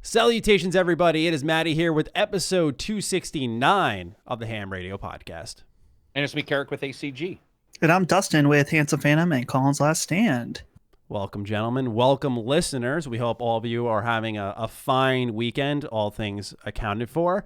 Salutations, everybody. It is Matty here with episode 269 of the H.A.M Radio Podcast. And it's me, Karak with ACG. And I'm Dustin with Handsome Phantom and Colin's Last Stand. Welcome, gentlemen. Welcome, listeners. We hope all of you are having a fine weekend, all things accounted for.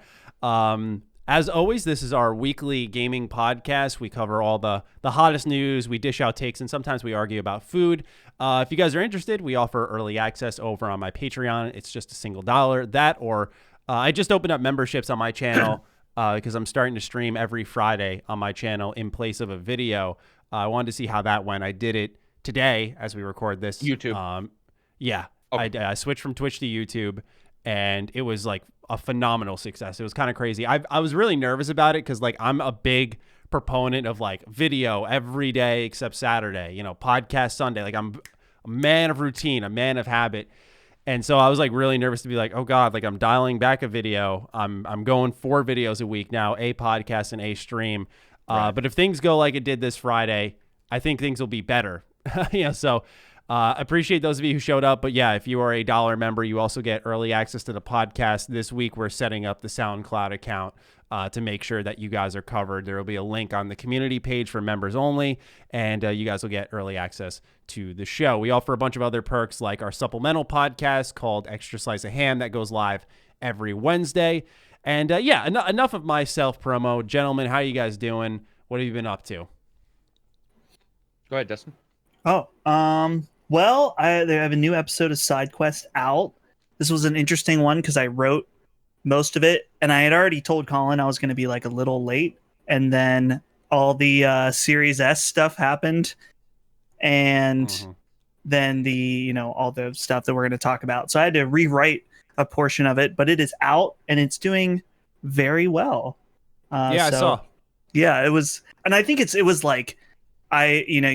As always, this is our weekly gaming podcast. We cover all the hottest news. We dish out takes, and sometimes we argue about food. If you guys are interested, we offer early access over on my Patreon. It's just $1. That, or I just opened up memberships on my channel because I'm starting to stream every Friday on my channel in place of a video. I wanted to see how that went. I did it today as we record this. YouTube. Yeah. Okay. I switched from Twitch to YouTube, and it was like a phenomenal success. It was kind of crazy. I was really nervous about it because like I'm a big proponent of like video every day except Saturday, podcast Sunday. Like I'm a man of routine, a man of habit. And so I was like really nervous to be like, oh God, like I'm dialing back a video. I'm going 4 videos a week now, a podcast and a stream. Right. But if things go like it did this Friday, I think things will be better. So appreciate those of you who showed up. But yeah, if you are a $1 member, you also get early access to the podcast. This week, we're setting up the SoundCloud account to make sure that you guys are covered. There will be a link on the community page for members only, and you guys will get early access to the show. We offer a bunch of other perks like our supplemental podcast called Extra Slice of Ham that goes live every Wednesday. And enough of my self-promo. Gentlemen, how you guys doing? What have you been up to? Go ahead, Dustin. Well, I have a new episode of Side Quest out. This was an interesting one because I wrote most of it, and I had already told Colin I was going to be like a little late, and then all the Series S stuff happened, and then the all the stuff that we're going to talk about. So I had to rewrite a portion of it, but it is out and it's doing very well. I saw. Yeah, it was, and I think it was like.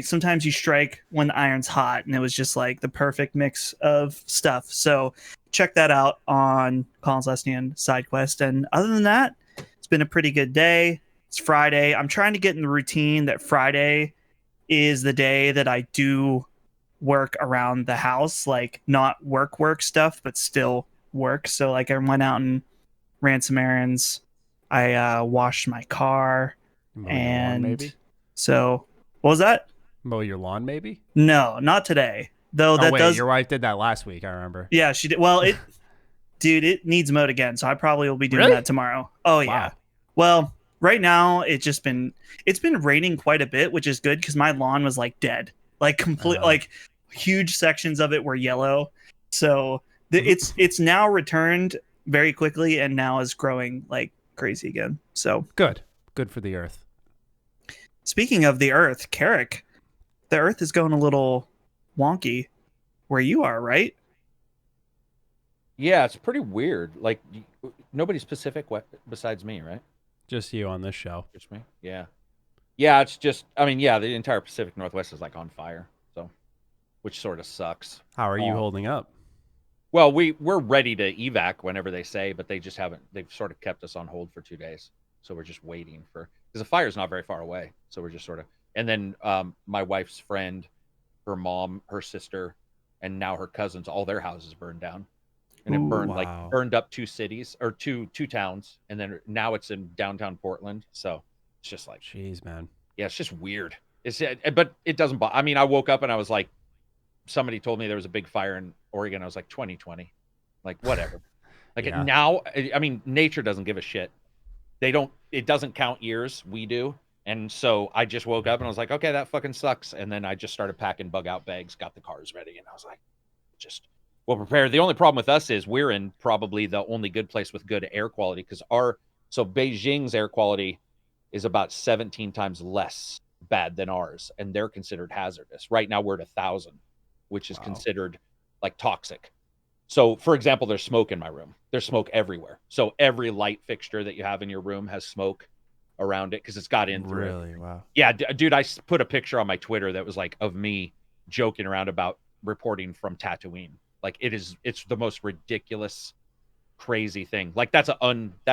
Sometimes you strike when the iron's hot, and it was just like the perfect mix of stuff. So check that out on Colin's Last Stand Side Quest. And other than that, it's been a pretty good day. It's Friday. I'm trying to get in the routine that Friday is the day that I do work around the house, like not work stuff, but still work. So like I went out and ran some errands. I washed my car, and maybe. So. What was that? Mow your lawn, maybe? No, not today. Though your wife did that last week, I remember. Yeah, she did. Well, it needs mowed again, so I probably will be doing that tomorrow. Oh yeah. Wow. Well, right now it's been raining quite a bit, which is good because my lawn was like dead, like complete, like huge sections of it were yellow. So it's now returned very quickly and now is growing like crazy again. So good for the earth. Speaking of the Earth, Karak, the Earth is going a little wonky where you are, right? Yeah, it's pretty weird. Like, nobody specific besides me, right? Just you on this show. Just me? Yeah. Yeah, it's just, the entire Pacific Northwest is like on fire, so, which sort of sucks. How are you holding up? Well, we're ready to evac whenever they say, but they've sort of kept us on hold for 2 days. So we're just waiting because the fire's not very far away. So we're just sort of, and then my wife's friend, her mom, her sister, and now her cousins, all their houses burned down. And it burned up 2 cities or two towns. And then now it's in downtown Portland. So it's just like, jeez, man. Yeah, it's just weird. But it doesn't bother. I woke up and I was like, somebody told me there was a big fire in Oregon. I was like, 2020, like whatever. Now, nature doesn't give a shit. It doesn't count years. We do. And so I just woke up and I was like, okay, that fucking sucks. And then I just started packing bug out bags, got the cars ready. And I was like, prepared. The only problem with us is we're in probably the only good place with good air quality because Beijing's air quality is about 17 times less bad than ours. And they're considered hazardous. Right now we're at 1,000, which is considered like toxic. So, for example, there's smoke in my room. There's smoke everywhere. So every light fixture that you have in your room has smoke around it because it's got in through. Really? Wow. Yeah, dude, I put a picture on my Twitter that was like of me joking around about reporting from Tatooine. Like it's the most ridiculous, crazy thing. Like that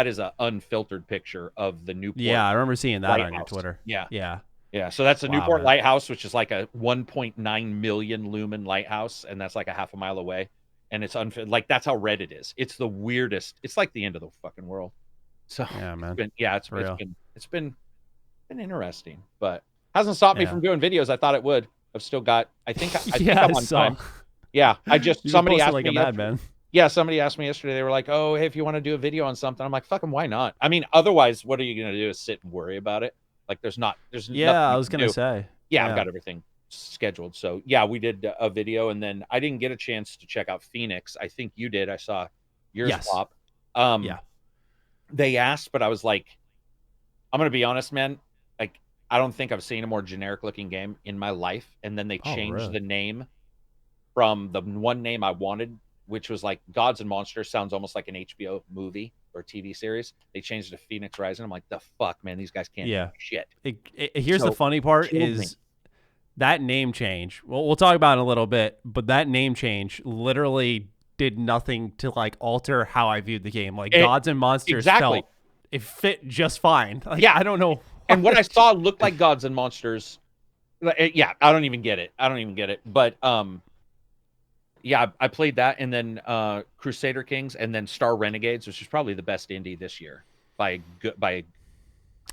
is an unfiltered picture of the Newport. Yeah, I remember seeing that Lighthouse. On your Twitter. Yeah. So that's the Newport Lighthouse, which is like a 1.9 million lumen lighthouse, and that's like a half a mile away. and it's unfit. Like that's how red it is. It's the weirdest. It's like the end of the fucking world. So Yeah, man. It's been interesting, but hasn't stopped me from doing videos. I thought it would. I've still got. I think I'm on time. Yeah, somebody asked me madman. Yeah, somebody asked me yesterday. They were like, "Oh, hey, if you want to do a video on something," I'm like, "Fucking why not?" I mean, otherwise, what are you gonna do? Is sit and worry about it? Like, there's yeah. nothing I was gonna say. Yeah, I've got everything scheduled. So yeah, we did a video, and then I didn't get a chance to check out Phoenix. I think you did. I saw yours pop. Yeah. They asked, but I was like, I'm gonna be honest, man. Like, I don't think I've seen a more generic looking game in my life. And then they changed the name from the one name I wanted, which was like Gods and Monsters. Sounds almost like an HBO movie or TV series. They changed it to Phoenix Rising. I'm like, the fuck, man, these guys can't do shit. Here's the funny part is that name change. Well, we'll talk about it in a little bit, but that name change literally did nothing to like alter how I viewed the game. Like Gods and Monsters felt it fit just fine. Like, yeah, I don't know. And what I saw looked like Gods and Monsters. Yeah, I don't even get it. But yeah, I played that, and then Crusader Kings, and then Star Renegades, which is probably the best indie this year by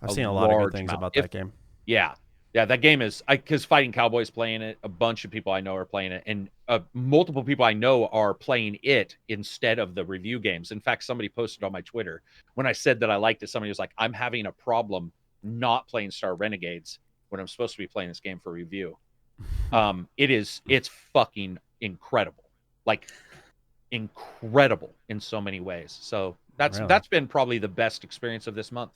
I've seen a lot of good things about that game. Yeah, that game is because Fighting Cowboys playing it. A bunch of people I know are playing it, and multiple people I know are playing it instead of the review games. In fact, somebody posted on my Twitter when I said that I liked it. Somebody was like, "I'm having a problem not playing Star Renegades when I'm supposed to be playing this game for review." It's fucking incredible, like incredible in so many ways. So that's been probably the best experience of this month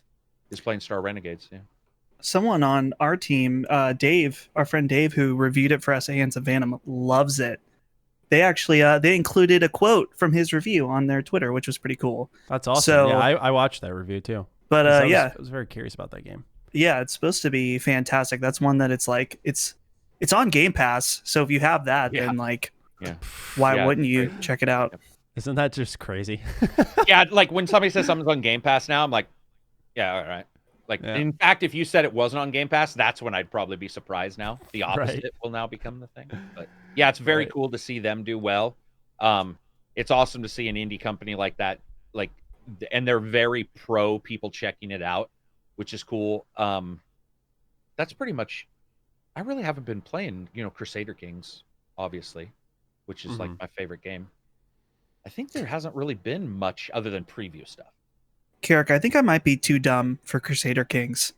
is playing Star Renegades. Yeah. Someone on our team, Dave, our friend Dave, who reviewed it for us, Hands of Venom, loves it. They actually they included a quote from his review on their Twitter, which was pretty cool. That's awesome. So, yeah, I watched that review too. But I was very curious about that game. Yeah, it's supposed to be fantastic. That's one that it's like it's on Game Pass. So if you have that, then like, why wouldn't you check it out? Isn't that just crazy? Yeah, like when somebody says something's on Game Pass now, I'm like, yeah, all right. Like, in fact, if you said it wasn't on Game Pass, that's when I'd probably be surprised now. The opposite will now become the thing. But yeah, it's very cool to see them do well. It's awesome to see an indie company like that, like, and they're very pro people checking it out, which is cool. That's pretty much. I really haven't been playing, Crusader Kings, obviously, which is like my favorite game. I think there hasn't really been much other than preview stuff. Karak, I think I might be too dumb for Crusader Kings.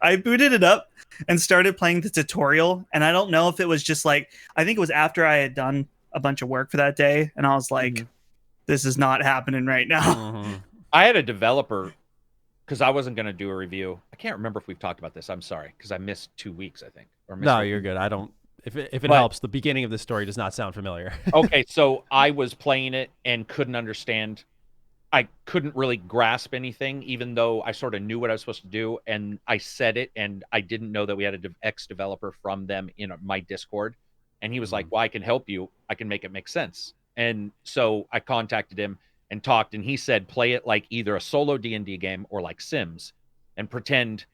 I booted it up and started playing the tutorial, and I don't know if it was just like, I think it was after I had done a bunch of work for that day, and I was like, this is not happening right now. I had a developer, because I wasn't going to do a review. I can't remember if we've talked about this. I'm sorry, because I missed 2 weeks, I think. No, you're good. I don't. If it helps, the beginning of the story does not sound familiar. Okay, so I was playing it and couldn't understand. I couldn't really grasp anything, even though I sort of knew what I was supposed to do. And I said it, and I didn't know that we had an ex-developer from them in my Discord. And he was like, well, I can help you. I can make it make sense. And so I contacted him and talked, and he said, play it like either a solo D&D game or like Sims, and pretend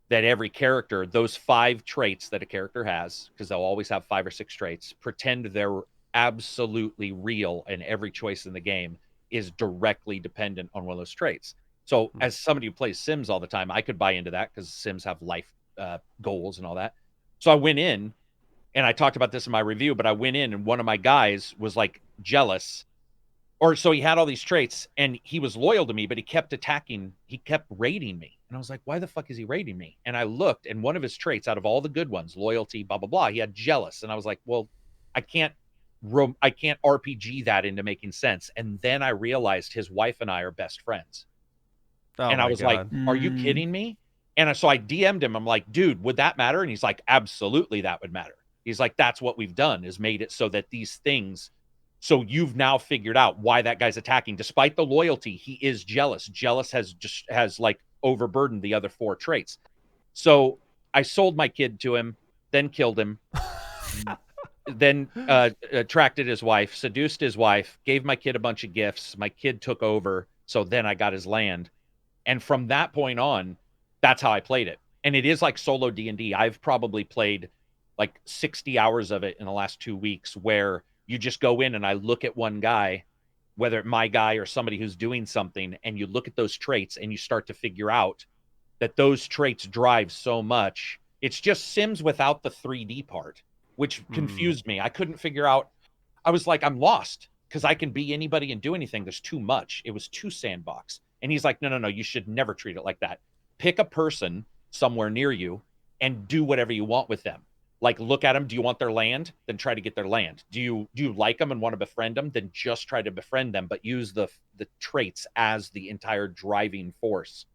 that every character, those 5 traits that a character has, because they'll always have 5 or 6 traits, pretend they're absolutely real, and every choice in the game is directly dependent on one of those traits. So as somebody who plays Sims all the time, I could buy into that because Sims have life goals and all that. So I went in, and I talked about this in my review, but I went in, and one of my guys was like jealous. Or so he had all these traits, and he was loyal to me, but he kept attacking. He kept raiding me. And I was like, why the fuck is he raiding me? And I looked, and one of his traits out of all the good ones, loyalty, blah, blah, blah, he had jealous. And I was like, well, I can't RPG that into making sense. And then I realized his wife and I are best friends. And I was like, are you kidding me? And so I DM'd him. I'm like, dude, would that matter? And he's like, absolutely, that would matter. He's like, that's what we've done, is made it so that these things. So you've now figured out why that guy's attacking. Despite the loyalty, he is jealous. Jealous has like overburdened the other 4 traits. So I sold my kid to him, then killed him, then attracted his wife, seduced his wife, gave my kid a bunch of gifts. My kid took over. So then I got his land. And from that point on, that's how I played it. And it is like solo D&D. I've probably played like 60 hours of it in the last 2 weeks, where You just go in and I look at one guy, whether it's my guy or somebody who's doing something, and you look at those traits and you start to figure out that those traits drive so much. It's just Sims without the 3D part, which confused me. I couldn't figure out. I was like, I'm lost because I can be anybody and do anything. There's too much. It was too sandbox. And he's like, no, you should never treat it like that. Pick a person somewhere near you and do whatever you want with them. Like, look at them. Do you want their land? Then try to get their land. Do you like them and want to befriend them? Then just try to befriend them, but use the traits as the entire driving force.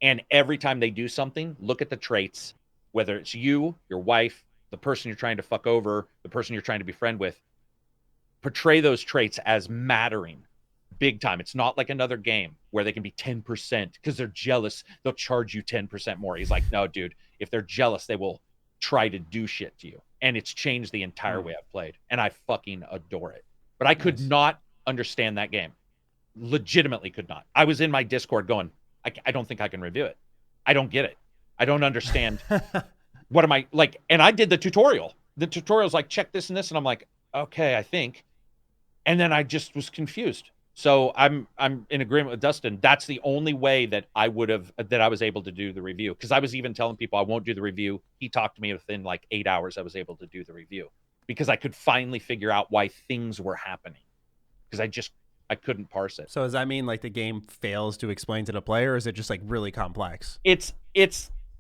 And every time they do something, look at the traits, whether it's you, your wife, the person you're trying to fuck over, the person you're trying to befriend with. Portray those traits as mattering big time. It's not like another game where they can be 10% because they're jealous. They'll charge you 10% more. He's like, no, dude, if they're jealous, they will try to do shit to you. And it's changed the entire way I've played. And I fucking adore it. But I could not understand that game. Legitimately could not. I was in my Discord going, I don't think I can review it. I don't get it. I don't understand. What am I like? And I did the tutorial. The tutorial's like, check this and this. And I'm like, okay, I think. And then I just was confused. So I'm in agreement with Dustin. That's the only way that I was able to do the review. Because I was even telling people I won't do the review. He talked to me within like 8 hours. I was able to do the review because I could finally figure out why things were happening. Because I couldn't parse it. So does that mean like the game fails to explain to the player, or is it just like really complex?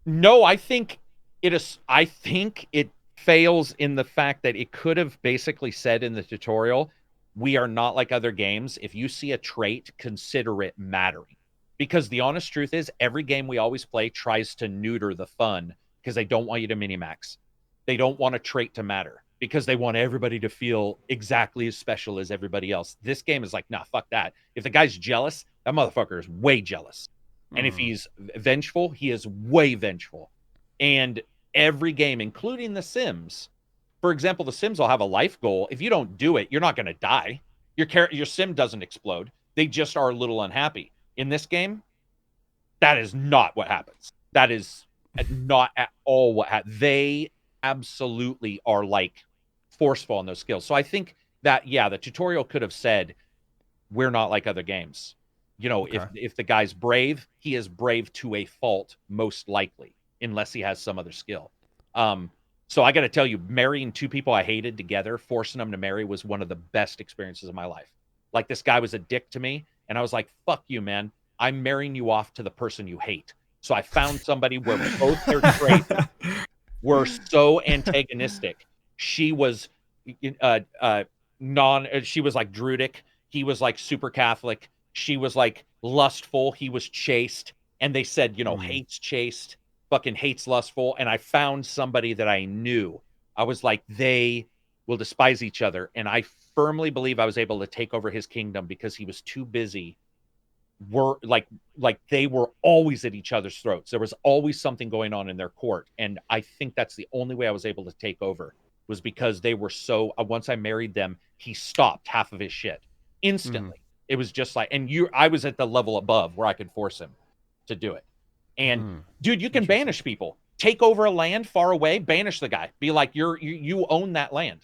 No, I think it is. I think it fails in the fact that it could have basically said in the tutorial, we are not like other games. If you see a trait, consider it mattering. Because the honest truth is, every game we always play tries to neuter the fun because they don't want you to minimax. They don't want a trait to matter because they want everybody to feel exactly as special as everybody else. This game is like, nah, fuck that. If the guy's jealous, that motherfucker is way jealous. And if he's vengeful, he is way vengeful. And every game, including The Sims, for example, The Sims will have a life goal. If you don't do it, you're not going to die. Your sim doesn't explode. They just are a little unhappy. In this game, that is not what happens. That is not at all what happens. They absolutely are like forceful on those skills. So I think that, yeah, the tutorial could have said, we're not like other games. You know, okay. If the guy's brave, he is brave to a fault, most likely, unless he has some other skill. So I got to tell you, marrying two people I hated together, forcing them to marry, was one of the best experiences of my life. Like, this guy was a dick to me, and I was like, fuck you, man. I'm marrying you off to the person you hate. So I found somebody where both their traits were so antagonistic. She was she was like Druidic. He was like super Catholic. She was like lustful. He was chaste. And they said, you know, hates chaste, fucking hates lustful. And I found somebody that I knew. I was like, they will despise each other. And I firmly believe I was able to take over his kingdom because he was too busy. They were always at each other's throats. There was always something going on in their court. And I think that's the only way I was able to take over, was because they were so, once I married them, he stopped half of his shit instantly. It was just like, I was at the level above where I could force him to do it. And dude, you can banish people. Take over a land far away, banish the guy. Be like, you own that land.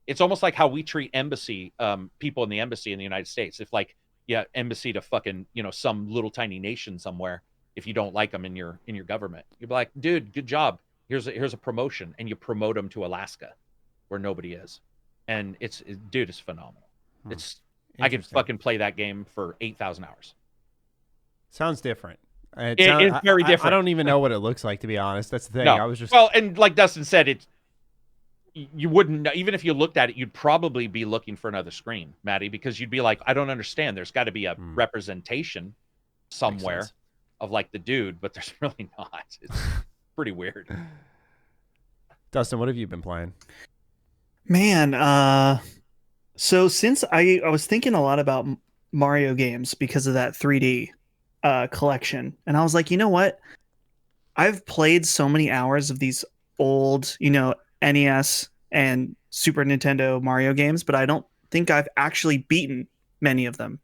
It's almost like how we treat embassy people in the embassy in the United States. If like, yeah, embassy to fucking, you know, some little tiny nation somewhere, if you don't like them in your government, you'd be like, dude, good job. Here's a promotion, and you promote them to Alaska, where nobody is. And it's phenomenal. I could fucking play that game for 8,000 hours. Sounds different. It's very different. I don't even know what it looks like, to be honest. That's the thing. No. I was just and like Dustin said, you wouldn't, even if you looked at it, you'd probably be looking for another screen, Matty, because you'd be like, I don't understand. There's got to be a representation somewhere of like the dude, but there's really not. It's pretty weird. Dustin, what have you been playing? Man, so since I was thinking a lot about Mario games because of that 3D collection, and I was like, you know what? I've played so many hours of these old, you know, NES and Super Nintendo Mario games, but I don't think I've actually beaten many of them.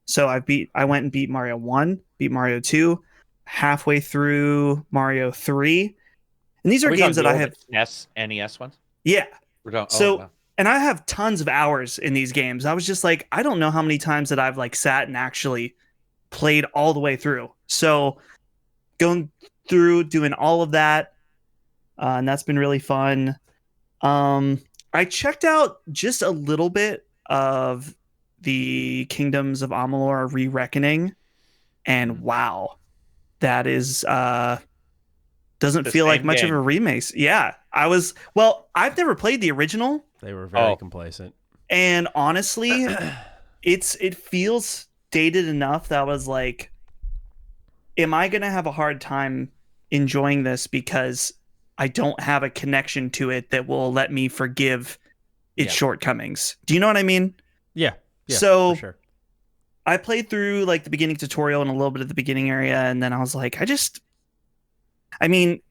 So I went and beat Mario 1, beat Mario 2, halfway through Mario 3. And these are games that I have NES ones? Yeah. Wow. and I have tons of hours in these games. I was just like, I don't know how many times that I've like sat and actually played all the way through. So going through doing all of that, and that's been really fun. I checked out just a little bit of the Kingdoms of Amalur Re-Reckoning, and wow, that is doesn't feel like much of a remake. Yeah, I've never played the original. They were very complacent. And honestly, it feels dated enough that I was like, am I going to have a hard time enjoying this because I don't have a connection to it that will let me forgive its shortcomings? Do you know what I mean? Yeah. So for sure. I played through like the beginning tutorial and a little bit of the beginning area, and then I was like, I'm going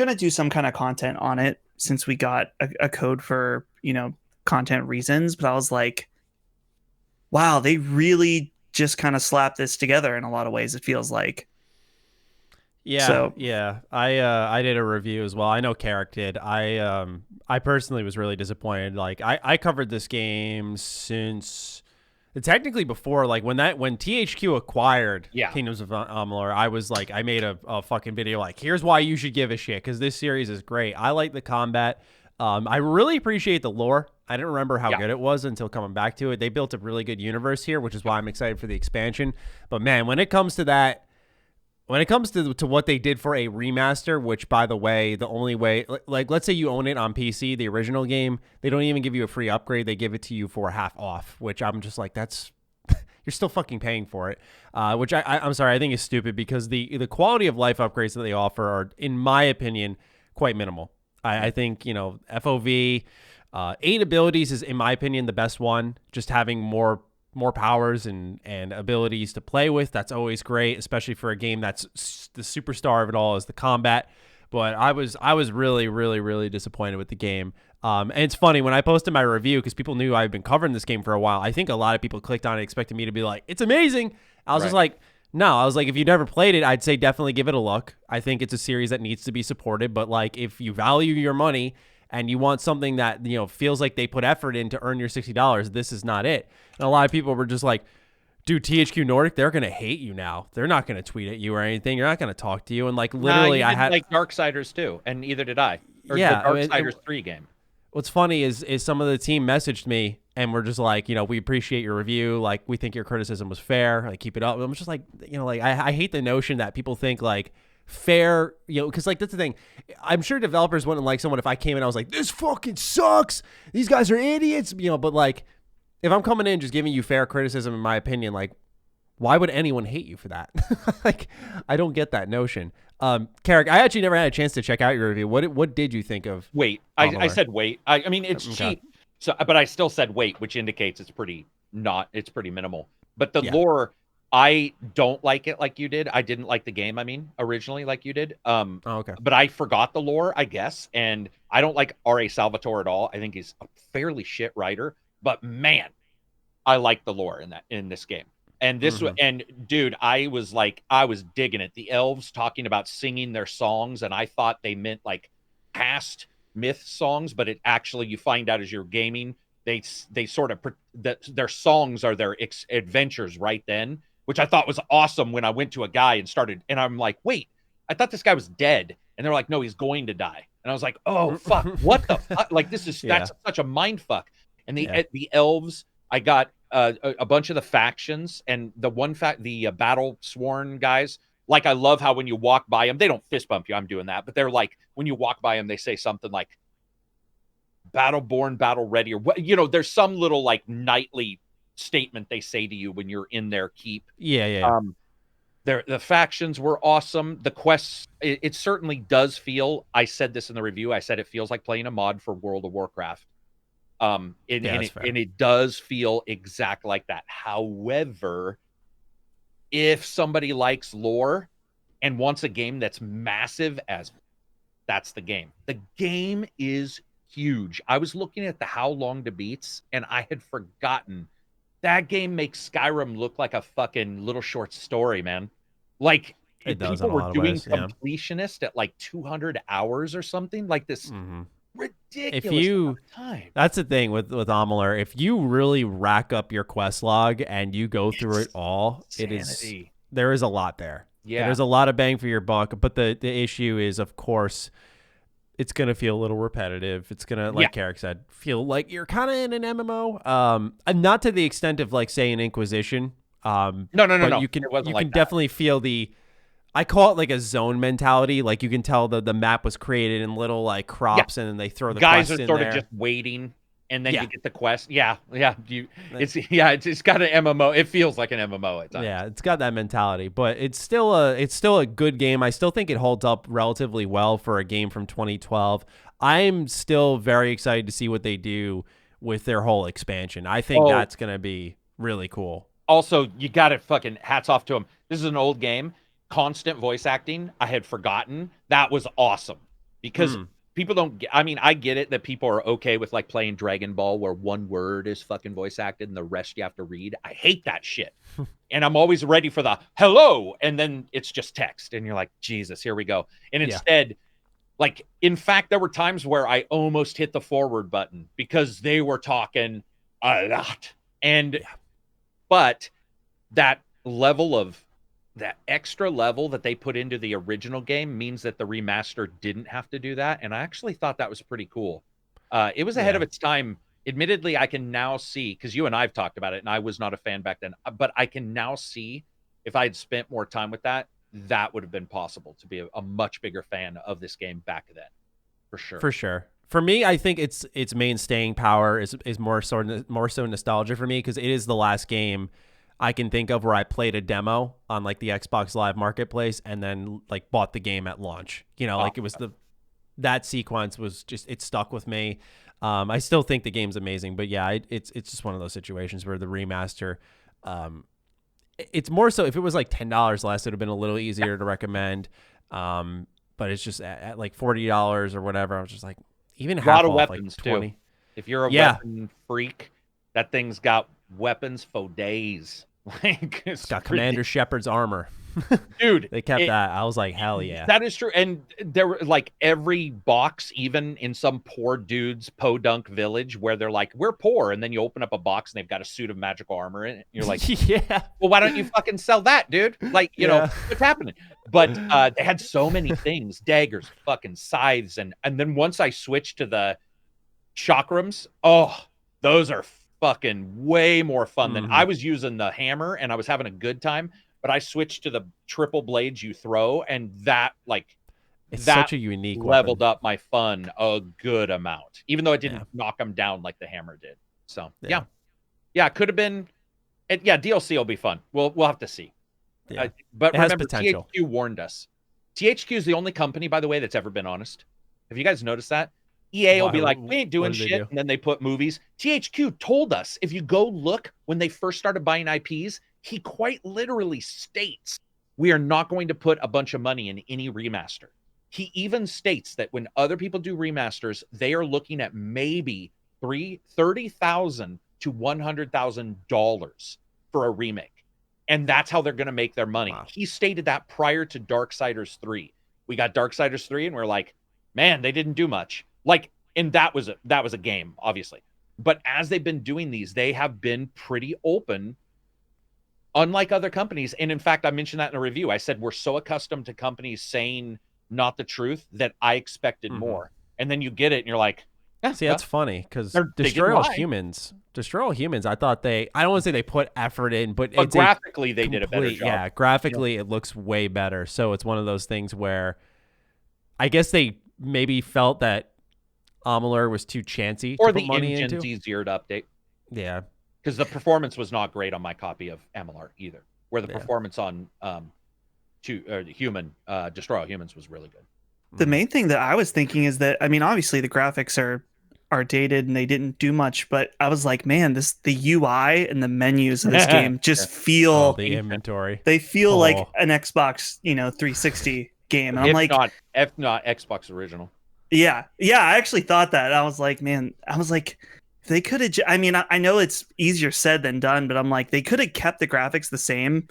to do some kind of content on it since we got a code for, content reasons. But I was like, wow, they really just kind of slapped this together in a lot of ways, it feels like. Yeah. I did a review as well. I know Karak did. I personally was really disappointed. Like I covered this game since technically before, like when THQ acquired Kingdoms of Amalur, I was like, I made a fucking video like, here's why you should give a shit, because this series is great. I like the combat. I really appreciate the lore. I didn't remember how good it was until coming back to it. They built a really good universe here, which is why I'm excited for the expansion. But man, when it comes to that, when it comes to what they did for a remaster, which, by the way, the only way, like, let's say you own it on PC, the original game, they don't even give you a free upgrade. They give it to you for half off, which I'm just like, that's, you're still fucking paying for it, which I'm sorry, I think is stupid, because the quality of life upgrades that they offer are, in my opinion, quite minimal. I think, FOV, 8 abilities is, in my opinion, the best one. Just having more powers and abilities to play with, that's always great, especially for a game that's the superstar of it all is the combat. But I was really, really, really disappointed with the game. And it's funny, when I posted my review, because people knew I've been covering this game for a while, I think a lot of people clicked on it expecting me to be like, it's amazing. I was just like, no, I was like, if you've never played it, I'd say definitely give it a look. I think it's a series that needs to be supported, but like, if you value your money and you want something that, feels like they put effort in to earn your $60, this is not it. And a lot of people were just like, dude, THQ Nordic, they're going to hate you now. They're not going to tweet at you or anything. You're not going to talk to you. And like, literally, I had like Darksiders too, and neither did I. Or the Darksiders 3 game. What's funny is some of the team messaged me and we're just like, we appreciate your review. Like, we think your criticism was fair. Like, keep it up. And I'm just like, I hate the notion that people think like fair, because like, that's the thing. I'm sure developers wouldn't like someone if I came in and I was like, this fucking sucks. These guys are idiots. But like, if I'm coming in just giving you fair criticism, in my opinion, like, why would anyone hate you for that? Like, I don't get that notion. Karak, I actually never had a chance to check out your review. What did you think of? Wait, I said wait. I mean, it's cheap. So, but I still said wait, which indicates it's pretty minimal. But the lore, I don't like it like you did. I didn't like the game, originally like you did. Okay. But I forgot the lore, I guess. And I don't like R.A. Salvatore at all. I think he's a fairly shit writer. But man, I like the lore in this game. And this and dude, I was digging it. The elves talking about singing their songs, and I thought they meant like past myth songs, but it actually, you find out as you're gaming, they sort of that their songs are their adventures right then, which I thought was awesome. When I went to a guy and I'm like, wait, I thought this guy was dead, and they're like, no, he's going to die. And I was like, oh fuck, what the fuck? Like, this is that's such a mind fuck. And the elves, I got a bunch of the factions, and the battle sworn guys. Like, I love how when you walk by them, they don't fist bump you. I'm doing that, but they're like, when you walk by them, they say something like "battle born, battle ready," or what? There's some little like knightly statement they say to you when you're in their keep. Yeah. The factions were awesome. The quests, it certainly does feel. I said this in the review. I said it feels like playing a mod for World of Warcraft. And it does feel exact like that. However, if somebody likes lore and wants a game that's massive, that's the game. The game is huge. I was looking at the how long to beats, and I had forgotten that game makes Skyrim look like a fucking little short story, man. Like, it does people were doing ways, completionist at like 200 hours or something like this. ridiculous amount of time. That's the thing with Amuler. If you really rack up your quest log and you go through it all, there is a lot there. Yeah, and there's a lot of bang for your buck. But the issue is, of course, it's gonna feel a little repetitive. It's gonna, like Karak said, feel like you're kind of in an MMO. And not to the extent of like say an Inquisition. No. You can definitely feel I call it like a zone mentality. Like you can tell the map was created in little like crops, and then they throw the guys quest are in sort there. of just waiting, and then you get the quest. It's got an MMO. It feels like an MMO at times. Yeah, it's got that mentality, but it's still a good game. I still think it holds up relatively well for a game from 2012. I'm still very excited to see what they do with their whole expansion. I think that's gonna be really cool. Also, you got to fucking hats off to them. This is an old game. Constant voice acting. I had forgotten. That was awesome because people don't get, I mean, I get it that people are okay with like playing Dragon Ball where one word is fucking voice acted and the rest you have to read. I hate that shit. And I'm always ready for the hello. And then it's just text. And you're like, Jesus, here we go. And instead, like, in fact, there were times where I almost hit the forward button because they were talking a lot. And but that extra level that they put into the original game means that the remaster didn't have to do that. And I actually thought that was pretty cool. It was ahead of its time. Admittedly, I can now see, because you and I have talked about it, and I was not a fan back then, but I can now see if I had spent more time with that, that would have been possible to be a much bigger fan of this game back then. For sure. For sure. For me, I think its main staying power is more so nostalgia for me, because it is the last game I can think of where I played a demo on like the Xbox Live Marketplace and then like bought the game at launch. You know, like it was that sequence was just, it stuck with me. I still think the game's amazing, but yeah, it's just one of those situations where the remaster, it's more so if it was like $10 less, it would have been a little easier to recommend. But it's just at like $40 or whatever. I was just like, even half lot of off, weapons like 20. too. If you're a weapon freak, that thing's got weapons for days. Like it's got Commander Shepard's armor. Dude, they kept that. I was like, hell yeah. That is true. And there were like every box, even in some poor dude's podunk village where they're like, we're poor. And then you open up a box and they've got a suit of magical armor in it. You're like, yeah. Well, why don't you fucking sell that, dude? Like, you know, what's happening? But they had so many things, daggers, fucking scythes. And then once I switched to the chakrams, those are fucking way more fun than I was using the hammer and I was having a good time. But I switched to the triple blades you throw, and that it's such a unique leveled weapon. up my fun a good amount, even though it didn't knock them down like the hammer did. So yeah, it could have been. DLC will be fun. We'll have to see. Yeah. But it remember, has potential. THQ warned us. THQ is the only company, by the way, that's ever been honest. Have you guys noticed that? EA will be like, we ain't doing shit, and then they put movies. THQ told us, if you go look when they first started buying IPs, he quite literally states, we are not going to put a bunch of money in any remaster. He even states that when other people do remasters, they are looking at maybe $30,000 to $100,000 for a remake. And that's how they're going to make their money. Wow. He stated that prior to Darksiders 3. We got Darksiders 3 and we're like, man, they didn't do much. Like, and that was a game, obviously. But as they've been doing these, they have been pretty open, unlike other companies. And in fact, I mentioned that in a review. I said, we're so accustomed to companies saying not the truth that I expected more. And then you get it and you're like, see, that's funny because Destroy All Humans, I thought I don't want to say they put effort in, but it's graphically they did a better job. Yeah, graphically it looks way better. So it's one of those things where I guess they maybe felt that Amuler was too chancy or to the put money into. engine's easier to update. Yeah. Because the performance was not great on my copy of Amuler either, where the performance on Destroy All Humans was really good. The main thing that I was thinking is that, I mean, obviously the graphics are dated and they didn't do much, but I was like, man, the UI and the menus of this game just feel the inventory. They feel like an Xbox, 360 game. And if not Xbox original. Yeah. I actually thought that. I was like, they could have, I know it's easier said than done, but I'm like, they could have kept the graphics the same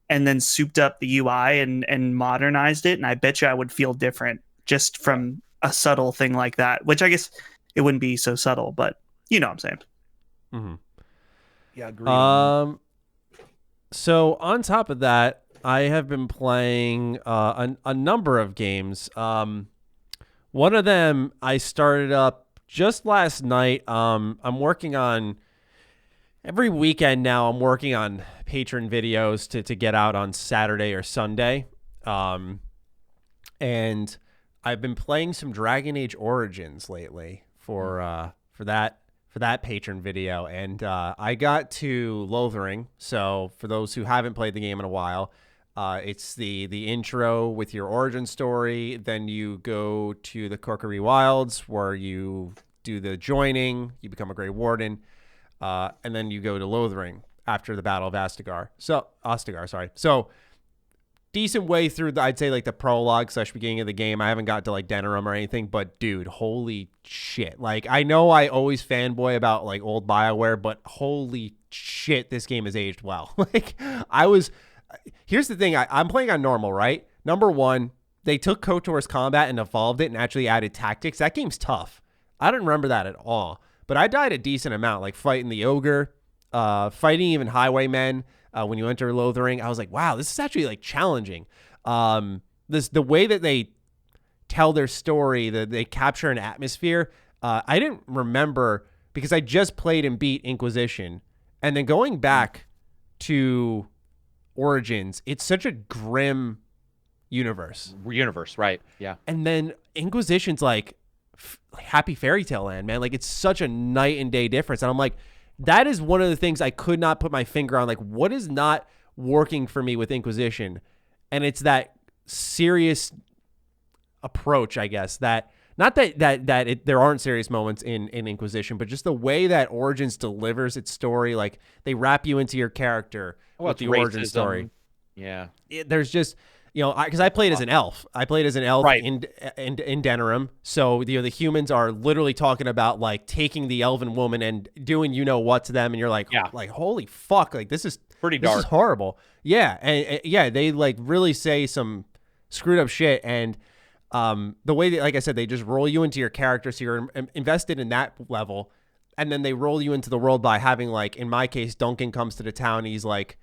and then souped up the UI and modernized it. And I bet you I would feel different just from a subtle thing like that, which I guess it wouldn't be so subtle, but you know what I'm saying. Mm-hmm. Yeah, agreed. So on top of that, I have been playing a number of games. One of them I started up just last night. I'm working on every weekend now. I'm working on patron videos to get out on Saturday or Sunday. And I've been playing some Dragon Age Origins lately for that patron video, and I got to Lothering. So for those who haven't played the game in a while, it's the intro with your origin story. Then you go to the Corkery Wilds where you do the joining. You become a Grey Warden, and then you go to Lothering after the Battle of Ostagar. So decent way through I'd say like the prologue / beginning of the game. I haven't got to like Denerim or anything, but dude, holy shit. Like, I know I always fanboy about like old BioWare, but holy shit, this game has aged well. Like, here's the thing. I'm playing on normal, right? Number one, they took KOTOR's combat and evolved it and actually added tactics. That game's tough. I don't remember that at all, but I died a decent amount, like fighting the ogre, fighting even highwaymen. When you enter Lothering, I was like, wow, this is actually like challenging. The way that they tell their story, that they capture an atmosphere. I didn't remember because I just played and beat Inquisition, and then going back to Origins, it's such a grim universe. Right? Yeah. And then Inquisition's like happy fairy tale land, man. Like, it's such a night and day difference. And I'm like, that is one of the things I could not put my finger on. Like, what is not working for me with Inquisition? And it's that serious approach, I guess. That not that there aren't serious moments in Inquisition, but just the way that Origins delivers its story. Like, they wrap you into your character with the origin story. Yeah. There's just, you know, because I played as an elf. I played as an elf Right. in Denerim. So, you know, the humans are literally talking about like taking the elven woman and doing what to them, and you're like, Yeah. like, holy fuck, like this is Pretty this is dark. horrible. Yeah, and yeah, they like really say some screwed up shit, and the way that, like I said, they just roll you into your character, so you're invested in that level, and then they roll you into the world by having, like, in my case, Duncan comes to the town, and he's like,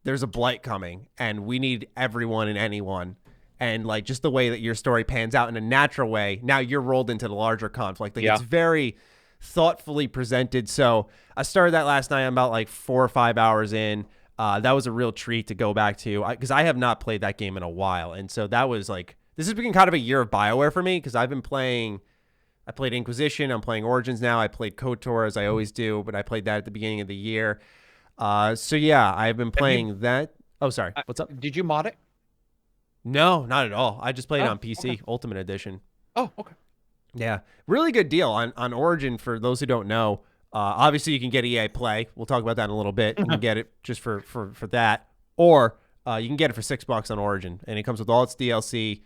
there's a blight coming and we need everyone and anyone. And like, just the way that your story pans out in a natural way, now you're rolled into the larger conflict. Like, It's very thoughtfully presented. So I started that last night. I'm about like 4 or 5 hours in. That was a real treat to go back to, because I have not played that game in a while. And so that was like, this has been kind of a year of BioWare for me, because I played Inquisition. I'm playing Origins now. I played KOTOR, as I always do, but I played that at the beginning of the year. So yeah, I've been playing that. Oh, sorry. What's up? Did you mod it? No, not at all. I just played it on PC, okay. Ultimate Edition. Oh, okay. Yeah, really good deal on Origin. For those who don't know, obviously you can get EA Play. We'll talk about that in a little bit. You can get it just for that, or you can get it for $6 on Origin, and it comes with all its DLC.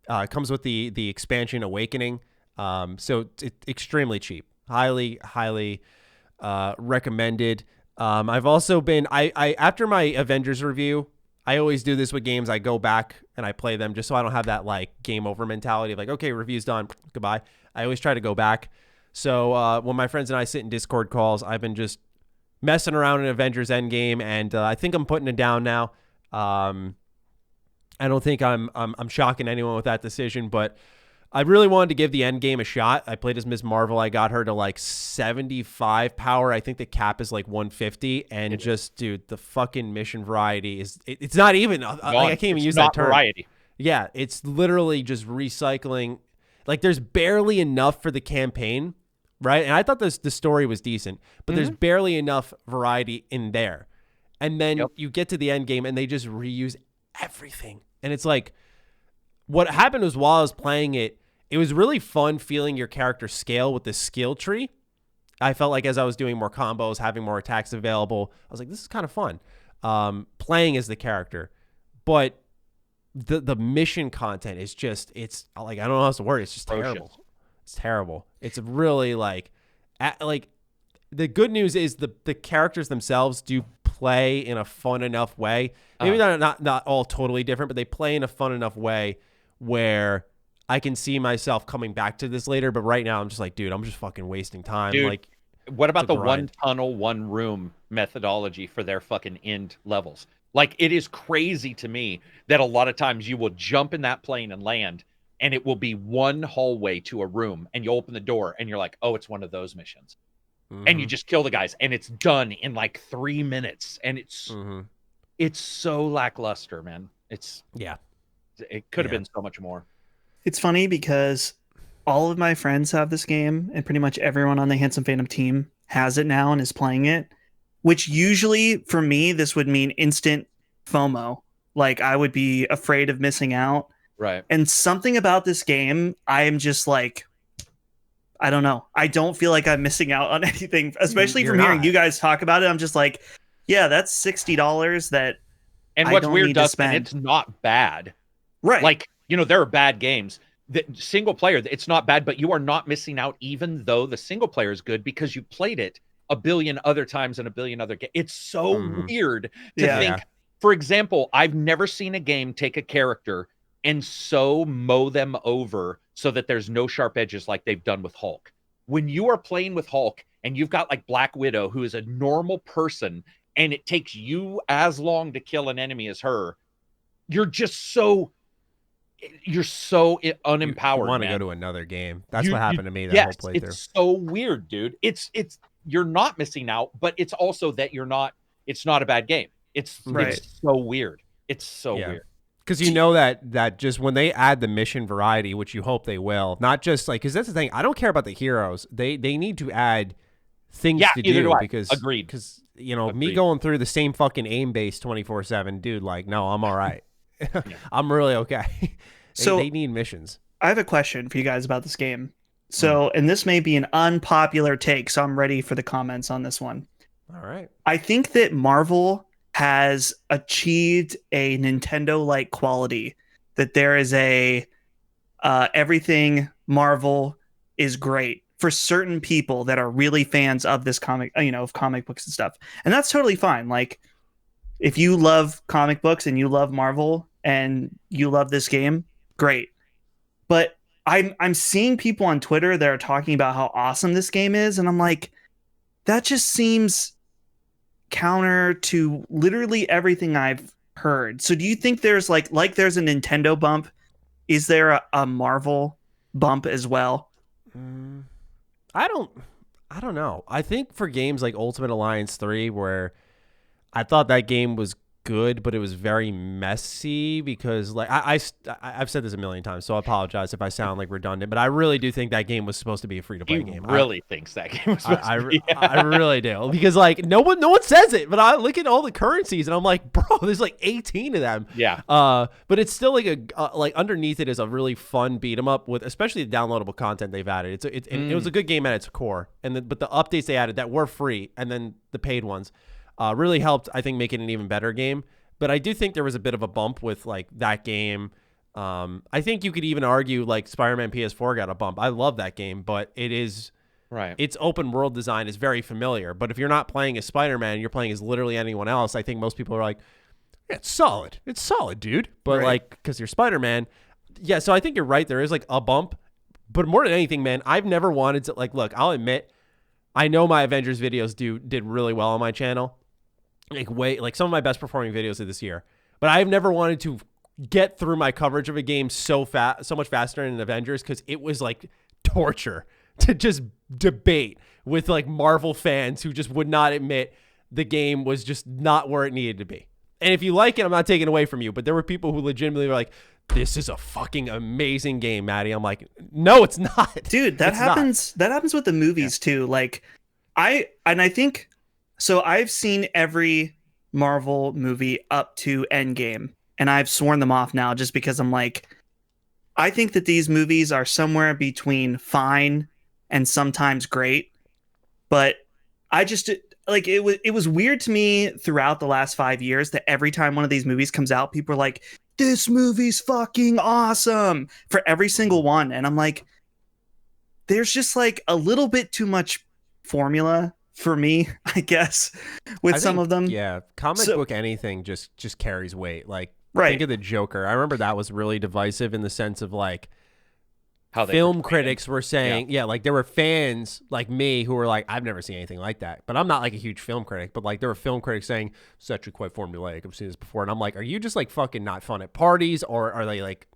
It comes with the expansion Awakening. So it's extremely cheap. Highly recommended. I've also been I after my Avengers review, I always do this with games. I go back and I play them just so I don't have that like game over mentality of like, okay, review's done, goodbye. I always try to go back. So when my friends and I sit in Discord calls, I've been just messing around in Avengers Endgame, and I think I'm putting it down now. I don't think I'm shocking anyone with that decision, but I really wanted to give the end game a shot. I played as Ms. Marvel. I got her to like 75 power. I think the cap is like 150. And just, dude, the fucking mission variety is, it's not even, like, I can't even use that term. Variety. Yeah, it's literally just recycling. Like, there's barely enough for the campaign, right? And I thought the story was decent, but there's barely enough variety in there. And then you get to the end game and they just reuse everything. And it's like, what happened was, while I was playing it, it was really fun feeling your character scale with the skill tree. I felt like as I was doing more combos, having more attacks available, I was like, this is kind of fun playing as the character. But the mission content is just, it's like, I don't know how else to word it. It's just terrible. It's terrible. It's really like the good news is the characters themselves do play in a fun enough way. Maybe they're not all totally different, but they play in a fun enough way where I can see myself coming back to this later, but right now I'm just like, dude, I'm just fucking wasting time. Dude, like, what about the grind. one tunnel, one room methodology for their fucking end levels? Like, it is crazy to me that a lot of times you will jump in that plane and land, and it will be one hallway to a room, and you open the door, and you're like, oh, it's one of those missions. And you just kill the guys, and it's done in like 3 minutes. And it's so lackluster, man. It could have been so much more. It's funny because all of my friends have this game, and pretty much everyone on the Handsome Phantom team has it now and is playing it, which usually for me, this would mean instant FOMO. Like, I would be afraid of missing out. Right. And something about this game, I am just like, I don't know. I don't feel like I'm missing out on anything, especially from hearing you guys talk about it. I'm just like, yeah, that's $60 that and I what's don't weird, need to Dustin, spend. it's not bad. Right. Like, there are bad games. The single player, it's not bad, but you are not missing out, even though the single player is good, because you played it a billion other times in a billion other games. It's so weird to think. For example, I've never seen a game take a character and so mow them over so that there's no sharp edges like they've done with Hulk. When you are playing with Hulk and you've got like Black Widow, who is a normal person, and it takes you as long to kill an enemy as her, you're so unempowered. You want to go to another game. That's what happened to me that whole playthrough. It's so weird, dude. It's you're not missing out, but it's also that it's not a bad game. It's so weird. It's so weird. Because that just when they add the mission variety, which you hope they will, not just like, because that's the thing, I don't care about the heroes. They need to add things to do, because agreed. Because me going through the same fucking aim base 24/7, dude. Like, no, I'm all right. I'm really okay. So they need missions. I have a question for you guys about this game. So, and this may be an unpopular take, so I'm ready for the comments on this one. All right. I think that Marvel has achieved a Nintendo-like quality, that there is everything Marvel is great for certain people that are really fans of this comic, of comic books and stuff. And that's totally fine. Like, if you love comic books and you love Marvel and you love this game, great. But I'm seeing people on Twitter that are talking about how awesome this game is, and I'm like, that just seems counter to literally everything I've heard. So do you think there's like there's a Nintendo bump? Is there a Marvel bump as well? I don't know. I think for games like Ultimate Alliance 3, where I thought that game was good, but it was very messy, because like I've said this a million times, so I apologize if I sound like redundant, but I really do think that game was supposed to be a free-to-play game. Really thinks that game was supposed to be. I really do, because like no one says it, but I look at all the currencies and I'm like, bro, there's like 18 of them. Yeah. But it's still like like underneath it is a really fun beat 'em up, with especially the downloadable content they've added. It was a good game at its core, but the updates they added that were free, and then the paid ones, really helped, I think, make it an even better game. But I do think there was a bit of a bump with like that game. I think you could even argue like Spider-Man PS4 got a bump. I love that game, but it is right. Its open world design is very familiar. But if you're not playing as Spider-Man, you're playing as literally anyone else. I think most people are like, yeah, it's solid. It's solid, dude. But like, because you're Spider-Man. Yeah, so I think you're right. There is like a bump. But more than anything, man, I've never wanted to, like, look, I'll admit, I know my Avengers videos did really well on my channel. Like some of my best performing videos of this year, but I've never wanted to get through my coverage of a game so much faster in Avengers, because it was like torture to just debate with like Marvel fans who just would not admit the game was just not where it needed to be. And if you like it, I'm not taking away from you, but there were people who legitimately were like, this is a fucking amazing game, Maddie. I'm like, no, it's not. Dude, that happens with the movies too. Like I think so. I've seen every Marvel movie up to Endgame, and I've sworn them off now just because I'm like, I think that these movies are somewhere between fine and sometimes great. But I just like it was weird to me throughout the last 5 years that every time one of these movies comes out, people are like, this movie's fucking awesome for every single one. And I'm like, there's just like a little bit too much formula for me, I guess, with some of them. Yeah, comic book anything just carries weight. Like, think of the Joker. I remember that was really divisive in the sense of like, how they film portray it. critics were saying, like there were fans like me who were like, I've never seen anything like that. But I'm not like a huge film critic, but like there were film critics saying, it's actually quite formulaic. I've seen this before. And I'm like, are you just like fucking not fun at parties, or are they like,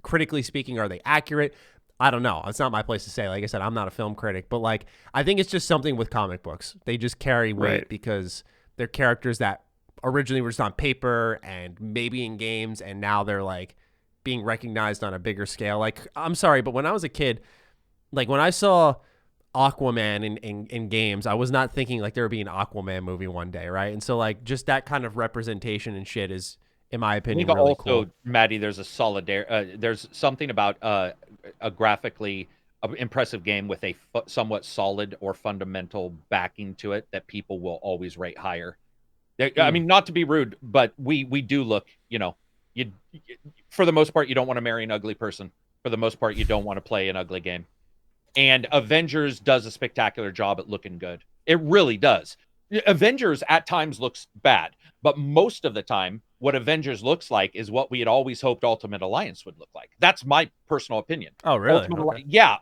critically speaking, are they accurate? I don't know. It's not my place to say. Like I said, I'm not a film critic, but like I think it's just something with comic books. They just carry weight because they're characters that originally were just on paper and maybe in games, and now they're like being recognized on a bigger scale. Like, I'm sorry, but when I was a kid, like when I saw Aquaman in games, I was not thinking like there would be an Aquaman movie one day, right? And so like just that kind of representation and shit is, in my opinion, really cool. Matty, there's a there's something about a graphically impressive game with a somewhat solid or fundamental backing to it that people will always rate higher. I mean, not to be rude, but we do look, you for the most part, you don't want to marry an ugly person. For the most part, you don't want to play an ugly game. And Avengers does a spectacular job at looking good. It really does. Avengers at times looks bad, but most of the time, what Avengers looks like is what we had always hoped Ultimate Alliance would look like. That's my personal opinion. Oh, really?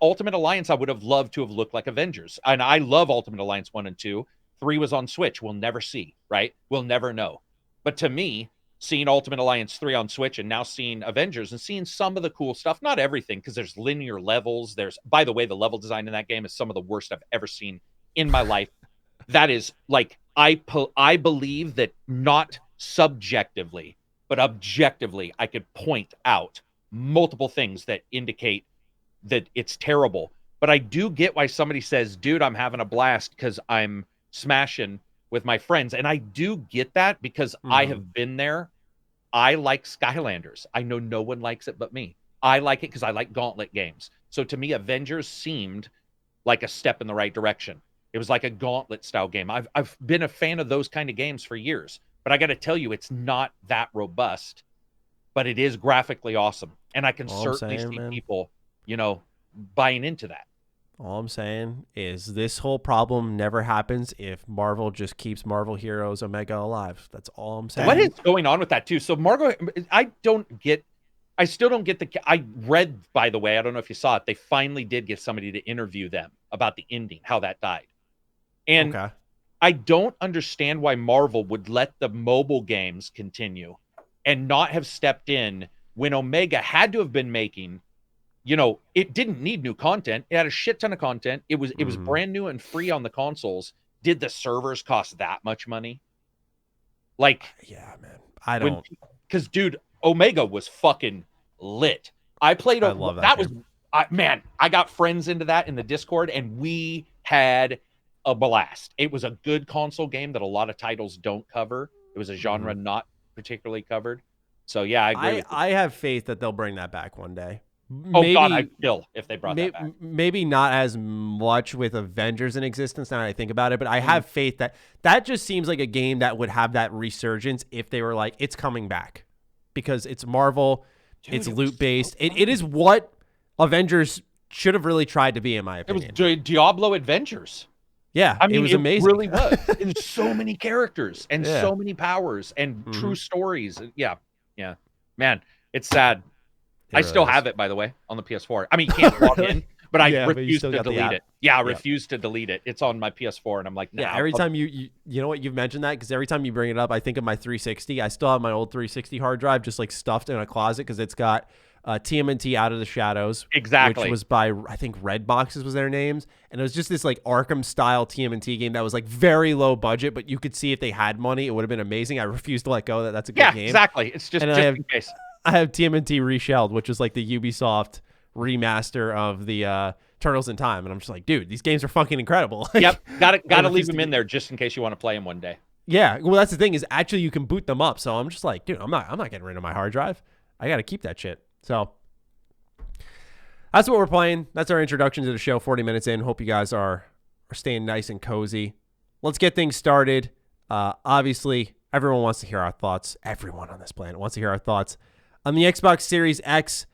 Ultimate Alliance, I would have loved to have looked like Avengers. And I love Ultimate Alliance 1 and 2. 3 was on Switch. We'll never see, right? We'll never know. But to me, seeing Ultimate Alliance 3 on Switch and now seeing Avengers and seeing some of the cool stuff, not everything, because there's linear levels. By the way, the level design in that game is some of the worst I've ever seen in my life. That is like, I believe that not subjectively, but objectively, I could point out multiple things that indicate that it's terrible. But I do get why somebody says, dude, I'm having a blast because I'm smashing with my friends. And I do get that because I have been there. I like Skylanders. I know no one likes it but me. I like it because I like Gauntlet games. So to me, Avengers seemed like a step in the right direction. It was like a Gauntlet style game. I've been a fan of those kind of games for years, but I got to tell you, it's not that robust, but it is graphically awesome. And I can certainly see people, buying into that. All I'm saying is this whole problem never happens if Marvel just keeps Marvel Heroes Omega alive. That's all I'm saying. What is going on with that too? So I still don't get I read, by the way, I don't know if you saw it, they finally did get somebody to interview them about the ending, how that died. And I don't understand why Marvel would let the mobile games continue and not have stepped in when Omega had to have been making, it didn't need new content. It had a shit ton of content. It was brand new and free on the consoles. Did the servers cost that much money? Like, yeah, man. I don't. Because, dude, Omega was fucking lit. I played. I love that. I got friends into that in the Discord, and we had a blast. It was a good console game that a lot of titles don't cover. It was a genre not particularly covered. So yeah, I agree. I have faith that they'll bring that back one day. Maybe, God, I'd kill if they brought that back. Maybe not as much with Avengers in existence now that I think about it, but I have faith that just seems like a game that would have that resurgence if they were like, it's coming back. Because it's Marvel, it's loot-based. It is what Avengers should have really tried to be, in my opinion. It was Diablo Adventures. Yeah, I mean, it was amazing. It really was. It was so many characters and so many powers and true stories. Yeah. Man, it's sad. I still have it, by the way, on the PS4. I mean, you can't log in, but I refuse to delete it. Yeah, I refuse to delete it. It's on my PS4, and I'm like, nah. Yeah, every time you know what, you've mentioned that, because every time you bring it up, I think of my 360. I still have my old 360 hard drive just like stuffed in a closet because it's got TMNT Out of the Shadows. Exactly. Which was by, I think, Red Boxes was their names. And it was just this like Arkham-style TMNT game that was like very low budget, but you could see if they had money, it would have been amazing. I refuse to let go of that. That's a good game. Yeah, exactly. It's just in case. I have TMNT Reshelled, which is like the Ubisoft remaster of the Turtles in Time, and I'm just like, dude, these games are fucking incredible. Yep, gotta leave them in there just in case you want to play them one day. Yeah, well, that's the thing is actually you can boot them up. So I'm just like, dude, I'm not getting rid of my hard drive. I got to keep that shit. So that's what we're playing. That's our introduction to the show. 40 minutes in. Hope you guys are staying nice and cozy. Let's get things started. Obviously, everyone wants to hear our thoughts. Everyone on this planet wants to hear our thoughts. On the Xbox Series X,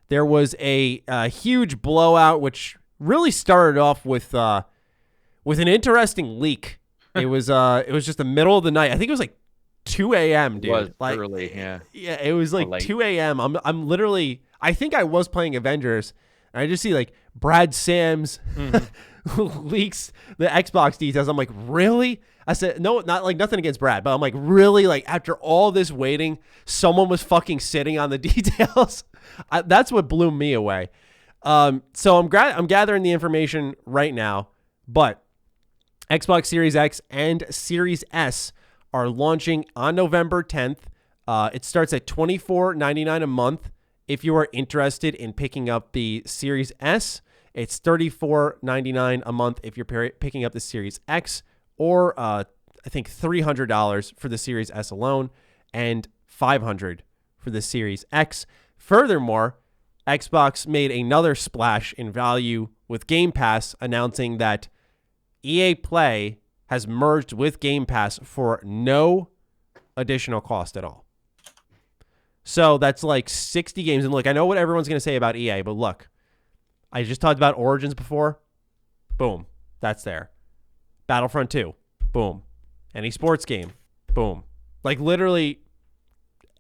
there was a huge blowout, which really started off with an interesting leak. It was just the middle of the night. I think it was like 2 a.m., dude. It was like, early, yeah. Yeah, it was like 2 a.m. I'm literally, I think I was playing Avengers, and I just see like Brad Sams leaks the Xbox details. I'm like, really? I said, no, not like nothing against Brad, but I'm like, really? Like after all this waiting, someone was fucking sitting on the details. That's what blew me away. So I'm gathering the information right now, but Xbox Series X and Series S are launching on November 10th. It starts at $24.99 a month. If you are interested in picking up the Series S, it's $34.99 a month if you're picking up the Series X, or I think $300 for the Series S alone and $500 for the Series X. Furthermore, Xbox made another splash in value with Game Pass, announcing that EA Play has merged with Game Pass for no additional cost at all. So that's like 60 games. And look, I know what everyone's going to say about EA, but look, I just talked about Origins before. Boom. That's there. Battlefront 2. Boom. Any sports game. Boom. Like literally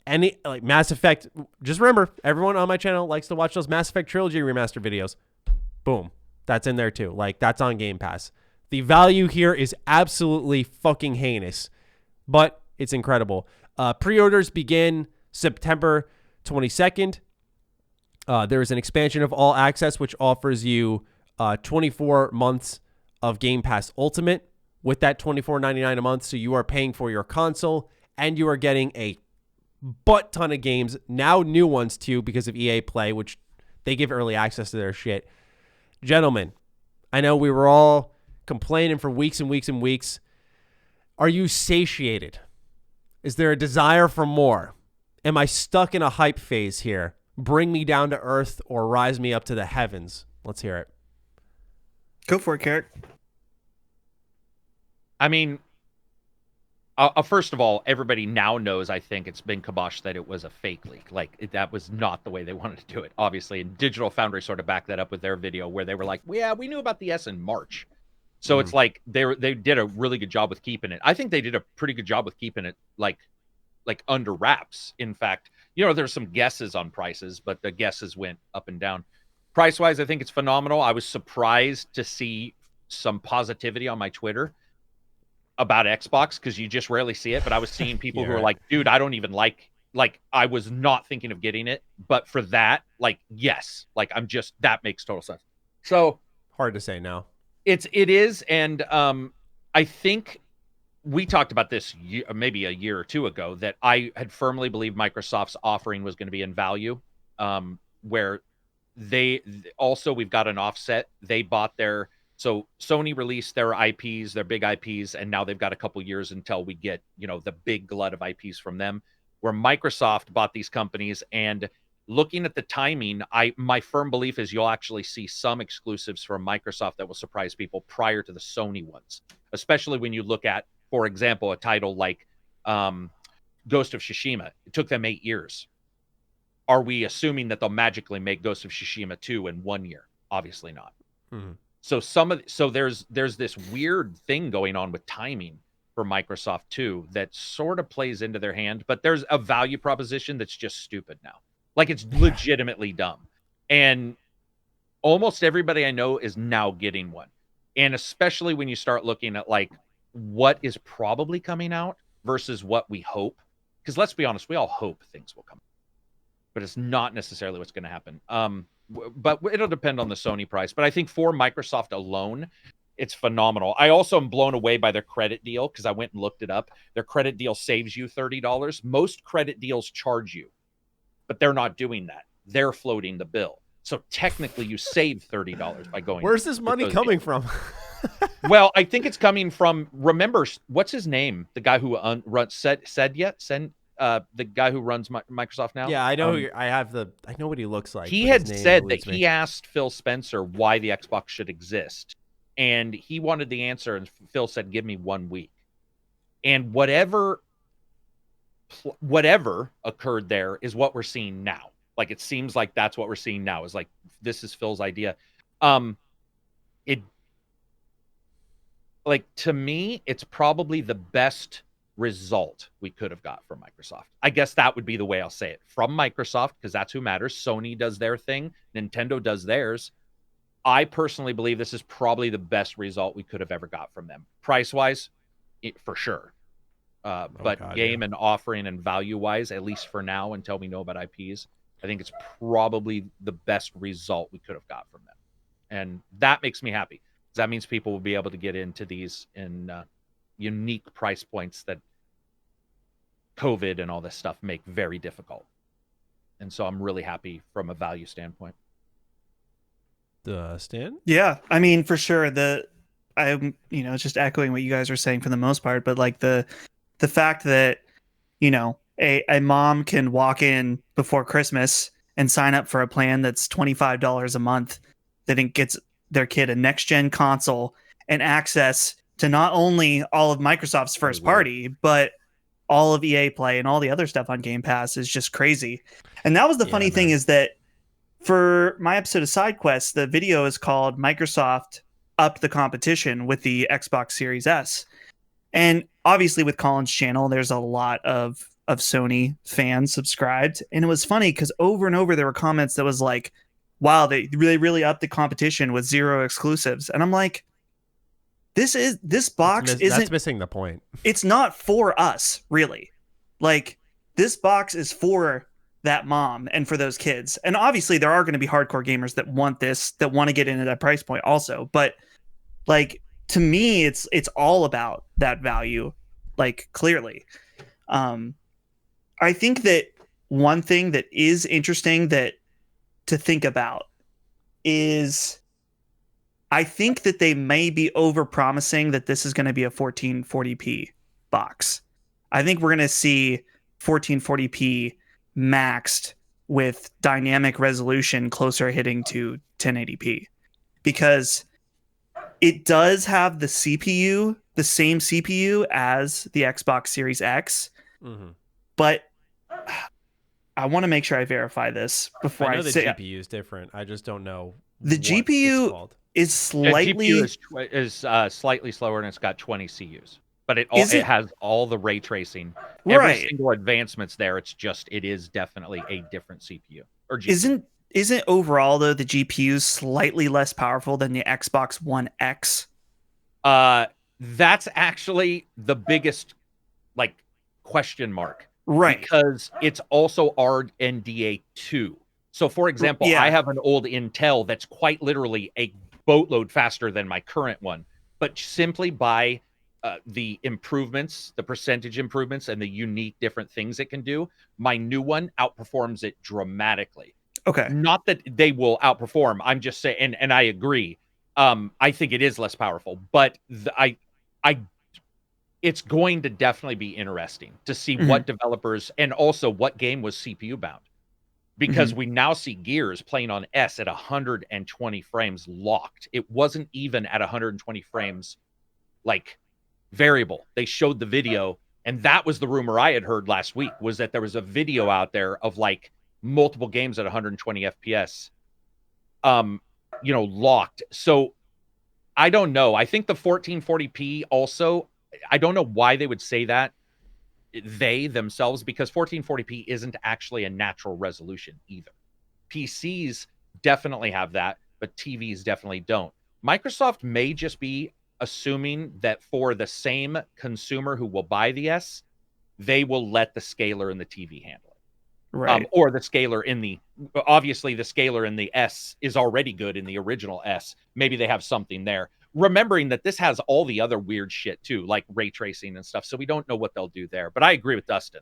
any, like Mass Effect. Just remember, everyone on my channel likes to watch those Mass Effect Trilogy remaster videos. Boom. That's in there too. Like that's on Game Pass. The value here is absolutely fucking heinous, but it's incredible. Pre-orders begin September 22nd. There is an expansion of All Access, which offers you 24 months of Game Pass Ultimate with that $24.99 a month. So you are paying for your console and you are getting a butt ton of games, now new ones too, because of EA Play, which they give early access to their shit. Gentlemen, I know we were all complaining for weeks and weeks and weeks. Are you satiated? Is there a desire for more? Am I stuck in a hype phase here? Bring me down to earth or rise me up to the heavens. Let's hear it. Go for it, Karak. I mean, first of all, everybody now knows, I think it's been kiboshed that it was a fake leak. Like, that was not the way they wanted to do it, obviously. And Digital Foundry sort of backed that up with their video where they were like, yeah, we knew about the S in March. So it's like they did a really good job with keeping it. I think they did a pretty good job with keeping it like under wraps. In fact, you know, there's some guesses on prices, but the guesses went up and down. Price-wise, I think it's phenomenal. I was surprised to see some positivity on my Twitter about Xbox because you just rarely see it. But I was seeing people who were like, dude, I don't even like I was not thinking of getting it. But for that, like, yes, like that makes total sense. So hard to say no. It is. And I think we talked about this maybe a year or two ago that I had firmly believed Microsoft's offering was going to be in value, where we've got an offset. They bought so Sony released their IPs, their big IPs, and now they've got a couple years until we get, the big glut of IPs from them, where Microsoft bought these companies. And looking at the timing, my firm belief is you'll actually see some exclusives from Microsoft that will surprise people prior to the Sony ones, especially when you look at, for example, a title like Ghost of Tsushima. It took them 8 years. Are we assuming that they'll magically make Ghost of Tsushima 2 in 1 year? Obviously not. Mm-hmm. So there's this weird thing going on with timing for Microsoft too that sort of plays into their hand, but there's a value proposition that's just stupid now. Like, it's legitimately dumb. And almost everybody I know is now getting one. And especially when you start looking at like what is probably coming out versus what we hope. Because let's be honest, we all hope things will come. But it's not necessarily what's going to happen. But it'll depend on the Sony price. But I think for Microsoft alone, it's phenomenal. I also am blown away by their credit deal because I went and looked it up. Their credit deal saves you $30. Most credit deals charge you, but they're not doing that. They're floating the bill. So technically you save $30 by going. Where's this money coming from? Well, I think it's coming from, remember, what's his name? The guy who runs the guy who runs Microsoft now. Yeah, I know. I know what he looks like. He had said that he asked Phil Spencer why the Xbox should exist, and he wanted the answer. And Phil said, "Give me 1 week." And whatever occurred there is what we're seeing now. Like, it seems like that's what we're seeing now. Is like, this is Phil's idea. To me, it's probably the best result we could have got from Microsoft. I guess that would be the way I'll say it. From Microsoft, because that's who matters. Sony does their thing. Nintendo does theirs. I personally believe this is probably the best result we could have ever got from them. Price-wise, for sure. But game and offering and value-wise, at least for now, until we know about IPs, I think it's probably the best result we could have got from them. And that makes me happy. That means people will be able to get into these in unique price points that COVID and all this stuff make very difficult. And so I'm really happy from a value standpoint. Stan? Yeah, I mean, for sure. I'm just echoing what you guys are saying for the most part, but like the fact that, a mom can walk in before Christmas and sign up for a plan that's $25 a month, that it gets their kid a next-gen console and access to not only all of Microsoft's first party, but all of EA Play and all the other stuff on Game Pass is just crazy. And that was the funny thing, is that for my episode of Side Quest, the video is called Microsoft Upped the Competition with the Xbox Series S. And obviously with Colin's channel, there's a lot of Sony fans subscribed. And it was funny because over and over there were comments that was like, wow, they really upped the competition with 0 exclusives. And I'm like, this box that's missing the point. It's not for us, really. Like, this box is for that mom and for those kids. And obviously there are going to be hardcore gamers that want this, that want to get into that price point also. But like, to me, it's all about that value, like, clearly. I think that one thing that is interesting to think about is, I think that they may be over-promising that this is going to be a 1440p box. I think we're going to see 1440p maxed with dynamic resolution closer hitting to 1080p, because it does have the same CPU as the Xbox Series X, but I want to make sure I verify this before I say. The GPU is different. I just don't know. The GPU is slightly is slightly slower, and it's got 20 CUs, but it has all the ray tracing. Every single advancement's there. It is definitely a different CPU or GPU. Isn't overall though the GPU slightly less powerful than the Xbox One X? That's actually the biggest question mark, right? Because it's also RDNA 2. So, for example, I have an old Intel that's quite literally a boatload faster than my current one, but simply by the improvements, the percentage improvements, and the unique different things it can do, my new one outperforms it dramatically. Okay. Not that they will outperform. I'm just saying, and I agree. I think it is less powerful, but it's going to definitely be interesting to see what developers, and also what game was CPU bound. Because we now see Gears playing on S at 120 frames locked. It wasn't even at 120 frames, variable. They showed the video, and that was the rumor I had heard last week, was that there was a video out there of multiple games at 120 FPS, locked. So I don't know. I think the 1440p also, I don't know why they would say that, they themselves, because 1440p isn't actually a natural resolution either. PCs definitely have that, but TVs definitely don't. Microsoft may just be assuming that for the same consumer who will buy the S, they will let the scaler in the TV handle it. Right. Or the scaler obviously the scaler in the S is already good in the original S. Maybe they have something there. Remembering that this has all the other weird shit too, like ray tracing and stuff. So we don't know what they'll do there. But I agree with Dustin.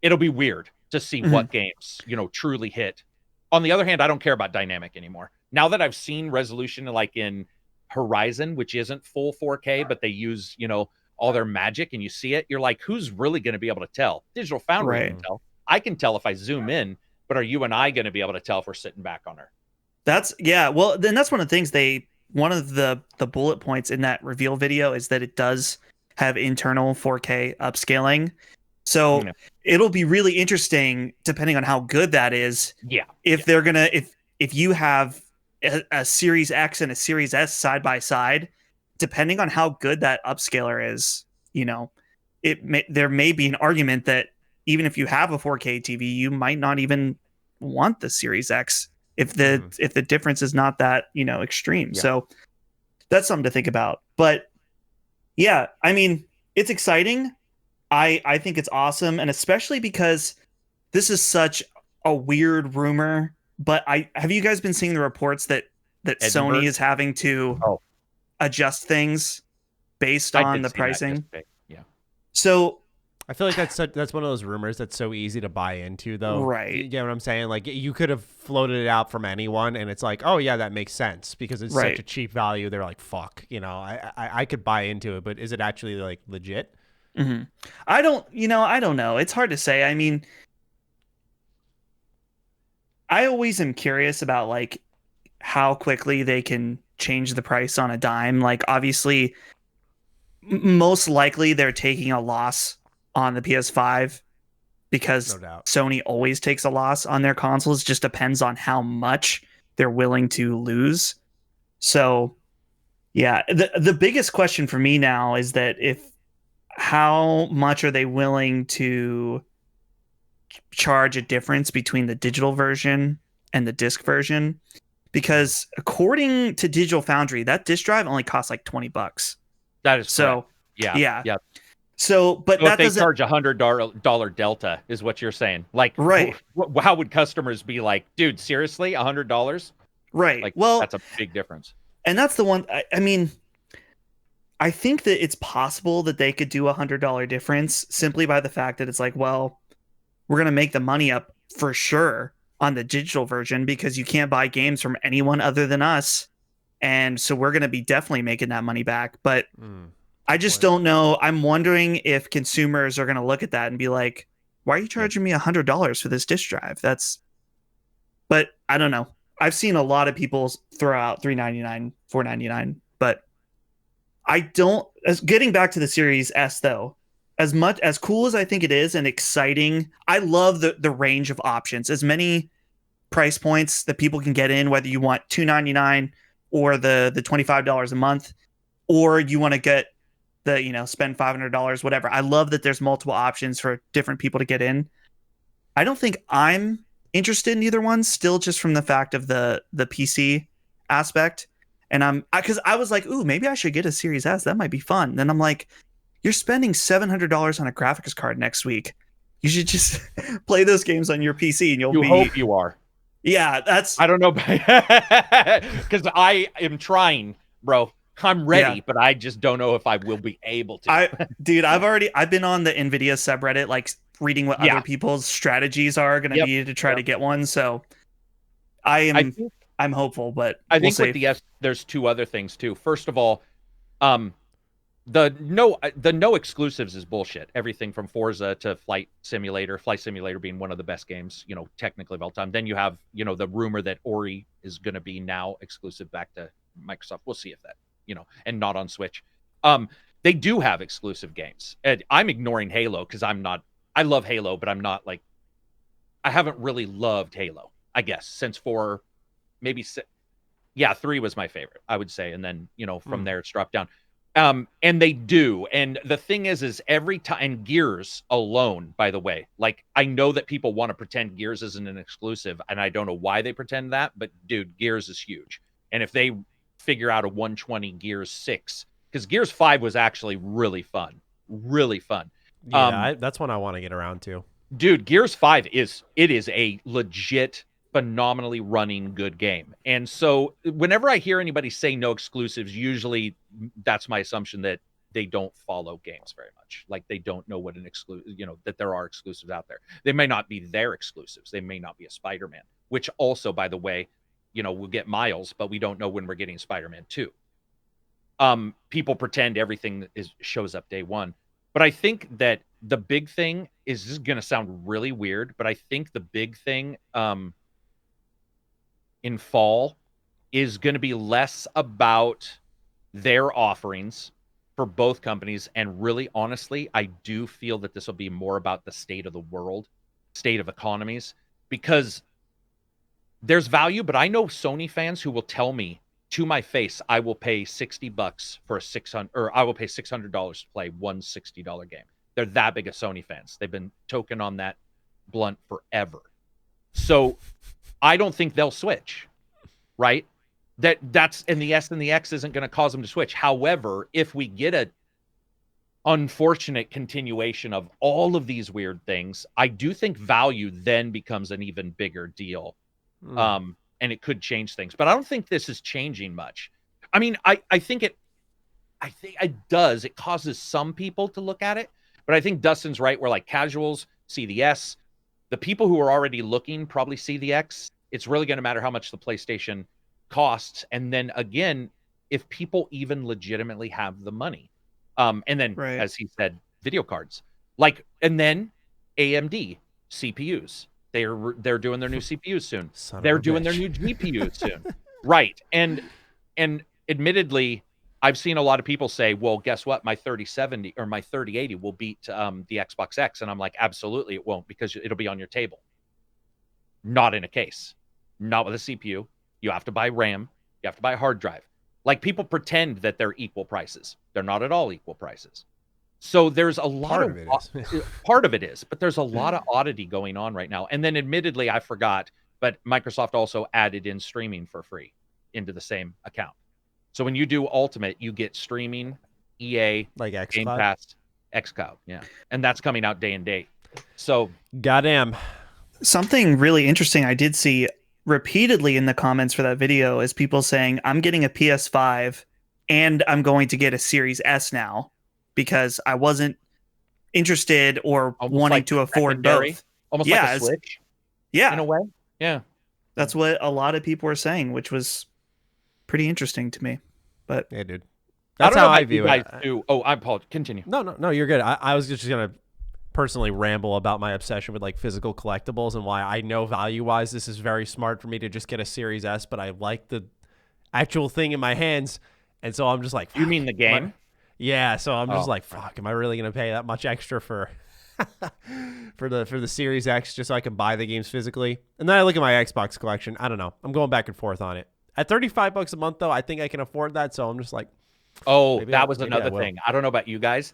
It'll be weird to see what games, truly hit. On the other hand, I don't care about dynamic anymore. Now that I've seen resolution in Horizon, which isn't full 4K, but they use, all their magic and you see it, you're like, who's really going to be able to tell? Digital Foundry can tell. I can tell if I zoom in, but are you and I going to be able to tell if we're sitting back on her? Well, then that's one of the things one of the bullet points in that reveal video is that it does have internal 4K upscaling. So it'll be really interesting, depending on how good that is. Yeah. If they're going to, if you have a Series X and a Series S side by side, depending on how good that upscaler is, there may be an argument that even if you have a 4K TV, you might not even want the Series X if the difference is not that, extreme. Yeah. So that's something to think about. But yeah, I mean, it's exciting. I think it's awesome, and especially because this is such a weird rumor. But have you guys been seeing the reports that Edinburgh? Sony is having to adjust things based on the pricing? Yeah. So I feel like that's one of those rumors that's so easy to buy into, though. Right. You get what I'm saying? Like, you could have floated it out from anyone, and it's like, oh yeah, that makes sense because it's such a cheap value. They're like, fuck, I could buy into it, but is it actually like legit? Mm-hmm. I don't know. It's hard to say. I mean, I always am curious about like how quickly they can change the price on a dime. Like, obviously, most likely they're taking a loss on the PS5 because Sony always takes a loss on their consoles. Just depends on how much they're willing to lose. So yeah, the biggest question for me now is that how much are they willing to charge a difference between the digital version and the disc version? Because according to Digital Foundry, that disc drive only costs like $20. That is so correct. Yeah. So, but if they charge $100 delta, is what you're saying? Like, right? How would customers be like, dude? Seriously, $100? Right. Like, well, that's a big difference. And that's the one. I mean, I think that it's possible that they could do $100 difference simply by the fact that it's like, well, we're gonna make the money up for sure on the digital version because you can't buy games from anyone other than us, and so we're gonna be definitely making that money back. But I just don't know. I'm wondering if consumers are gonna look at that and be like, why are you charging me $100 for this disc drive? But I don't know. I've seen a lot of people throw out $399, $499, but I don't. Getting back to the Series S though, as cool as I think it is and exciting, I love the range of options. As many price points that people can get in, whether you want $299 or the $25 a month, or you want to get the spend $500, whatever. I love that there's multiple options for different people to get in. I don't think I'm interested in either one still, just from the fact of the PC aspect. And because I was like, ooh, maybe I should get a Series S. That might be fun. Then I'm like, you're spending $700 on a graphics card next week. You should just play those games on your PC and you hope you are. Yeah, I don't know. Because I am trying, bro. I'm ready, but I just don't know if I will be able to. I've been on the NVIDIA subreddit, like reading what other people's strategies are going to be to try to get one. So I'm hopeful, but I think with the S, there's two other things too. First of all, the no exclusives is bullshit. Everything from Forza to Flight Simulator being one of the best games, technically of all time. Then you have, the rumor that Ori is going to be now exclusive back to Microsoft. We'll see if that, and not on Switch. They do have exclusive games. And I'm ignoring Halo because I love Halo, but I'm not like, I haven't really loved Halo, I guess, since 4, maybe 6. Yeah, 3 was my favorite, I would say. And then, from there it's dropped down. And they do. And the thing is every time, and Gears alone, by the way, like, I know that people want to pretend Gears isn't an exclusive, and I don't know why they pretend that, but dude, Gears is huge. And if they figure out a 120 Gears 6, because Gears 5 was actually really fun. Really fun. Yeah, that's one I want to get around to. Dude, Gears 5 is a legit, phenomenally running good game. And so whenever I hear anybody say no exclusives, usually that's my assumption that they don't follow games very much. Like, they don't know what an exclusive, that there are exclusives out there. They may not be their exclusives. They may not be a Spider-Man, which also, by the way, we'll get Miles, but we don't know when we're getting Spider-Man 2. People pretend everything shows up day one. But I think that the big thing is, this is going to sound really weird, but I think the big thing in fall is going to be less about their offerings for both companies. And really, honestly, I do feel that this will be more about the state of the world, state of economies, because there's value. But I know Sony fans who will tell me to my face, I will pay $60 for a 600, or I will pay $600 to play one $60 game. They're that big of Sony fans. They've been token on that blunt forever. So I don't think they'll switch, right? That's and the S and the X isn't going to cause them to switch. However, if we get a unfortunate continuation of all of these weird things, I do think value then becomes an even bigger deal. And it could change things. But I don't think this is changing much. I mean, I think it does. It causes some people to look at it. But I think Dustin's right, where like casuals see the S. The people who are already looking probably see the X. It's really going to matter how much the PlayStation costs. And then again, if people even legitimately have the money. And then, as he said, video cards. Like, and then AMD CPUs. They're doing their new CPUs soon. They're doing their new GPUs soon. Right. And admittedly, I've seen a lot of people say, well, guess what? My 3070 or my 3080 will beat the Xbox X. And I'm like, absolutely it won't, because it'll be on your table. Not in a case. Not with a CPU. You have to buy RAM. You have to buy a hard drive. Like, people pretend that they're equal prices. They're not at all equal prices. So there's a lot of part of it is, but there's a lot of oddity going on right now. And then admittedly, I forgot, but Microsoft also added in streaming for free into the same account. So when you do Ultimate, you get streaming, EA, like Game Pass, xCloud, yeah, and that's coming out day and date. So goddamn. Something really interesting I did see repeatedly in the comments for that video is people saying, I'm getting a PS5 and I'm going to get a Series S now because I wasn't interested or wanting to afford both. Almost like a Switch. Yeah. In a way. Yeah. That's what a lot of people were saying, which was pretty interesting to me. But yeah, dude. That's how I view it. Oh, I apologize. Continue. No, you're good. I was just going to personally ramble about my obsession with like physical collectibles and why I know value-wise this is very smart for me to just get a Series S, but I like the actual thing in my hands. And so I'm just like, you mean the game? Yeah, so I'm just like, fuck, am I really going to pay that much extra for for the Series X just so I can buy the games physically? And then I look at my Xbox collection. I don't know. I'm going back and forth on it. At $35 a month, though, I think I can afford that. So I'm just like, that was another thing. I don't know about you guys.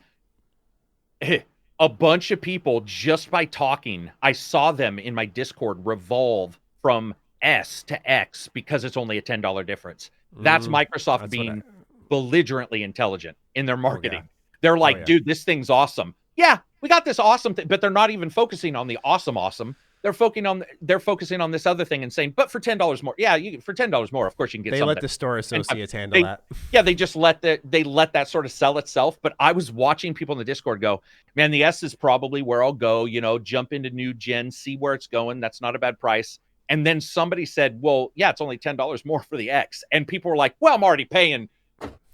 A bunch of people, just by talking, I saw them in my Discord revolve from S to X because it's only a $10 difference. That's Microsoft being belligerently intelligent in their marketing. Oh, yeah. They're like, dude, this thing's awesome. Yeah, we got this awesome thing, but they're not even focusing on the awesome. They're focusing on this other thing and saying, but for $10 more. Yeah, for $10 more, of course you can get something. They let the store associates handle that. Yeah, they just let that sort of sell itself. But I was watching people in the Discord go, man, the S is probably where I'll go, jump into new gen, see where it's going. That's not a bad price. And then somebody said, well, yeah, it's only $10 more for the X. And people were like, well, I'm already paying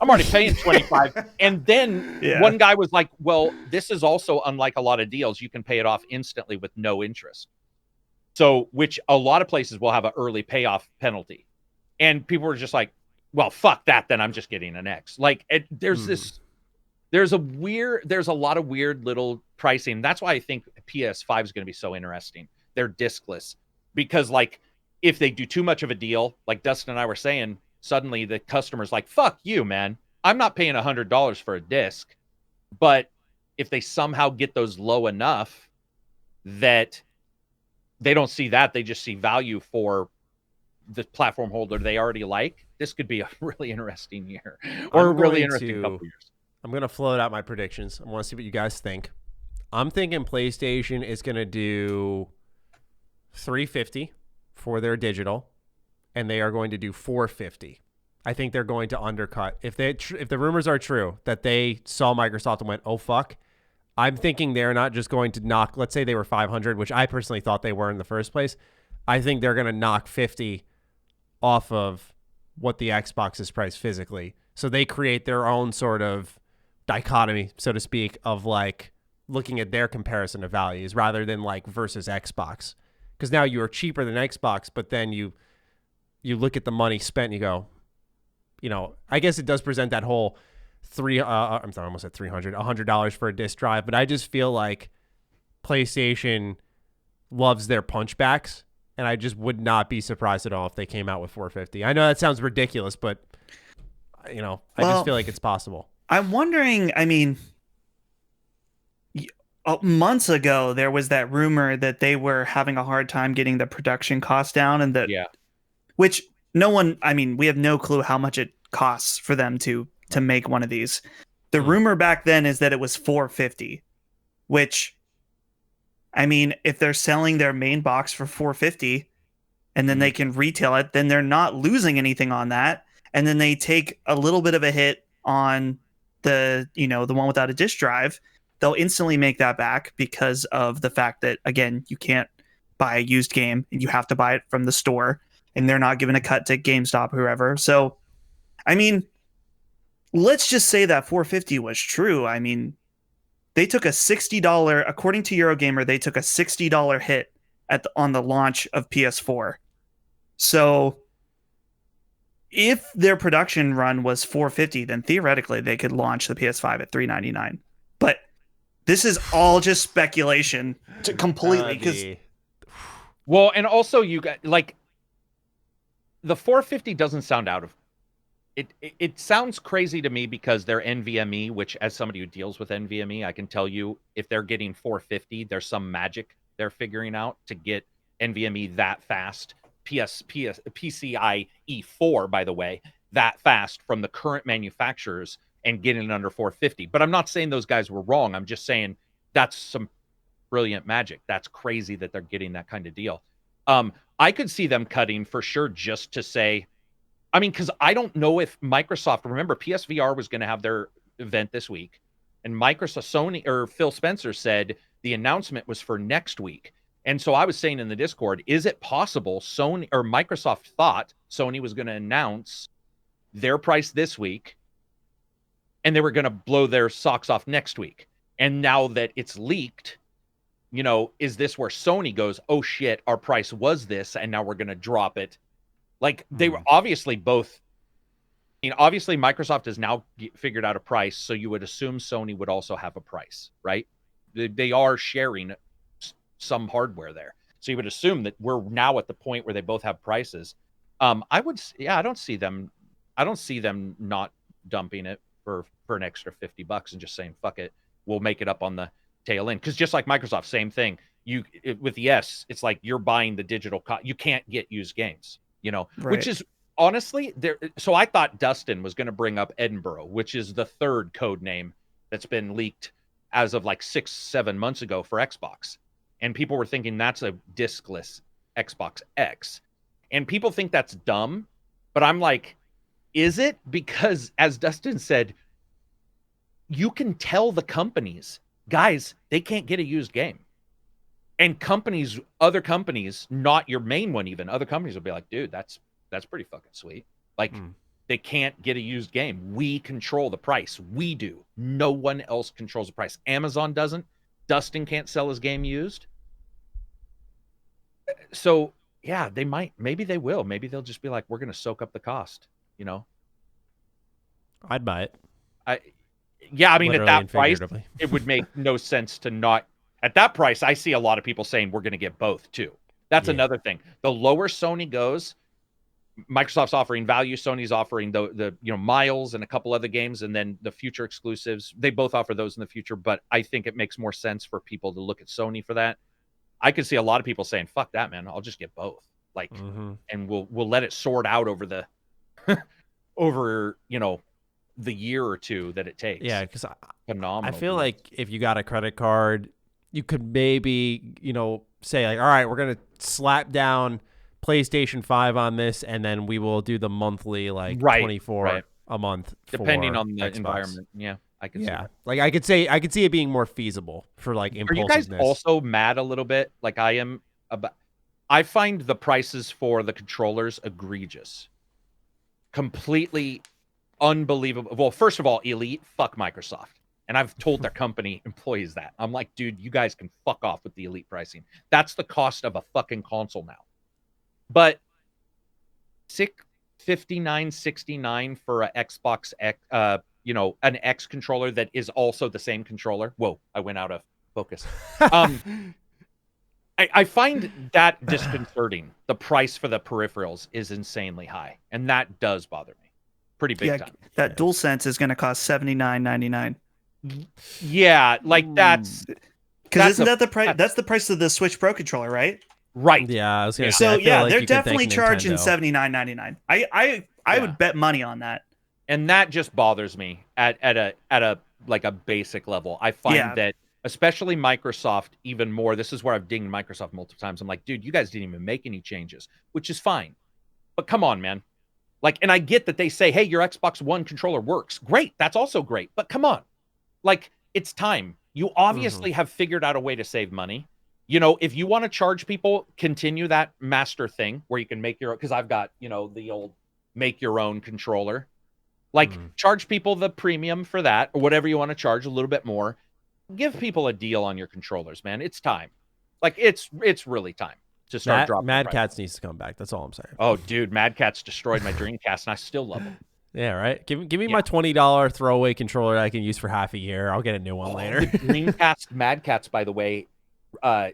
25. And then one guy was like, well, this is also unlike a lot of deals. You can pay it off instantly with no interest. So, which a lot of places will have an early payoff penalty. And people were just like, well, fuck that, then I'm just getting an X. Like, there's a lot of weird little pricing. That's why I think PS5 is going to be so interesting. They're discless. Because, like, if they do too much of a deal, like Dustin and I were saying, suddenly the customer's like, fuck you, man. I'm not paying $100 for a disc. But if they somehow get those low enough that they don't see that, they just see value for the platform holder they already like, this could be a really interesting year or a really interesting couple years. I'm going to float out my predictions. I want to see what you guys think. I'm thinking PlayStation is going to do $350 for their digital, and they are going to do $450. I think they're going to undercut. If the rumors are true that they saw Microsoft and went, oh, fuck, I'm thinking they're not just going to knock, let's say they were 500, which I personally thought they were in the first place. I think they're going to knock 50 off of what the Xbox is priced physically. So they create their own sort of dichotomy, so to speak, of like looking at their comparison of values rather than like versus Xbox. Because now you are cheaper than Xbox, but then you look at the money spent and you go, I guess it does present that whole I'm sorry, I almost said $100 for a disc drive, but I just feel like PlayStation loves their punchbacks, and I just would not be surprised at all if they came out with $450. I know that sounds ridiculous, but I just feel like it's possible. I'm wondering, months ago there was that rumor that they were having a hard time getting the production cost down, and that Yeah. which no one, I mean, we have no clue how much it costs for them to make one of these. The rumor back then is that it was $450, which, I mean, if they're selling their main box for $450 and then they can retail it, then they're not losing anything on that. And then they take a little bit of a hit on the one without a disk drive. They'll instantly make that back because of the fact that, again, you can't buy a used game and you have to buy it from the store, and they're not giving a cut to GameStop or whoever. So, I mean, let's just say that $450 was true. I mean, they took a $60, according to Eurogamer, they took a $60 hit on the launch of PS4. So if their production run was $450, then theoretically they could launch the PS5 at $399. But this is all just speculation completely, because well, and also you got like the 450 doesn't sound out of it sounds crazy to me because they're NVMe, which, as somebody who deals with NVMe, I can tell you if they're getting 450, there's some magic they're figuring out to get NVMe that fast. PCIe 4, by the way, that fast from the current manufacturers and getting it under 450. But I'm not saying those guys were wrong. I'm just saying that's some brilliant magic. That's crazy that they're getting that kind of deal. I could see them cutting for sure, just to say, I mean, because I don't know if Microsoft, remember, PSVR was going to have their event this week, and Microsoft, Sony, or Phil Spencer said the announcement was for next week. And so I was saying in the Discord, is it possible Sony or Microsoft thought Sony was going to announce their price this week and they were going to blow their socks off next week? And now that it's leaked, is this where Sony goes, oh shit, our price was this, and now we're going to drop it? Like, they were obviously both. I mean, obviously Microsoft has now figured out a price, so you would assume Sony would also have a price, right? They are sharing some hardware there, so you would assume that we're now at the point where they both have prices. I don't see them not dumping it for an extra $50 and just saying fuck it, we'll make it up on the tail end. Because just like Microsoft, same thing. With the S, it's like you're buying the digital you can't get used games, right. Which is honestly there. So I thought Dustin was going to bring up Edinburgh, which is the third code name that's been leaked as of like 6-7 months ago for Xbox. And people were thinking that's a diskless Xbox X. And people think that's dumb, but I'm like, is it? Because as Dustin said, you can tell the companies, guys, they can't get a used game. And other companies, not your main one even, other companies will be like, dude, that's pretty fucking sweet. Like, they can't get a used game. We control the price. We do. No one else controls the price. Amazon doesn't. Dustin can't sell his game used. So, yeah, maybe they will. Maybe they'll just be like, we're going to soak up the cost, I'd buy it. I mean, literally, at that price, it would make no sense to not. At that price, I see a lot of people saying we're going to get both too. That's another thing. The lower Sony goes, Microsoft's offering value, Sony's offering the Miles and a couple other games, and then the future exclusives. They both offer those in the future, but I think it makes more sense for people to look at Sony for that. I could see a lot of people saying, "Fuck that, man! I'll just get both." Like, and we'll let it sort out over the the year or two that it takes. Yeah, because phenomenal. I feel like if you got a credit card, you could maybe say like, all right, we're gonna slap down PlayStation 5 on this, and then we will do the monthly $24 a month, depending on the Xbox environment. Yeah, I can see that. Like I could see it being more feasible for like impulsiveness. Are you guys also mad a little bit like I am about? I find the prices for the controllers egregious, completely unbelievable. Well, first of all, Elite, fuck Microsoft. And I've told their company employees that. I'm like, dude, you guys can fuck off with the Elite pricing. That's the cost of a fucking console now. But $59.69 for an Xbox X, an X controller that is also the same controller. Whoa, I went out of focus. I find that disconcerting. The price for the peripherals is insanely high, and that does bother me pretty big time. That DualSense is going to cost $79.99. Yeah, like that's Because isn't that the price? That's the price of the Switch Pro controller, right? Right. Yeah, I was gonna say. So I feel yeah, like they're you could definitely thank charging Nintendo. $79.99. I would bet money on that. And that just bothers me at a like a basic level. I find that especially Microsoft even more. This is where I've dinged Microsoft multiple times. I'm like, dude, you guys didn't even make any changes, which is fine. But come on, man. Like, and I get that they say, hey, your Xbox One controller works. Great. That's also great. But come on. Like, it's time. You obviously have figured out a way to save money. You know, if you want to charge people, continue that master thing where you can make your own, because I've got, you know, the old make your own controller. Like, charge people the premium for that, or whatever you want to charge, a little bit more. Give people a deal on your controllers, man. It's time. Like, it's really time to start dropping. Mad Cats needs to come back. That's all I'm saying. Oh, dude, Mad Cat's destroyed my Dreamcast, and I still love it. Yeah, right. Give me my $20 throwaway controller that I can use for half a year. I'll get a new one later. The Dreamcast Mad Cats, by the way,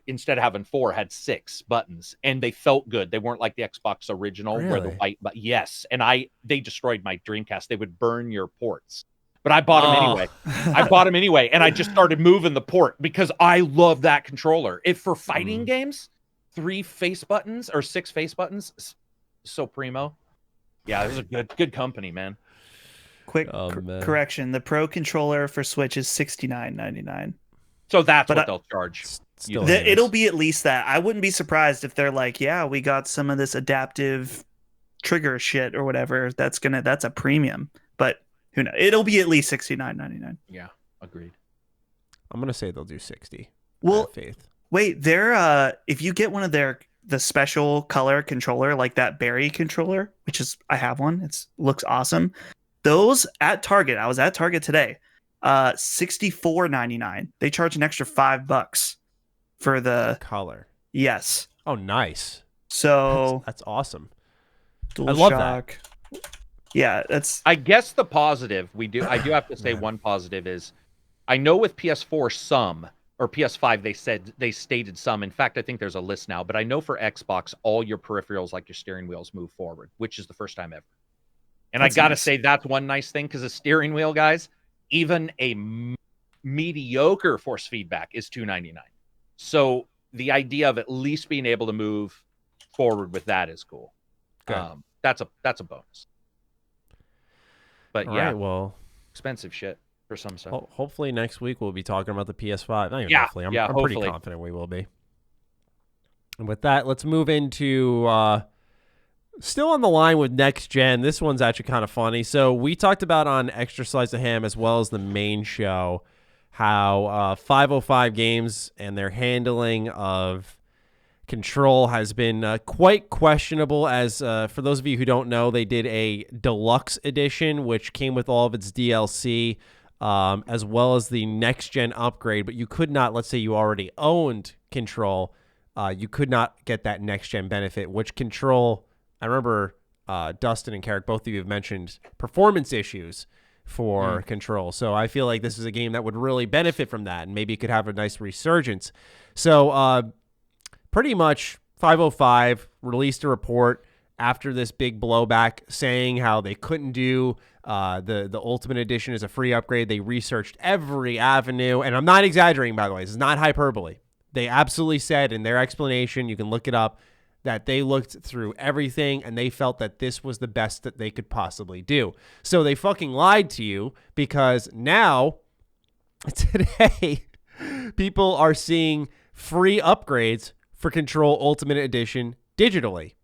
instead of having 4, had 6 buttons, and they felt good. They weren't like the Xbox original where the white. But yes, and they destroyed my Dreamcast. They would burn your ports, but I bought them anyway. I bought them anyway, and I just started moving the port because I love that controller. If for fighting games, 3 face buttons or 6 face buttons, so primo. Yeah, it was a good company, man. Quick correction: the Pro controller for Switch is $69.99. So that's what they'll charge. It'll be at least that. I wouldn't be surprised if they're like, yeah, we got some of this adaptive trigger shit or whatever. That's a premium. But who knows? It'll be at least $69.99. Yeah, agreed. I'm gonna say they'll do 60. Well, faith. Wait, if you get one of the special color controller, like that berry controller, which is I have one. It looks awesome. Those at Target. I was at Target today. $64.99. They charge an extra $5 for the color. Yes. Oh, nice. So that's awesome. I love that. Yeah, that's. I guess the positive I do have to say one positive is, I know with PS4 or PS5 they stated some. In fact, I think there's a list now. But I know for Xbox, all your peripherals like your steering wheels move forward, which is the first time ever. And I gotta say that's one nice thing because the steering wheel, guys. Even a mediocre force feedback is $299. So the idea of at least being able to move forward with that is cool. That's a bonus. But all right, well, expensive shit for some stuff. Hopefully next week we'll be talking about the PS5. Not even hopefully. I'm hopefully. Pretty confident we will be. And with that, let's move into still on the line with next gen. This one's actually kind of funny. So we talked about on Extra Slice of Ham as well as the main show how 505 Games and their handling of Control has been quite questionable. As for those of you who don't know, they did a deluxe edition which came with all of its DLC as well as the next gen upgrade, but you could not, let's say you already owned Control, you could not get that next gen benefit, which Control, I remember Dustin and Karak, both of you have mentioned performance issues for Control. So I feel like this is a game that would really benefit from that, and maybe it could have a nice resurgence. So pretty much 505 released a report after this big blowback saying how they couldn't do the Ultimate Edition as a free upgrade. They researched every avenue, and I'm not exaggerating, by the way. This is not hyperbole. They absolutely said in their explanation, you can look it up, that they looked through everything and they felt that this was the best that they could possibly do. So they fucking lied to you, because now, today, people are seeing free upgrades for Control Ultimate Edition digitally.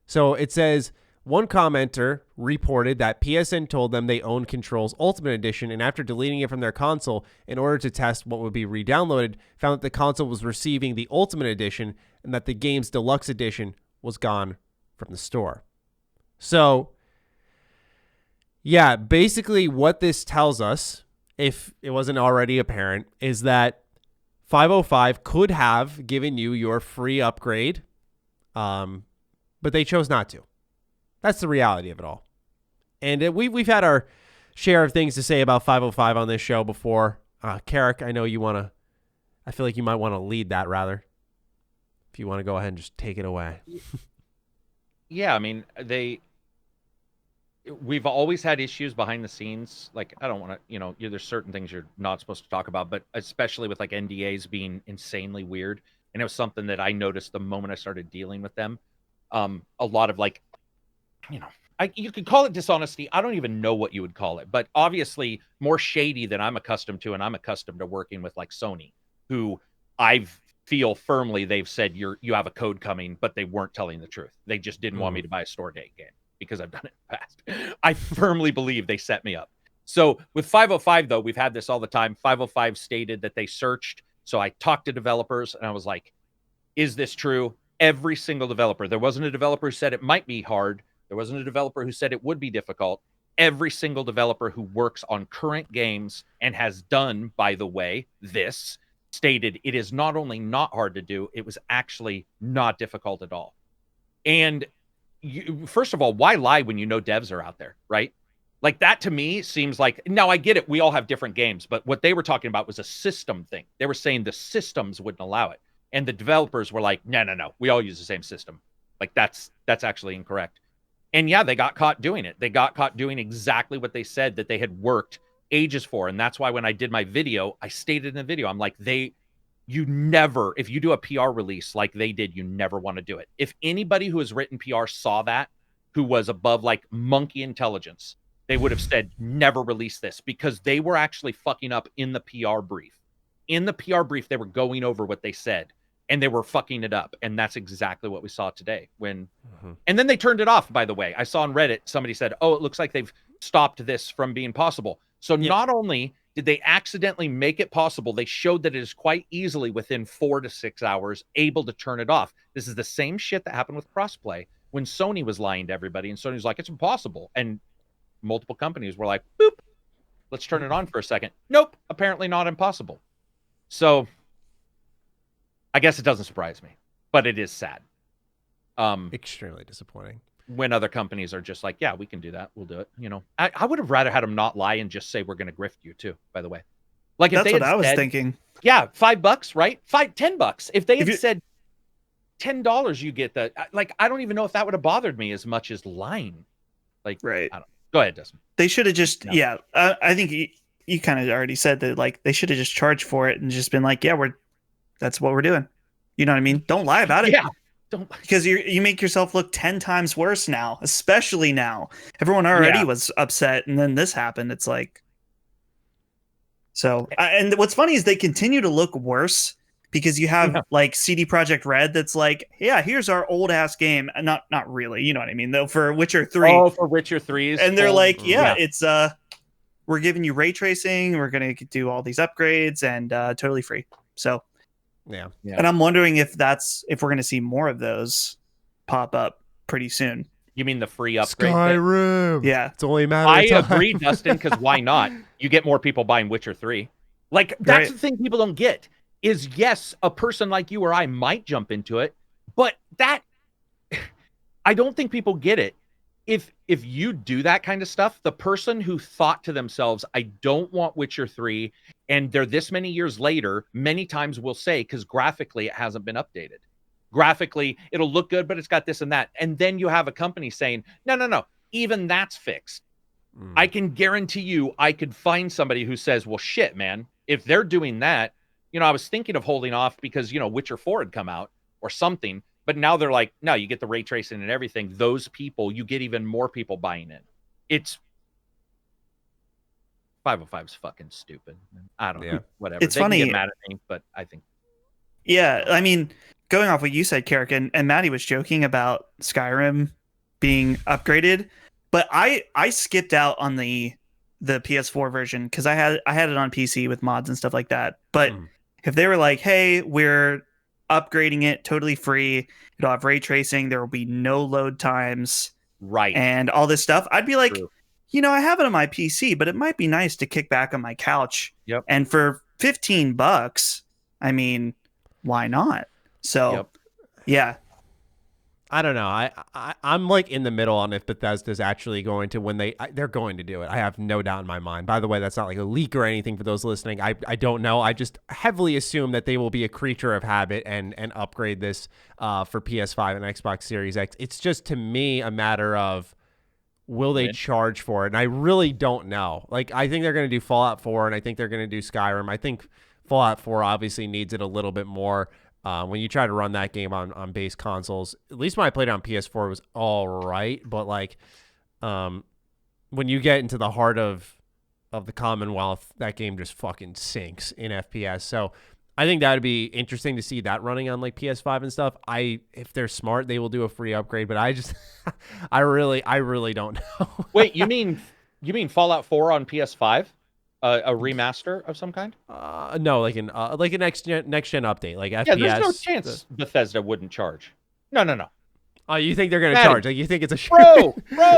So it says, one commenter reported that PSN told them they owned Control's Ultimate Edition, and after deleting it from their console in order to test what would be re-downloaded, found that the console was receiving the Ultimate Edition and that the game's Deluxe Edition was gone from the store. So, yeah, basically what this tells us, if it wasn't already apparent, is that 505 could have given you your free upgrade, but they chose not to. That's the reality of it all. And we've had our share of things to say about 505 on this show before. Karak, I know you want to, I feel like you might want to lead that rather. If you want to go ahead and just take it away. Yeah, I mean, we've always had issues behind the scenes. Like, I don't want to, there's certain things you're not supposed to talk about, but especially with like NDAs being insanely weird. And it was something that I noticed the moment I started dealing with them. A lot of like, you could call it dishonesty. I don't even know what you would call it, but obviously more shady than I'm accustomed to. And I'm accustomed to working with like Sony, who I feel firmly they've said you have a code coming, but they weren't telling the truth. They just didn't want me to buy a store date game because I've done it in the past. I firmly believe they set me up. So with 505, though, we've had this all the time. 505 stated that they searched. So I talked to developers and I was like, is this true? Every single developer. There wasn't a developer who said it might be hard. There wasn't a developer who said it would be difficult. Every single developer who works on current games and has done, by the way, this stated it is not only not hard to do, it was actually not difficult at all. And first of all, why lie when you know devs are out there, right? Like that to me seems like, now I get it, we all have different games, but what they were talking about was a system thing. They were saying the systems wouldn't allow it. And the developers were like, no, we all use the same system. Like that's actually incorrect. And yeah, they got caught doing it. They got caught doing exactly what they said that they had worked ages for. And that's why when I did my video, I stated in the video, I'm like, you never, if you do a PR release like they did, you never want to do it. If anybody who has written PR saw that, who was above like monkey intelligence, they would have said, never release this, because they were actually fucking up in the PR brief. In the PR brief, they were going over what they said and they were fucking it up. And that's exactly what we saw today and then they turned it off, by the way. I saw on Reddit, somebody said, oh, it looks like they've stopped this from being possible. So not only did they accidentally make it possible, they showed that it is quite easily within 4 to 6 hours able to turn it off. This is the same shit that happened with crossplay when Sony was lying to everybody. And Sony's like, it's impossible. And multiple companies were like, boop, let's turn it on for a second. Nope, apparently not impossible. So I guess it doesn't surprise me, but it is sad. Extremely disappointing. When other companies are just like, yeah, we can do that. We'll do it. I would have rather had them not lie and just say, we're going to grift you too, by the way. Like if that's what I was thinking. Yeah. $5, right? $10. If they had said $10, you get that. Like, I don't even know if that would have bothered me as much as lying. Like, right. I don't know. Go ahead, Dustin. They should have just, I think you kind of already said that, like, they should have just charged for it and just been like, yeah, that's what we're doing. You know what I mean? Don't lie about it. Yeah. Because you make yourself look 10 times worse now, especially now. Everyone already was upset, and then this happened. It's like, so. And what's funny is they continue to look worse because you have like CD Projekt Red that's like, yeah, here's our old ass game. Not really, you know what I mean? Though for Witcher 3. Oh, for Witcher 3s. And they're like, it's we're giving you ray tracing. We're gonna do all these upgrades and totally free. So. Yeah. And I'm wondering if we're going to see more of those pop up pretty soon. You mean the free upgrade? Skyrim. Yeah. It's only a matter of time. I agree, Dustin, because why not? You get more people buying Witcher 3. Like, that's the thing people don't get is, yes, a person like you or I might jump into it, but that I don't think people get it. If you do that kind of stuff, the person who thought to themselves, I don't want Witcher 3, and they're this many years later, many times will say, because graphically it hasn't been updated. Graphically, it'll look good, but it's got this and that. And then you have a company saying, no, even that's fixed. I can guarantee you I could find somebody who says, well, shit, man, if they're doing that, I was thinking of holding off because, Witcher 4 had come out or something. But now they're like, no, you get the ray tracing and everything. Those people, you get even more people buying in. It's 505 is fucking stupid. I don't know. Whatever. It's funny. Can get mad at me, but I think. Yeah, I mean, going off what you said, Karak, and Maddie was joking about Skyrim being upgraded, but I skipped out on the PS4 version because I had it on PC with mods and stuff like that. But if they were like, hey, we're upgrading it totally free, it'll have ray tracing, there will be no load times, right, and all this stuff, I'd be like, I have it on my PC, but it might be nice to kick back on my couch. And for $15, I mean, why not? So I don't know. I'm like in the middle on if Bethesda's actually going to, they're going to do it. I have no doubt in my mind. By the way, that's not like a leak or anything for those listening. I don't know. I just heavily assume that they will be a creature of habit and upgrade this for PS5 and Xbox Series X. It's just, to me, a matter of will they Right. charge for it? And I really don't know. Like, I think they're going to do Fallout 4, and I think they're going to do Skyrim. I think Fallout 4 obviously needs it a little bit more. When you try to run that game on base consoles, at least when I played it on PS4, it was all right. But like, when you get into the heart of the Commonwealth, that game just fucking sinks in FPS. So I think that would be interesting to see that running on like PS5 and stuff. If they're smart, they will do a free upgrade. But I just, I really don't know. Wait, you mean Fallout 4 on PS5? A remaster of some kind? No, like a next gen update, like FPS. Yeah, there's no chance Bethesda wouldn't charge. No. Oh, you think they're gonna Maddie. charge? Like, you think it's a Bro,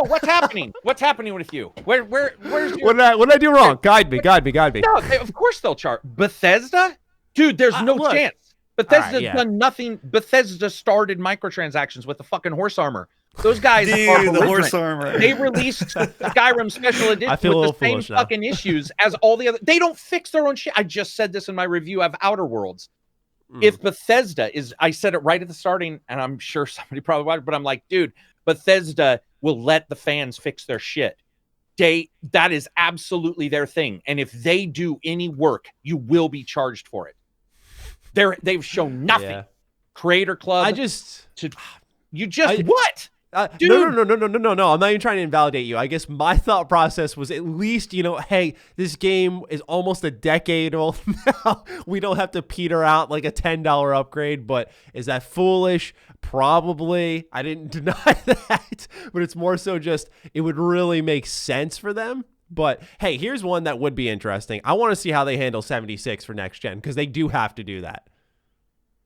what's happening? What's happening with you? Where's your... What did I do wrong? Guide me. No, of course they'll charge. Bethesda? Dude, there's no look. chance. Bethesda's All right, yeah. done nothing. Bethesda started microtransactions with the fucking horse armor. Those guys are Dude, the horse belligerent. armor. They released Skyrim Special Edition I feel a with little the same foolish now. fucking issues as all the other. They don't fix their own shit. I just said this in my review of Outer Worlds. If Bethesda is, I said it right at the starting, and I'm sure somebody probably watched, but I'm like, dude, Bethesda will let the fans fix their shit. That is absolutely their thing. And if they do any work, you will be charged for it. They've shown nothing. Yeah. Creator Club. what? Dude. No. I'm not even trying to invalidate you. I guess my thought process was at least, hey, this game is almost a decade old now. We don't have to peter out like a $10 upgrade, but is that foolish? Probably. I didn't deny that, but it's more so just it would really make sense for them. But hey, here's one that would be interesting. I want to see how they handle 76 for next gen, because they do have to do that.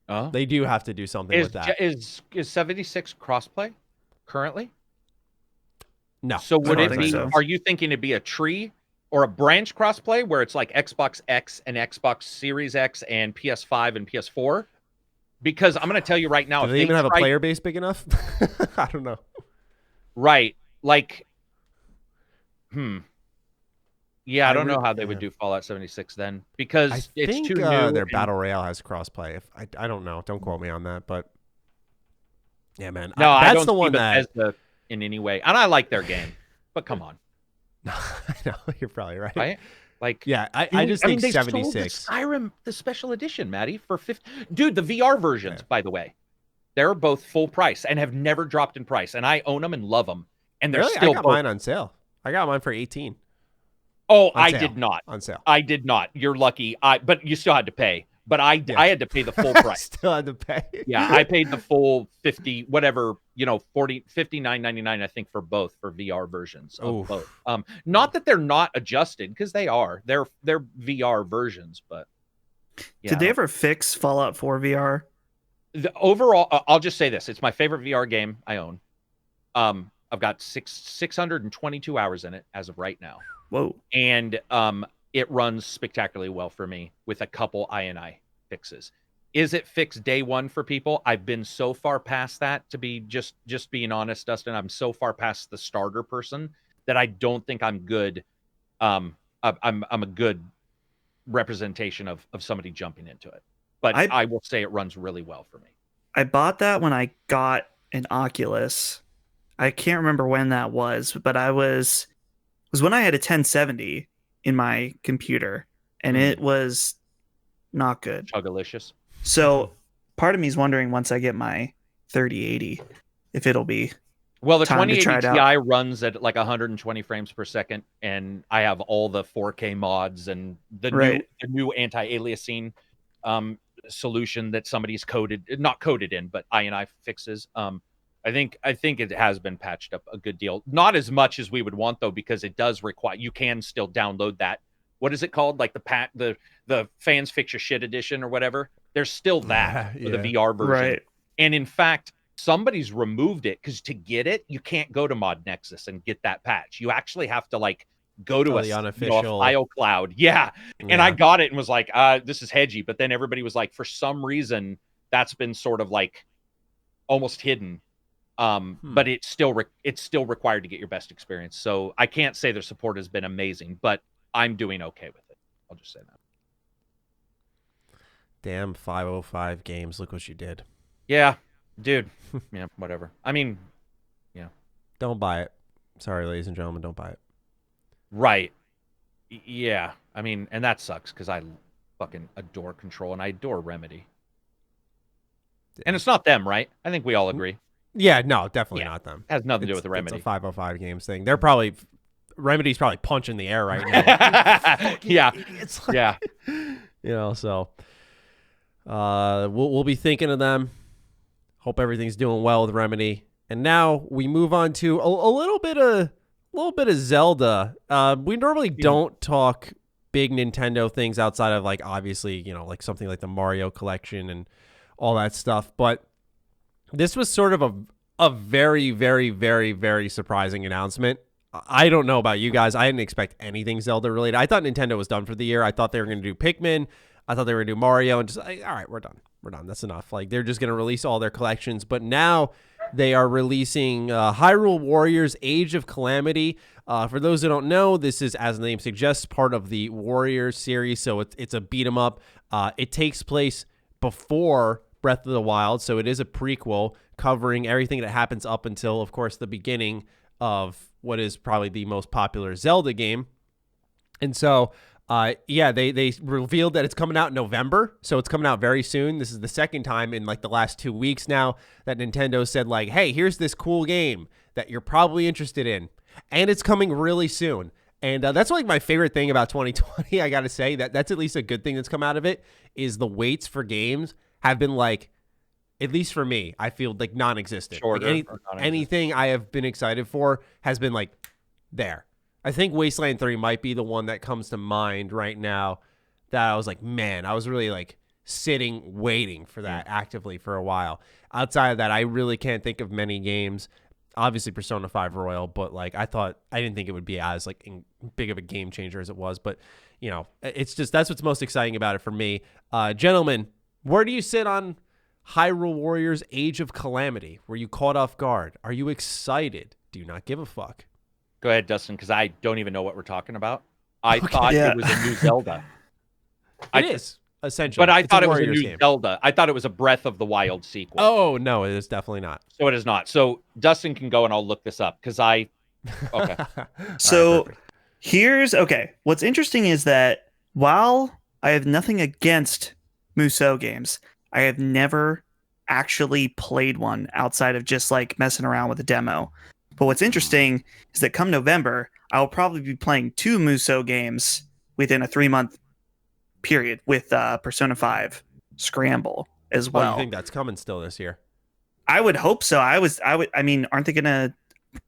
Oh. They do have to do something with that. Is 76 crossplay currently? No. So would I it don't be? think so. Are you thinking it'd be a tree or a branch crossplay where it's like Xbox X and Xbox Series X and PS5 and PS4? Because I'm going to tell you right now, Do if they even have a try- player base big enough? I don't know. right? Like, yeah, I don't know how they yeah. would do Fallout 76 then, because I it's think too new. their and- battle royale has crossplay. If I don't know, don't quote me on that, but yeah, man, No, I that's don't the see one that. Bethesda in any way, and I like their game, but come on, I know you're probably right. right? Like, Yeah, I just think they sold 76. the Skyrim, the special edition, Maddie, for 50. Dude, the VR versions, by the way, they're both full price and have never dropped in price, and I own them and love them, and they're Really, still I got both- mine on sale. I got mine for 18 Oh, on I sale. did not. on sale. I did not. You're lucky. But you still had to pay. But I had to pay the full price. Still had to pay. Yeah, I paid the full 50, whatever, 59.99, I think, for both, for VR versions of Oof. both. Not that they're not adjusted, because they are. They're VR versions, but yeah. Did they ever fix Fallout 4 VR? The overall, I'll just say this: it's my favorite VR game I own. I've got 622 hours in it as of right now, Whoa. and it runs spectacularly well for me with a couple I fixes. Is it fixed day one for people? I've been so far past that, to be just being honest, Dustin. I'm so far past the starter person that I don't think I'm good. I'm a good representation of somebody jumping into it. But I will say it runs really well for me. I bought that when I got an Oculus. I can't remember when that was, but it was when I had a 1070 in my computer, and it was not good. Chugalicious. So part of me is wondering, once I get my 3080, if it'll be Well, the time to 2080 try it out. Ti runs at like 120 frames per second, and I have all the 4K mods and the new anti-aliasing solution that somebody's not coded in, but I fixes. I think it has been patched up a good deal. Not as much as we would want, though, because it does require, you can still download that. What is it called? Like the Fans Fix Your Shit edition or whatever. There's still that for the VR version. right. And in fact, somebody's removed it, because to get it, you can't go to Mod Nexus and get that patch. You actually have to like go to the a unofficial file cloud. Yeah. And I got it and was like, this is hedgy. But then everybody was like, for some reason, that's been sort of like almost hidden. But it's still required to get your best experience. So I can't say their support has been amazing, but I'm doing okay with it. I'll just say that. Damn 505 games. Look what you did. Yeah, dude. Yeah, whatever. I mean, Don't buy it. Sorry, ladies and gentlemen, don't buy it. Right. Yeah. I mean, and that sucks because I fucking adore Control and I adore Remedy. And it's not them, right? I think we all agree. Yeah, no, definitely not them. It has nothing to do with the Remedy. It's a 505 Games thing. They're probably Remedy's probably punching the air right now. Yeah. It's like, so we'll be thinking of them. Hope everything's doing well with Remedy. And now we move on to a little bit of Zelda. We normally don't talk big Nintendo things outside of like obviously, like something like the Mario collection and all that stuff, but this was sort of a very, very, very, very surprising announcement. I don't know about you guys. I didn't expect anything Zelda related. I thought Nintendo was done for the year. I thought they were going to do Pikmin. I thought they were going to do Mario and just all right, we're done. We're done. That's enough. Like they're just going to release all their collections, but now they are releasing Hyrule Warriors Age of Calamity. For those who don't know, this is, as the name suggests, part of the Warriors series. So it's a beat 'em up. It takes place before Breath of the Wild, so it is a prequel covering everything that happens up until, of course, the beginning of what is probably the most popular Zelda game. And so, they revealed that it's coming out in November, so it's coming out very soon. This is the second time in like the last 2 weeks now that Nintendo said like, hey, here's this cool game that you're probably interested in, and it's coming really soon. And that's like my favorite thing about 2020. I got to say that's at least a good thing that's come out of it is the waits for games have been like, at least for me, I feel like non-existent. Like anything I have been excited for has been like there. I think Wasteland 3 might be the one that comes to mind right now that I was like, man, I was really like sitting, waiting for that actively for a while. Outside of that, I really can't think of many games. Obviously Persona 5 Royal, but like I didn't think it would be as like big of a game changer as it was, but it's just, that's what's most exciting about it for me. Gentlemen, where do you sit on Hyrule Warriors Age of Calamity? Were you caught off guard? Are you excited? Do you not give a fuck? Go ahead, Dustin, because I don't even know what we're talking about. I thought it was a new Zelda. It is, essentially. But I thought it was a Warriors new game. Zelda. I thought it was a Breath of the Wild sequel. Oh, no, it is definitely not. So it is not. So Dustin can go and I'll look this up because okay. So what's interesting is that while I have nothing against Musou games, I have never actually played one outside of just like messing around with a demo. But what's interesting is that come November, I'll probably be playing 2 Musou games within a 3-month period with Persona 5 Scramble as well. Oh, you think that's coming still this year? I would hope so. I mean, aren't they going to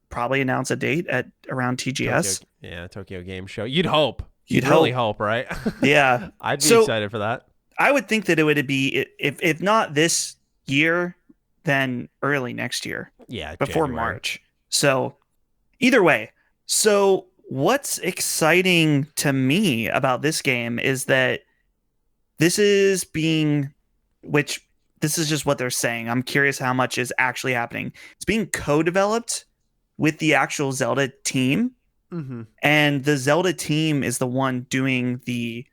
probably announce a date at around TGS? Tokyo Game Show. You'd hope. You'd really hope, right? Yeah. I'd be excited for that. I would think that it would be, if not this year, then early next year. Yeah, before January. March. So either way. So what's exciting to me about this game is that this is just what they're saying. I'm curious how much is actually happening. It's being co-developed with the actual Zelda team. Mm-hmm. And the Zelda team is the one doing the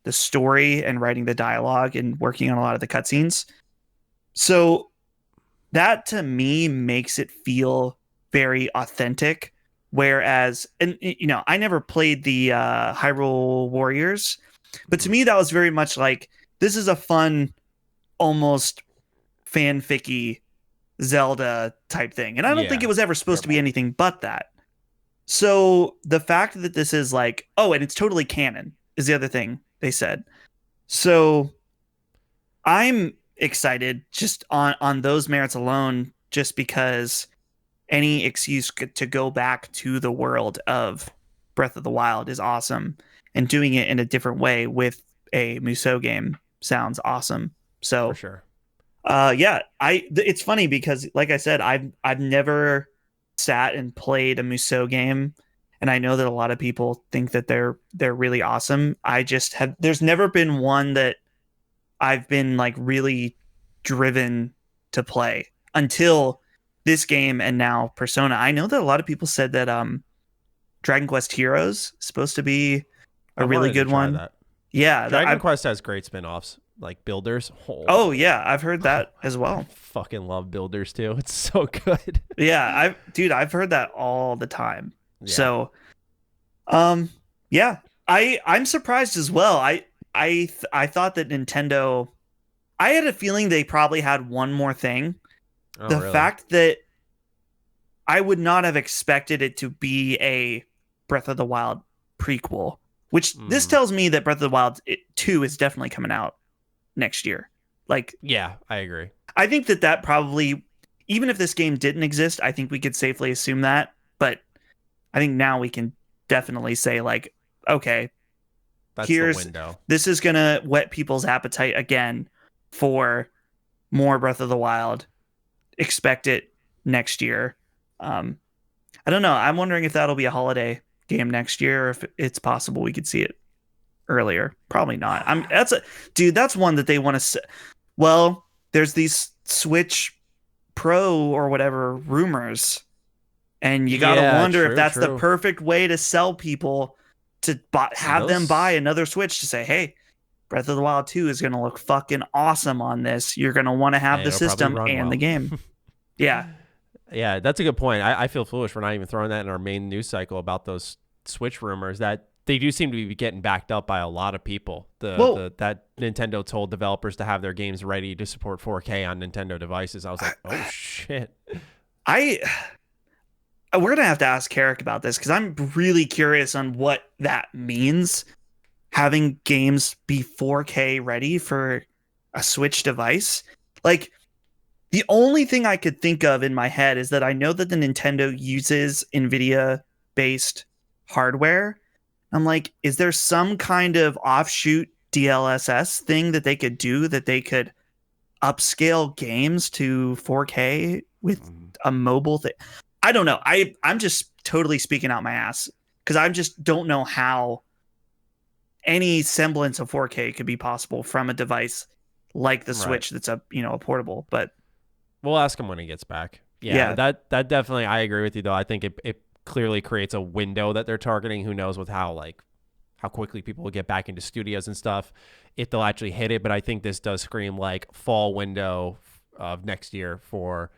story and writing the dialogue and working on a lot of the cutscenes. So that to me makes it feel very authentic. Whereas, and I never played the Hyrule Warriors, but to me that was very much like, this is a fun, almost fanficky Zelda type thing. And I don't think it was ever supposed to be anything but that. So the fact that this is like, and it's totally canon is the other thing they said. So I'm excited just on those merits alone, just because any excuse to go back to the world of Breath of the Wild is awesome, and doing it in a different way with a Musou game sounds awesome. So for sure. It's funny because, like I said, I've never sat and played a Musou game, and I know that a lot of people think that they're really awesome. There's never been one that I've been like really driven to play until this game, and now Persona. I know that a lot of people said that Dragon Quest Heroes is supposed to be a really good one. That. Yeah, Dragon Quest has great spin-offs. like Builders. Oh yeah, I've heard that as well. Fucking love Builders too. It's so good. Yeah, I've heard that all the time. Yeah. So, yeah, I'm surprised as well. I thought that Nintendo, I had a feeling they probably had one more thing. Oh, The really? fact that I would not have expected it to be a Breath of the Wild prequel, which this tells me that Breath of the Wild 2 is definitely coming out next year. Like, Yeah, I agree. I think that probably, even if this game didn't exist, I think we could safely assume that. But I think now we can definitely say, like, okay, That's the window. this is going to whet people's appetite again for more Breath of the Wild. Expect it next year. I don't know. I'm wondering if that'll be a holiday game next year, or if it's possible we could see it earlier. Probably not. That's one that they want to. Well, there's these Switch Pro or whatever rumors, and you gotta wonder if that's the perfect way to sell people to have them buy another Switch to say, hey, Breath of the Wild 2 is gonna look fucking awesome on this. You're gonna want to have the system and the game. Yeah. Yeah, that's a good point. I feel foolish for not even throwing that in our main news cycle about those Switch rumors. That they do seem to be getting backed up by a lot of people. That Nintendo told developers to have their games ready to support 4K on Nintendo devices. I was like, oh shit. We're gonna have to ask Karak about this because I'm really curious on what that means. Having games be 4K ready for a Switch device, like. The only thing I could think of in my head is that I know that the Nintendo uses NVIDIA-based hardware. I'm like, is there some kind of offshoot DLSS thing that they could do that they could upscale games to 4K with a mobile thing? I don't know. I'm just totally speaking out my ass because I just don't know how any semblance of 4K could be possible from a device like the Switch that's a portable, but we'll ask him when he gets back. Yeah. That definitely, I agree with you though. I think it clearly creates a window that they're targeting. Who knows with how quickly people will get back into studios and stuff, if they'll actually hit it. But I think this does scream like fall window of next year for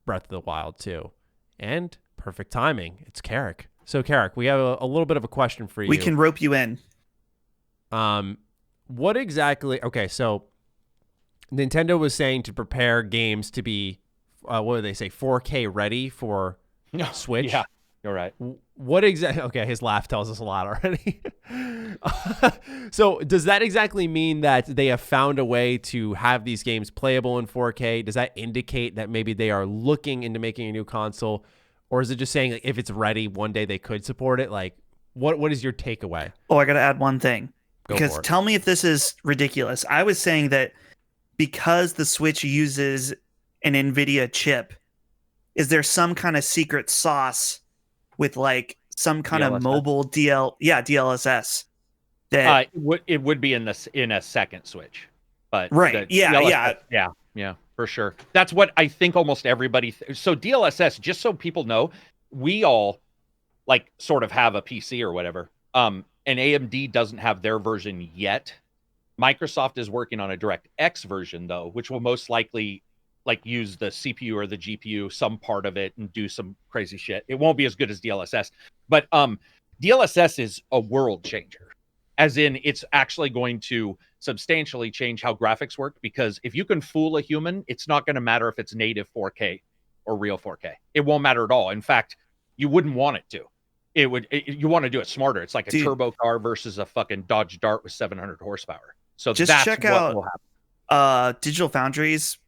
Breath of the Wild 2. And perfect timing. It's Karak. So Karak, we have a little bit of a question for you. We can rope you in. What exactly? Okay, so Nintendo was saying to prepare games to be, what did they say, 4K ready for Switch? Yeah, you're right. What exactly? Okay, his laugh tells us a lot already. So does that exactly mean that they have found a way to have these games playable in 4K? Does that indicate that maybe they are looking into making a new console? Or is it just saying like, if it's ready, one day they could support it? Like, what is your takeaway? Oh, I got to add one thing. Go because tell me if this is ridiculous. I was saying that because the Switch uses an NVIDIA chip, is there some kind of secret sauce with like some kind of mobile DLSS? That it would be in a second Switch, but yeah, for sure. That's what I think almost everybody. So DLSS, just so people know, we all like sort of have a PC or whatever. And AMD doesn't have their version yet. Microsoft is working on a DirectX version, though, which will most likely like use the CPU or the GPU, some part of it, and do some crazy shit. It won't be as good as DLSS, but DLSS is a world changer, as in it's actually going to substantially change how graphics work, because if you can fool a human, it's not going to matter if it's native 4K or real 4K. It won't matter at all. In fact, you wouldn't want it to. You want to do it smarter. It's like a turbo car versus a fucking Dodge Dart with 700 horsepower. So just check out Digital Foundry's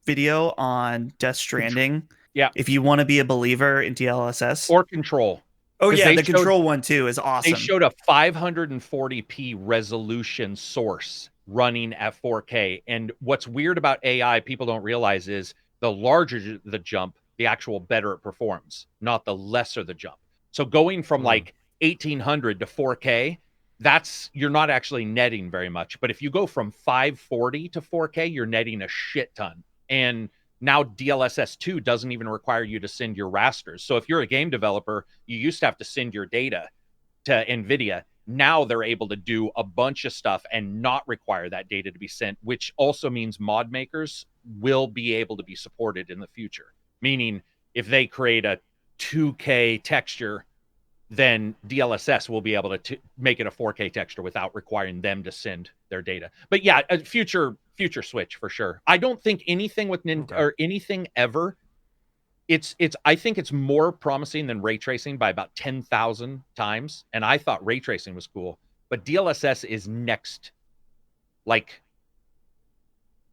video on Death Stranding. Yeah. If you want to be a believer in DLSS. Or Control. Oh, yeah, the Control one, too, is awesome. They showed a 540p resolution source running at 4K. And what's weird about AI, people don't realize, is the larger the jump, the actual better it performs, not the lesser the jump. So going from like 1800 to 4K, you're not actually netting very much. But if you go from 540 to 4K, you're netting a shit ton. And now DLSS 2 doesn't even require you to send your rasters. So if you're a game developer, you used to have to send your data to NVIDIA. Now they're able to do a bunch of stuff and not require that data to be sent, which also means mod makers will be able to be supported in the future. Meaning, if they create a 2K texture, then DLSS will be able to make it a 4K texture without requiring them to send their data. But yeah, a future Switch for sure. I don't think anything with or anything ever. I think it's more promising than ray tracing by about 10,000 times. And I thought ray tracing was cool, but DLSS is next. Like,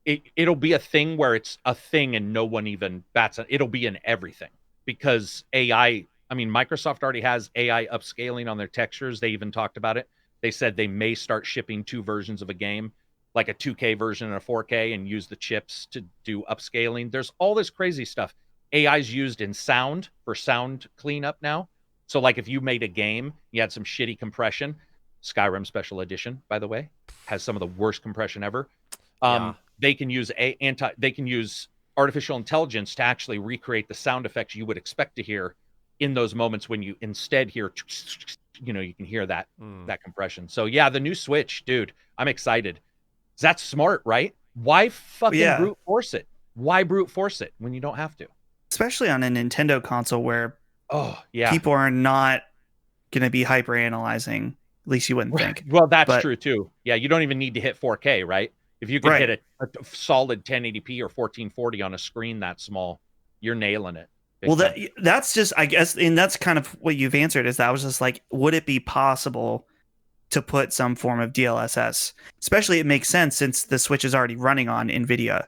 it'll be a thing where it's a thing and no one even bats it. It'll be in everything because AI. I mean, Microsoft already has AI upscaling on their textures. They even talked about it. They said they may start shipping 2 versions of a game, like a 2K version and a 4K, and use the chips to do upscaling. There's all this crazy stuff. AI is used in sound for sound cleanup now. So like if you made a game, you had some shitty compression. Skyrim Special Edition, by the way, has some of the worst compression ever. They can use artificial intelligence to actually recreate the sound effects you would expect to hear in those moments when you instead hear, you can hear that compression. So yeah, the new Switch, dude, I'm excited. That's smart, right? Why fucking brute force it? Why brute force it when you don't have to? Especially on a Nintendo console where people are not going to be hyper analyzing. At least you wouldn't think. Well, that's true too. Yeah, you don't even need to hit 4K, right? If you can hit a solid 1080p or 1440 on a screen that small, you're nailing it. Well, that's just, I guess, and that's kind of what you've answered is that I was just like, would it be possible to put some form of DLSS? Especially it makes sense since the Switch is already running on NVIDIA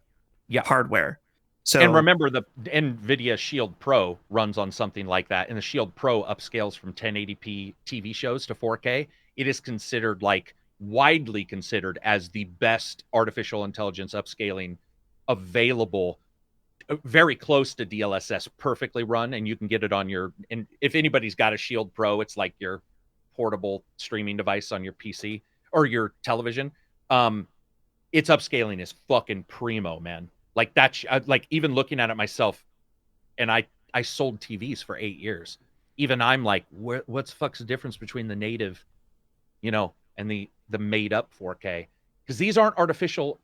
hardware. So, and remember, the NVIDIA Shield Pro runs on something like that, and the Shield Pro upscales from 1080p TV shows to 4K. It is considered, widely considered as the best artificial intelligence upscaling available, very close to DLSS, perfectly run, and you can get it on and if anybody's got a Shield Pro, it's like your portable streaming device on your PC or your television. Its upscaling is fucking primo, man. Like that, even looking at it myself, and I sold TVs for 8 years. Even I'm like, what's the fuck's the difference between the native, and the made up 4K? Because these aren't artificial.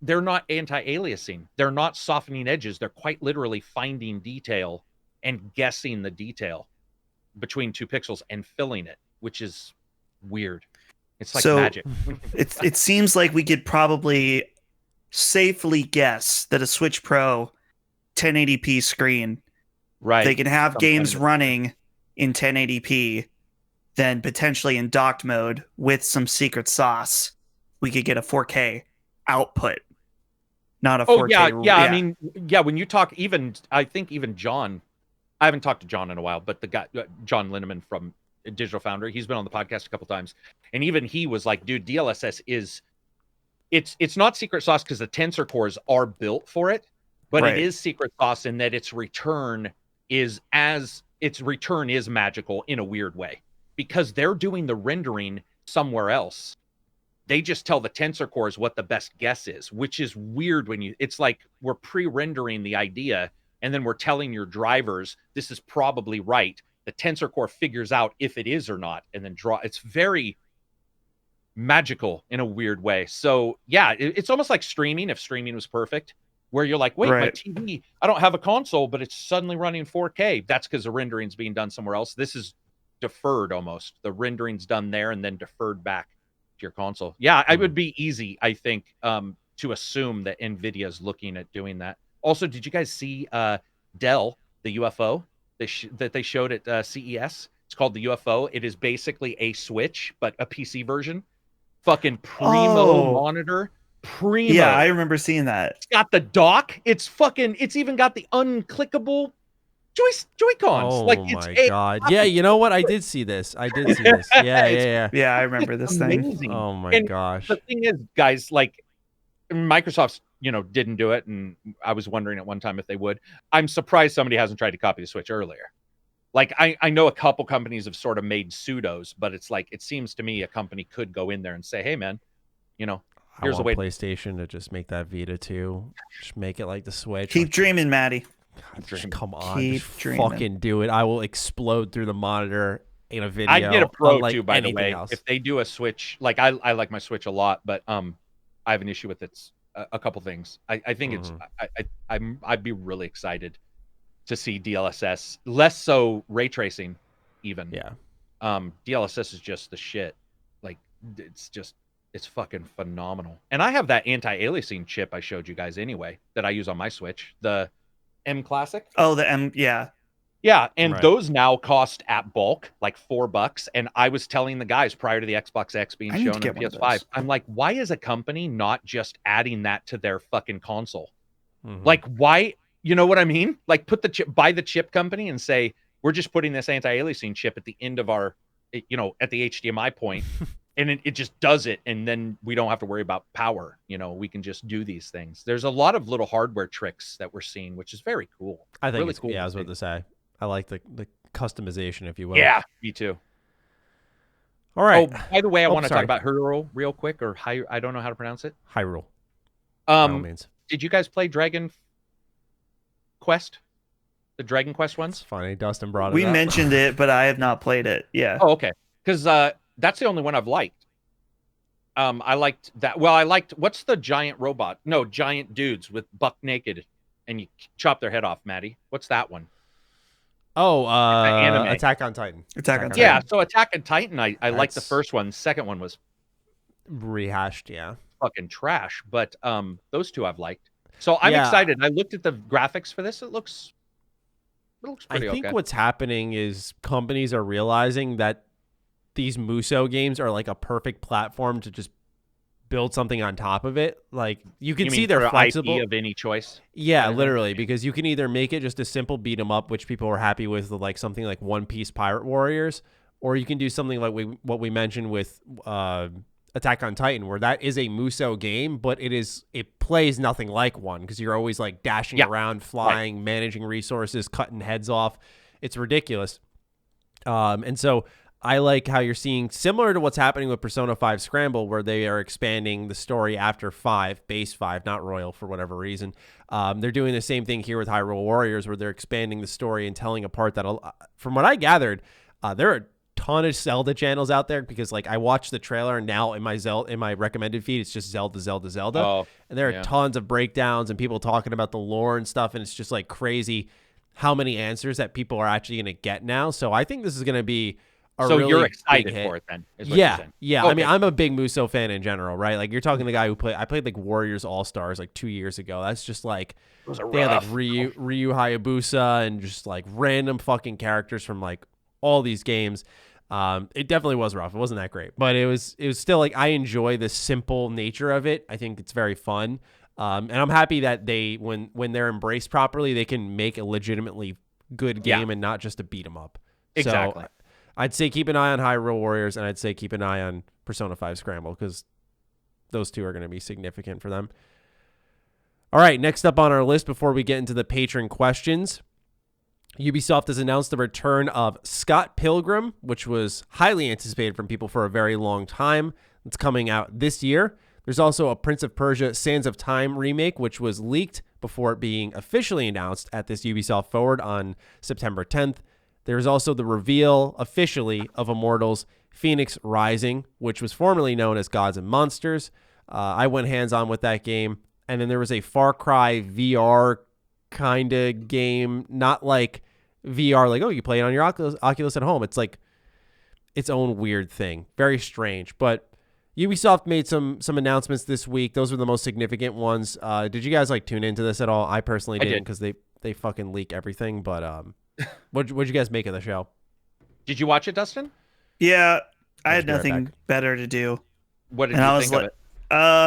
They're not anti-aliasing. They're not softening edges. They're quite literally finding detail and guessing the detail between 2 pixels and filling it, which is weird. It's like magic. It seems like we could probably safely guess that a Switch Pro 1080p screen, they can have games running in 1080p, then potentially in docked mode with some secret sauce, we could get a 4K output, not a 4K. I mean, when you talk, I think even John, I haven't talked to John in a while, but the guy, John Linneman from Digital Foundry, he's been on the podcast a couple times, and even he was like, dude, DLSS is, it's not secret sauce because the tensor cores are built for it, but it is secret sauce in that its return is magical in a weird way because they're doing the rendering somewhere else. They just tell the tensor cores what the best guess is, which is weird it's like we're pre-rendering the idea and then we're telling your drivers this is probably right. The tensor core figures out if it is or not and then it's very magical in a weird way. So yeah, it's almost like streaming, if streaming was perfect, where you're like, wait, my TV, I don't have a console, but it's suddenly running 4K. That's because the rendering's being done somewhere else. This is deferred almost. The rendering's done there and then deferred back to your console. Yeah, it would be easy, I think, to assume that NVIDIA is looking at doing that. Also, did you guys see Dell, the UFO that they showed at CES? It's called the UFO. It is basically a Switch, but a PC version. Fucking primo monitor. Primo. Yeah, I remember seeing that. It's got the dock. It's even got the unclickable Joy-Cons. Oh my god. Yeah, you know what? I did see this. Yeah. Yeah, I remember this thing. Oh my gosh. The thing is, guys, Microsoft's, didn't do it, and I was wondering at one time if they would. I'm surprised somebody hasn't tried to copy the Switch earlier. I know a couple companies have sort of made pseudos, but it's like, it seems to me a company could go in there and say, hey man, here's a way. PlayStation to just make that Vita too. Just make it like the Switch. Keep dreaming, Matty. God, come on. Fucking do it. I will explode through the monitor in a video. I'd get a Pro unlike too, by the anything way. else. If they do a Switch, like I like my Switch a lot, but I have an issue with a couple things. I think it's I'd be really excited to see DLSS, less so ray tracing, even. Yeah. DLSS is just the shit. Like it's fucking phenomenal. And I have that anti-aliasing chip I showed you guys anyway that I use on my Switch, the M Classic. Oh, the M, yeah. Yeah, and Right. those now cost at bulk like $4. And I was telling the guys prior to the Xbox X being I need shown to on get one of PS5, those. I'm like, why is a company not just adding that to their fucking console? Mhm. Like, why? You know what I mean? Like, put the chip, buy the chip company, and say we're just putting this anti-aliasing chip at the end of our, at the HDMI point, and it just does it, and then we don't have to worry about power. We can just do these things. There's a lot of little hardware tricks that we're seeing, which is very cool. I think really it's cool. Yeah, I was about to say. I like the customization, if you will. Yeah, me too. All right. Oh, by the way, I want to sorry. talk about Hyrule real quick, or I don't know how to pronounce it. Hyrule. By all Um, means. did you guys play Dragon Quest? The Dragon Quest It's ones? funny. Dustin brought it We up. mentioned it, but I have not played it. Yeah. Oh, okay. Because that's the only one I've liked. I liked that. Well, I liked, what's the giant robot? No, giant dudes with buck naked, and you chop their head off, Maddie. What's that one? Oh, anime. Attack on Titan. Attack on Yeah, Titan. so Attack on Titan, I liked the That's- first one. Second one was Rehashed, yeah. fucking trash, but those two I've liked. So I'm Yeah. excited. I looked at the graphics for this. It looks I pretty think okay. what's happening is companies are realizing that these Muso games are like a perfect platform to just build something on top of it. Like you can You see mean they're for flexible. IP of any choice? Yeah, kind of thing? literally, because you can either make it just a simple beat 'em up, which people are happy with like something like One Piece Pirate Warriors, or you can do something like what we mentioned with Attack on Titan, where that is a Muso game, but it plays nothing like one because you're always like dashing Yeah. around, flying, managing resources, cutting heads off. It's ridiculous. And so I like how you're seeing similar to what's happening with Persona 5 Scramble, where they are expanding the story after 5, base 5, not Royal for whatever reason. They're doing the same thing here with Hyrule Warriors, where they're expanding the story and telling a part that, from what I gathered, there are a ton of Zelda channels out there because like I watched the trailer and now in my recommended feed, it's just Zelda. Oh, And there are yeah. tons of breakdowns and people talking about the lore and stuff. And it's just like crazy how many answers that people are actually going to get now. So I think this is going to be a So really you're big excited hit. for it then? Is what you're saying. Yeah. I mean, Okay. I'm a big Muso fan in general, right? Like you're talking to the guy I played like Warriors All-Stars like 2 years ago. That's just like, Those are they had like rough. Ryu Hayabusa and just like random fucking characters from like all these games. It definitely was rough. It wasn't that great, but it was still like I enjoy the simple nature of it. I think it's very fun. And I'm happy that they when they're embraced properly, they can make a legitimately good game and not just a beat 'em up. Exactly. So I'd say keep an eye on Hyrule Warriors, and I'd say keep an eye on Persona 5 Scramble because those two are going to be significant for them. All right, next up on our list before we get into the patron questions, Ubisoft has announced the return of Scott Pilgrim, which was highly anticipated from people for a very long time. It's coming out this year. There's also a Prince of Persia Sands of Time remake, which was leaked before it being officially announced at this Ubisoft Forward on September 10th. There's also the reveal officially of Immortals Phoenix Rising, which was formerly known as Gods and Monsters. I went hands-on with that game. And then there was a Far Cry VR kind of game, not like VR, like, oh, you play it on your Oculus at home. It's like its own weird thing. Very strange. But Ubisoft made some announcements this week. Those were the most significant ones. Did you guys like tune into this at all? I personally didn't because they fucking leak everything. But what'd you guys make of the show? Did you watch it, Dustin? Yeah, I had be right nothing back. better to do. What did And I you was think of like,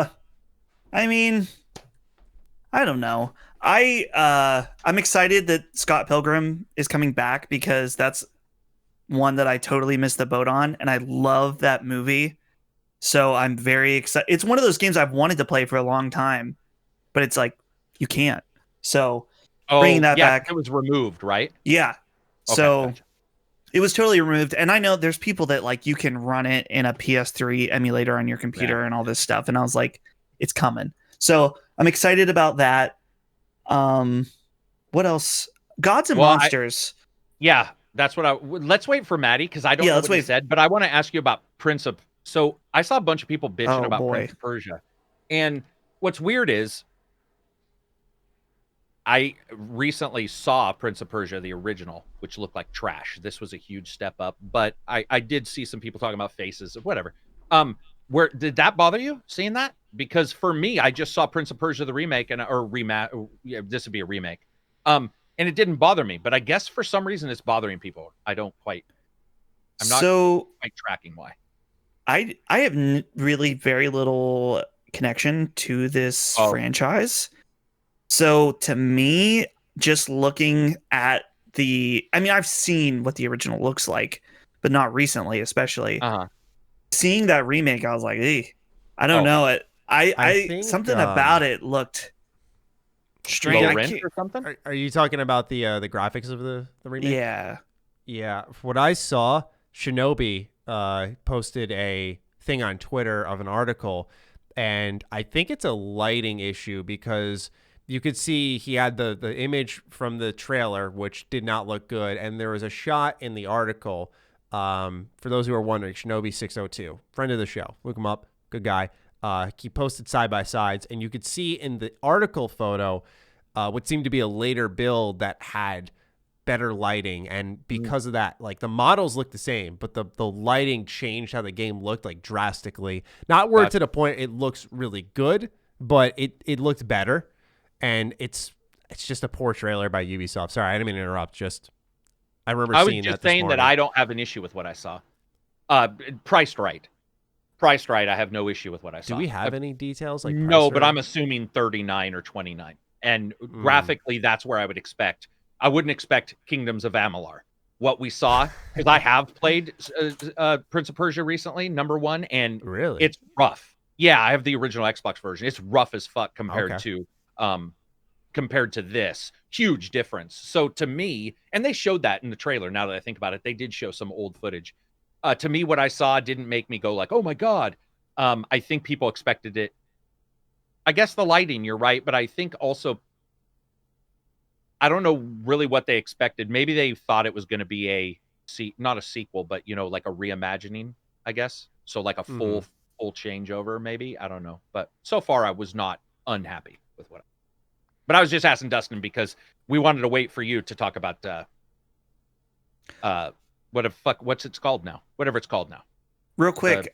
it? I mean, I don't know. I'm excited that Scott Pilgrim is coming back because that's one that I totally missed the boat on, and I love that movie. So I'm very excited. It's one of those games I've wanted to play for a long time, but it's like you can't. So bringing that back, it was removed, right? yeah. Okay, So gotcha. it was totally removed, and I know there's people that like you can run it in a PS3 emulator on your computer and all this stuff, and I was like, it's coming. So I'm excited about that. What else? Gods and Monsters. Yeah, That's what let's wait for Maddie because I don't know what he said, but I want to ask you about Prince of. So I saw a bunch of people bitching about Prince of Persia, and what's weird is I recently saw Prince of Persia, the original, which looked like trash. This was a huge step up, but I did see some people talking about faces, whatever. Where did that bother you seeing that? Because for me, I just saw Prince of Persia the remake yeah, this would be a remake. And it didn't bother me, but I guess for some reason it's bothering people. I'm not quite tracking why. I have really very little connection to this franchise. So to me, just looking at I've seen what the original looks like, but not recently, especially. Seeing that remake, I was like, I don't know it. I think something about it looked strange. Low rent or something? Are you talking about the graphics of the remake? Yeah. What I saw, Shinobi posted a thing on Twitter of an article, and I think it's a lighting issue because you could see he had the image from the trailer, which did not look good, and there was a shot in the article. For those who are wondering, Shinobi602, friend of the show, look him up, good guy. He posted side by sides, and you could see in the article photo what seemed to be a later build that had better lighting, and because of that, like the models look the same, but the lighting changed how the game looked like drastically. Not where to the point it looks really good, but it looked better, and it's just a poor trailer by Ubisoft. Sorry, I didn't mean to interrupt. I remember seeing that. I was just saying that I don't have an issue with what I saw. Priced right. I have no issue with what I saw. Do we have any details? Like no, but I'm assuming 39 or 29. And graphically, that's where I would expect. I wouldn't expect Kingdoms of Amalur. What we saw, because I have played Prince of Persia recently, #1, and really, it's rough. Yeah, I have the original Xbox version. It's rough as fuck compared to this. Huge difference. So to me, and they showed that in the trailer, now that I think about it, they did show some old footage. To me, what I saw didn't make me go like, oh my God. I think people expected it. I guess the lighting, you're right, but I think also, I don't know really what they expected. Maybe they thought it was going to be not a sequel, but like a reimagining, I guess. So like a full changeover, maybe. I don't know. But so far, I was not unhappy with what. But I was just asking Dustin because we wanted to wait for you to talk about what's it's called now? Whatever it's called now. Real quick,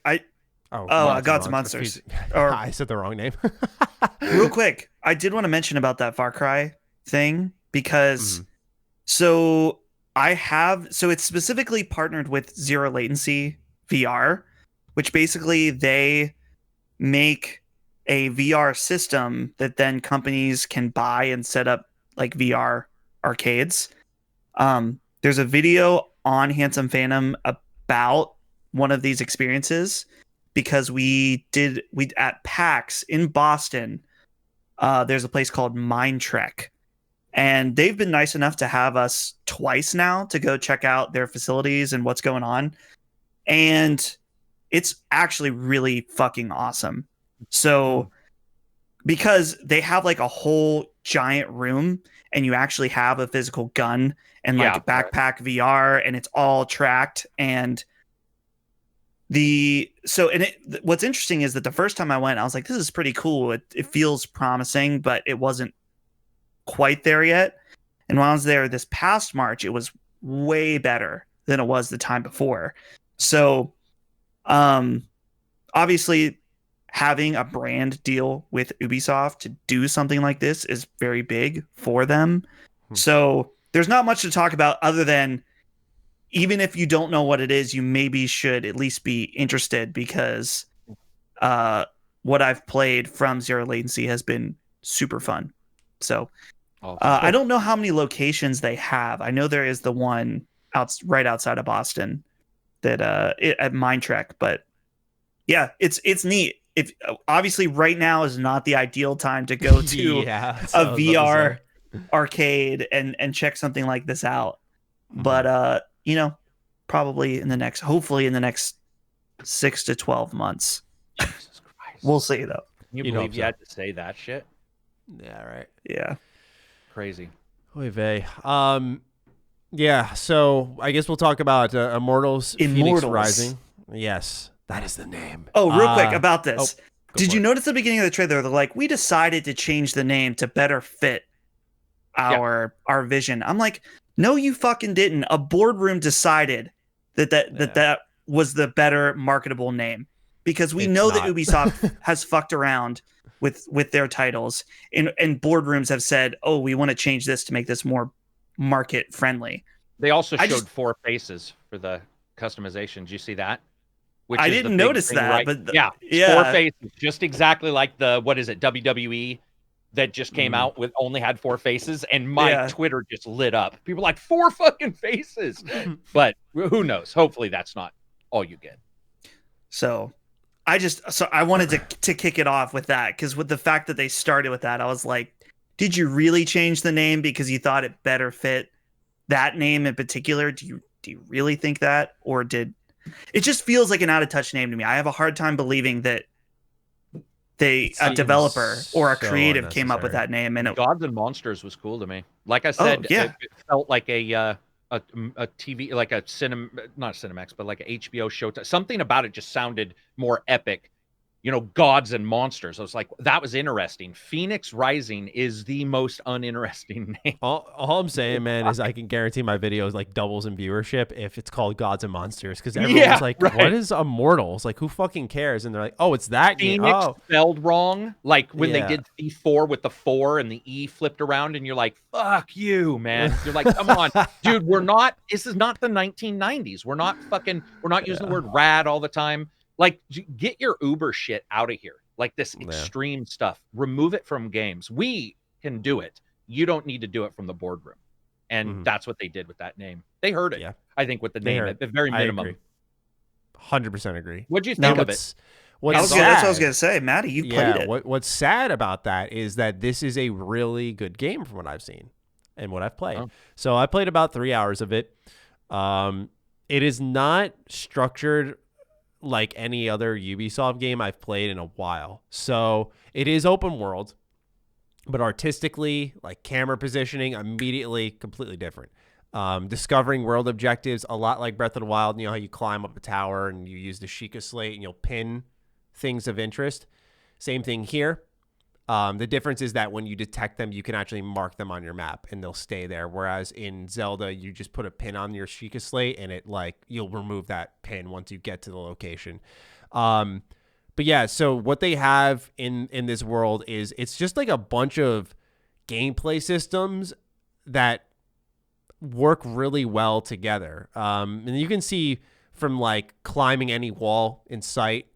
Gods and Monsters. I said the wrong name. Real quick, I did want to mention about that Far Cry thing because so it's specifically partnered with Zero Latency VR, which basically they make a VR system that then companies can buy and set up like VR arcades. There's a video on Handsome Phantom about one of these experiences because we at PAX in Boston. There's a place called Mind Trek, and they've been nice enough to have us twice now to go check out their facilities and what's going on. And it's actually really fucking awesome. So because they have like a whole giant room and you actually have a physical gun and like backpack VR and it's all tracked. And what's interesting is that the first time I went, I was like, this is pretty cool. It feels promising, but it wasn't quite there yet. And when I was there this past March, it was way better than it was the time before. So, obviously having a brand deal with Ubisoft to do something like this is very big for them. So there's not much to talk about other than even if you don't know what it is, you maybe should at least be interested because what I've played from Zero Latency has been super fun. So I don't know how many locations they have. I know there is the one right outside of Boston that at Mind Trek, but yeah, it's neat. If obviously right now is not the ideal time to go to a VR arcade and check something like this out. But probably hopefully in the next 6 to 12 months. Jesus Christ. We'll see though. Can you believe you had to say that shit? Yeah, right. Yeah. Crazy. Oy vey. Yeah, so I guess we'll talk about Immortals Phoenix Immortals. Rising. Yes, that is the name. Oh, real quick about this. Did for you it. notice at the beginning of the trailer, they're like, we decided to change the name to better fit our vision. I'm like, no, you fucking didn't. A boardroom decided that was the better marketable name, because we know that Ubisoft has fucked around with their titles, and boardrooms have said, oh, we want to change this to make this more market friendly. They also showed 4 faces for the customization. Did you see that? Which I is the didn't big notice thing, that, right? but yeah, 4 faces, just exactly like the WWE that just came out with only had 4 faces, and my Twitter just lit up. People like 4 fucking faces, but who knows? Hopefully that's not all you get. So I wanted to kick it off with that, because with the fact that they started with that, I was like, did you really change the name because you thought it better fit that name in particular? Do you really think that, or did it just feels like an out of touch name to me? I have a hard time believing that a developer or a creative came up with that name. And Gods and Monsters was cool to me. Like I said, it felt like a TV, like a not Cinemax, but like a HBO show. Something about it just sounded more epic. You know, Gods and Monsters. I was like, that was interesting. Phoenix Rising is the most uninteresting name. All I'm saying, man, is I can guarantee my videos like doubles in viewership if it's called Gods and Monsters, because everyone's like, what is Immortals? Like, who fucking cares? And they're like, oh, it's that game. Phoenix spelled wrong. Like when they did C4 with the 4 and the E flipped around, and you're like, fuck you, man. You're like, come on, dude, this is not the 1990s. We're not using the word rad all the time. Like, get your Uber shit out of here. Like this extreme stuff. Remove it from games. We can do it. You don't need to do it from the boardroom. And that's what they did with that name. They heard it, I think, with the name at the very minimum. 100% agree. What'd you think of it? That's what I was going to say. Matty, you played it. What's sad about that is that this is a really good game from what I've seen and what I've played. Oh. So I played about 3 hours of it. It is not structured like any other Ubisoft game I've played in a while. So it is open world, but artistically, like camera positioning, immediately completely different. Discovering world objectives, a lot like Breath of the Wild. You know how you climb up a tower and you use the Sheikah slate and you'll pin things of interest. Same thing here. The difference is that when you detect them, you can actually mark them on your map and they'll stay there. Whereas in Zelda, you just put a pin on your Sheikah slate and you'll remove that pin once you get to the location. But yeah, so what they have in this world is it's just like a bunch of gameplay systems that work really well together. And you can see from like climbing any wall in sight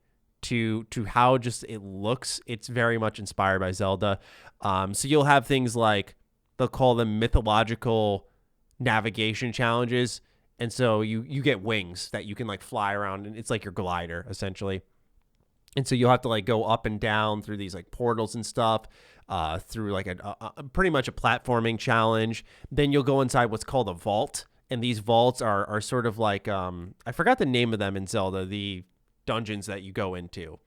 to how just it looks, it's very much inspired by Zelda. So you'll have things like, they'll call them mythological navigation challenges. And so you get wings that you can like fly around, and it's like your glider essentially. And so you'll have to like go up and down through these like portals and stuff, through like a pretty much a platforming challenge. Then you'll go inside what's called a vault. And these vaults are sort of like, I forgot the name of them in Zelda, the dungeons that you go into,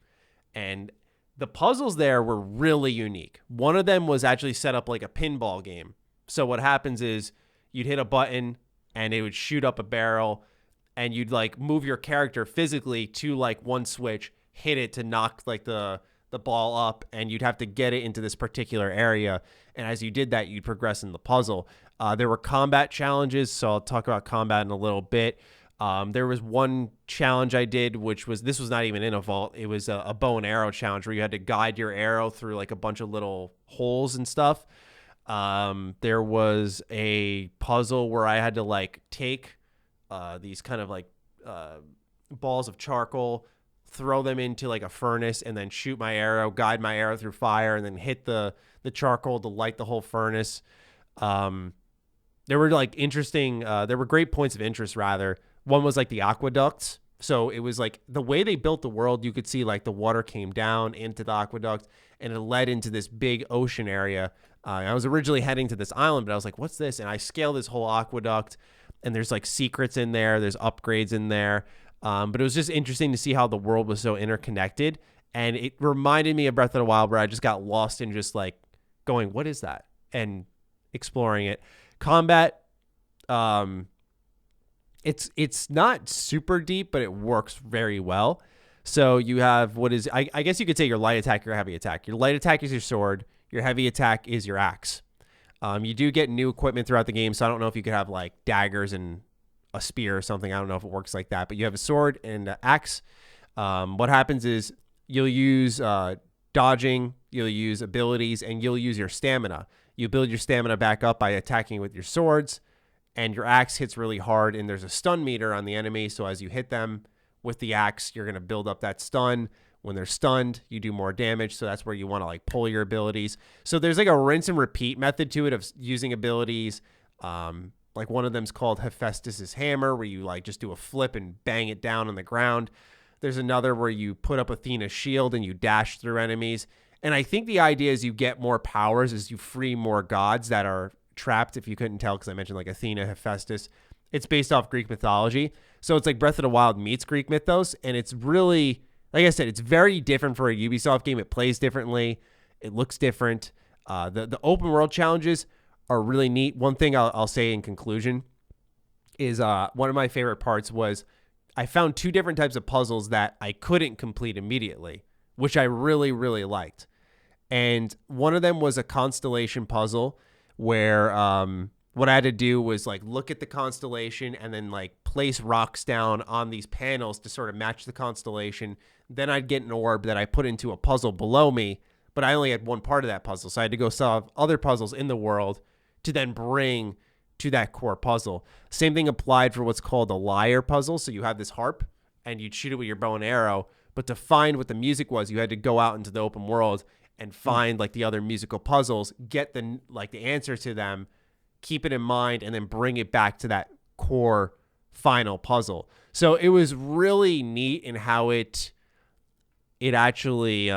and the puzzles there were really unique. One of them was actually set up like a pinball game. So what happens is you'd hit a button and it would shoot up a barrel, and you'd like move your character physically to like one switch, hit it to knock like the ball up, and you'd have to get it into this particular area. And as you did that, you'd progress in the puzzle. There were combat challenges, so I'll talk about combat in a little bit. There was one challenge I did, this was not even in a vault. It was a bow and arrow challenge where you had to guide your arrow through like a bunch of little holes and stuff. There was a puzzle where I had to like take these kind of like balls of charcoal, throw them into like a furnace, and then shoot my arrow, guide my arrow through fire, and then hit the charcoal to light the whole furnace. There were like there were great points of interest rather. One was like the aqueducts. So it was like the way they built the world, you could see like the water came down into the aqueduct and it led into this big ocean area. I was originally heading to this island, but I was like, what's this? And I scaled this whole aqueduct, and there's like secrets in there. There's upgrades in there. But it was just interesting to see how the world was so interconnected. And it reminded me of Breath of the Wild, where I just got lost in just like going, what is that? And exploring it. Combat, it's not super deep, but it works very well. So you have I guess you could say your light attack, your heavy attack. Your light attack is your sword. Your heavy attack is your axe. You do get new equipment throughout the game, so I don't know if you could have like daggers and a spear or something. I don't know if it works like that, but you have a sword and an axe. What happens is you'll use dodging, you'll use abilities, and you'll use your stamina. You build your stamina back up by attacking with your swords, and your axe hits really hard, and there's a stun meter on the enemy, so as you hit them with the axe, you're going to build up that stun. When they're stunned, you do more damage, so that's where you want to like pull your abilities. So there's like a rinse and repeat method to it of using abilities. Like one of them's called Hephaestus's Hammer, where you like just do a flip and bang it down on the ground. There's another where you put up Athena's shield and you dash through enemies. And I think the idea is you get more powers as you free more gods that are trapped, if you couldn't tell, because I mentioned like Athena, Hephaestus. It's based off Greek mythology. So it's like Breath of the Wild meets Greek mythos, and it's really, like I said, it's very different for a Ubisoft game. It plays differently. It looks different. The open world challenges are really neat. One thing I'll say in conclusion is one of my favorite parts was I found 2 different types of puzzles that I couldn't complete immediately, which I really, really liked. And one of them was a constellation puzzle where what I had to do was like look at the constellation and then like place rocks down on these panels to sort of match the constellation. Then I'd get an orb that I put into a puzzle below me, but I only had one part of that puzzle. So I had to go solve other puzzles in the world to then bring to that core puzzle. Same thing applied for what's called a lyre puzzle. So you have this harp and you'd shoot it with your bow and arrow, but to find what the music was, you had to go out into the open world and find like the other musical puzzles, get the answer to them, keep it in mind, and then bring it back to that core final puzzle. So it was really neat in how it actually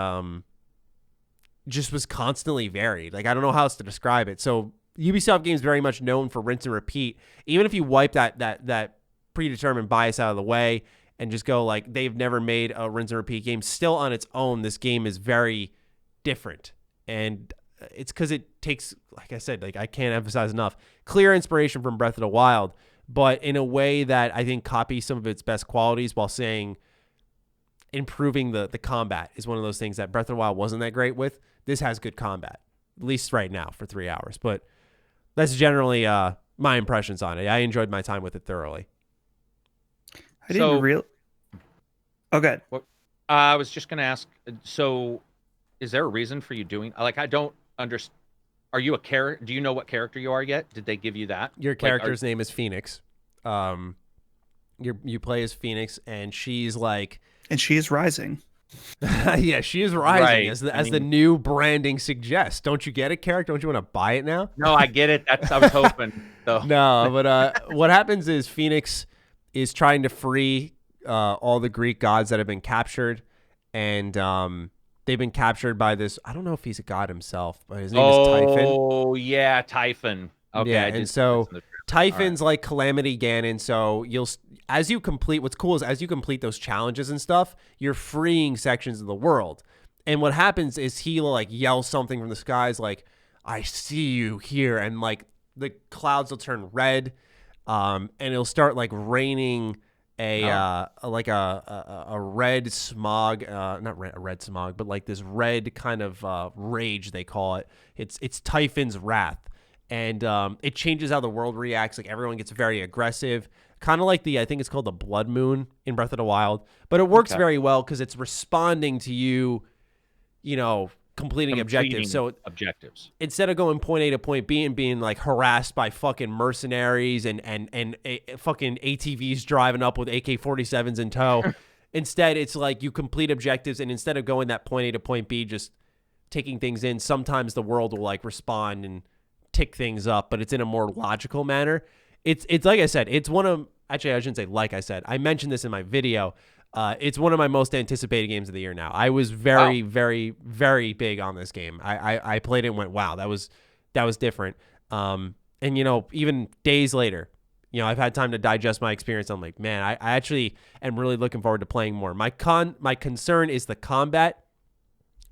just was constantly varied. Like, I don't know how else to describe it. So Ubisoft games very much known for rinse and repeat. Even if you wipe that predetermined bias out of the way and just go like they've never made a rinse and repeat game, still on its own, this game is very different. And it's because it takes, like I said, like I can't emphasize enough, clear inspiration from Breath of the Wild, but in a way that I think copies some of its best qualities while saying improving the combat is one of those things that Breath of the Wild wasn't that great with. This has good combat, at least right now for 3 hours. But that's generally my impressions on it. I enjoyed my time with it thoroughly. I didn't really. Okay. Well, I was just going to ask, so is there a reason for you doing, like, I don't understand. Are you a character? Do you know what character you are yet? Did they give you that? Your character's name is Phoenix. You play as Phoenix, and she's like... And she is rising. Yeah, she is rising, right. as the new branding suggests. Don't you get it, character? Don't you want to buy it now? No, I get it. I was hoping. So. No, but what happens is Phoenix is trying to free all the Greek gods that have been captured, and they've been captured by this. I don't know if he's a god himself, but his name is Typhon. Oh, yeah, Typhon. Okay, yeah, and so Typhon's like Calamity Ganon. So as you complete, what's cool is as you complete those challenges and stuff, you're freeing sections of the world. And what happens is he'll like yell something from the skies, like, "I see you here," and like the clouds will turn red, and it'll start like raining a red smog, not a red smog, but like this red kind of rage, they call it. It's Typhon's wrath. And it changes how the world reacts. Like everyone gets very aggressive, kind of like I think it's called the Blood Moon in Breath of the Wild. But it works very well because it's responding to you, completing objectives. So objectives, instead of going point A to point B and being like harassed by fucking mercenaries and fucking ATVs driving up with AK-47s in tow, instead it's like you complete objectives, and instead of going that point A to point B, just taking things in, sometimes the world will like respond and tick things up, but it's in a more logical manner. It's like I said, it's one of, actually I shouldn't say like I said, I mentioned this in my video. It's one of my most anticipated games of the year now. I was very, very, very big on this game. I played it and went, wow, that was different. And even days later, I've had time to digest my experience. I'm like, man, I actually am really looking forward to playing more. My concern is the combat.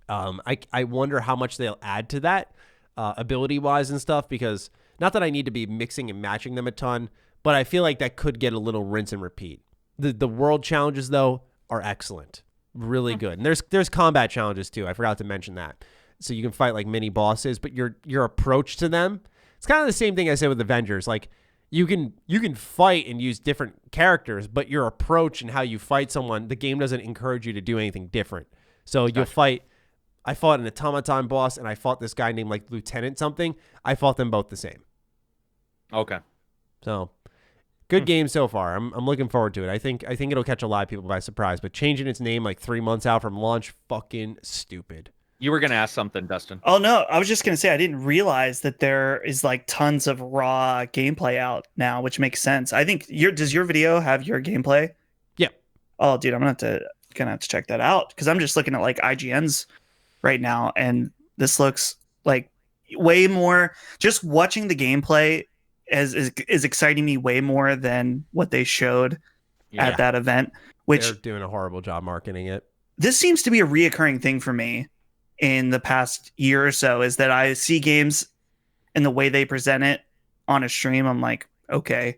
I wonder how much they'll add to that ability wise and stuff, because Not that I need to be mixing and matching them a ton, but I feel like that could get a little rinse and repeat. The world challenges, though, are excellent. Really good. And there's combat challenges, too. I forgot to mention that. So you can fight like mini bosses, but your approach to them, it's kind of the same thing I said with Avengers. Like you can fight and use different characters, but your approach and how you fight someone, the game doesn't encourage you to do anything different. So you'll fight. I fought an automaton boss, and I fought this guy named like Lieutenant something. I fought them both the same. Okay. So good game so far. I'm looking forward to it. I think it'll catch a lot of people by surprise. But changing its name like 3 months out from launch, fucking stupid. You were gonna ask something, Dustin. Oh no, I was just gonna say I didn't realize that there is like tons of raw gameplay out now, which makes sense. I think does your video have your gameplay? Yeah. Oh, dude, I'm gonna have to check that out because I'm just looking at like IGN's right now, and this looks like way more. Just watching the gameplay is exciting me way more than what they showed at that event. Which they're doing a horrible job marketing it. This seems to be a reoccurring thing for me in the past year or so, is that I see games and the way they present it on a stream, I'm like, okay.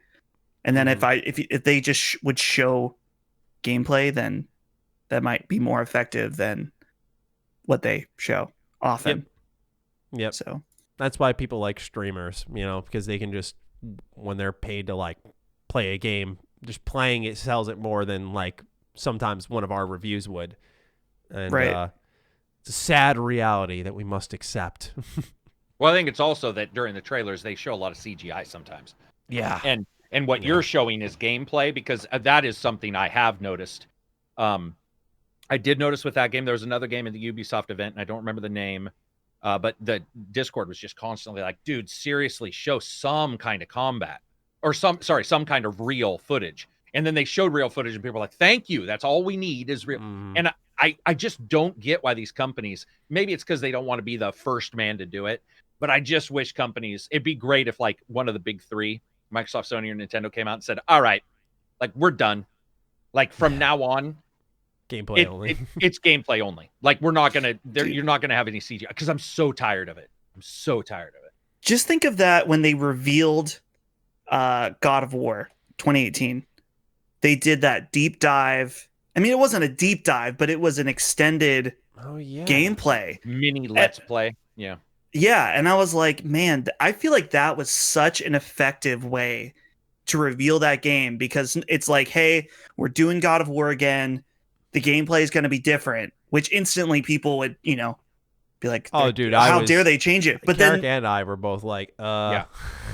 And then if they just would show gameplay, then that might be more effective than what they show often. Yep. So that's why people like streamers, because they can just, when they're paid to like play a game, just playing it sells it more than like sometimes one of our reviews would. And it's a sad reality that we must accept. Well, I think it's also that during the trailers, they show a lot of CGI sometimes. Yeah. And what you're showing is gameplay, because that is something I have noticed. I did notice with that game, there was another game in the Ubisoft event, and I don't remember the name, but the Discord was just constantly like, dude, seriously, show some kind of combat. Or some kind of real footage. And then they showed real footage, and people were like, thank you, that's all we need is real. And I just don't get why these companies, maybe it's because they don't want to be the first man to do it, but I just wish companies, it'd be great if like one of the big three, Microsoft, Sony, or Nintendo, came out and said, all right, like we're done. Like from now on, gameplay only. It's gameplay only. Like you're not going to have any CGI, because I'm so tired of it. Just think of that when they revealed God of War 2018. They did that deep dive. I mean, it wasn't a deep dive, but it was an extended gameplay. Mini Let's Play. Yeah. Yeah. And I was like, man, I feel like that was such an effective way to reveal that game, because it's like, hey, we're doing God of War again. The gameplay is going to be different, which instantly people would, be like, oh, dude, how dare they change it? But Karak and I were both like, yeah.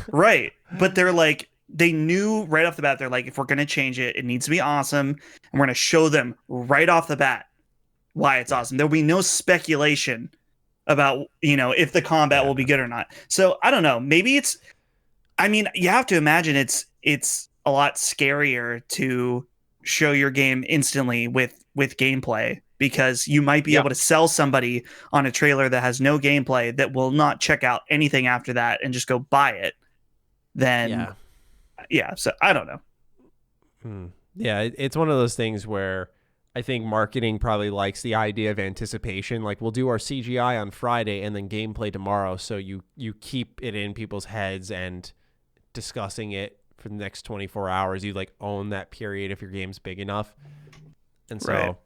Right. But they're like, they knew right off the bat, they're like, if we're going to change it, it needs to be awesome. And we're going to show them right off the bat why it's awesome. There'll be no speculation about, if the combat will be good or not. So I don't know. Maybe you have to imagine it's a lot scarier to show your game instantly with gameplay, because you might be able to sell somebody on a trailer that has no gameplay that will not check out anything after that and just go buy it. Then so I don't know. Yeah, it's one of those things where I think marketing probably likes the idea of anticipation. Like, we'll do our CGI on Friday and then gameplay tomorrow, so you keep it in people's heads and discussing it for the next 24 hours. You like own that period if your game's big enough. And so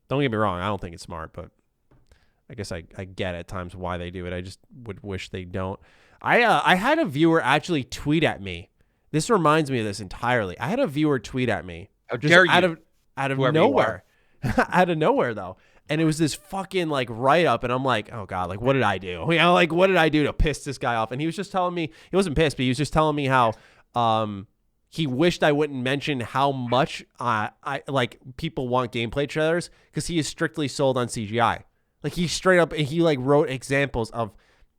don't get me wrong, I don't think it's smart, but I guess I get at times why they do it. I just would wish they don't. I had a viewer actually tweet at me. This reminds me of this entirely. I had a viewer tweet at me. How dare you? Out of nowhere. Out of nowhere, though. And it was this fucking like write-up, and I'm like, oh God, like what did I do? Like what did I do to piss this guy off? And he was just telling me, he wasn't pissed, but he was just telling me how he wished I wouldn't mention how much I like people want gameplay trailers, because he is strictly sold on CGI. Like he straight up, he like wrote examples of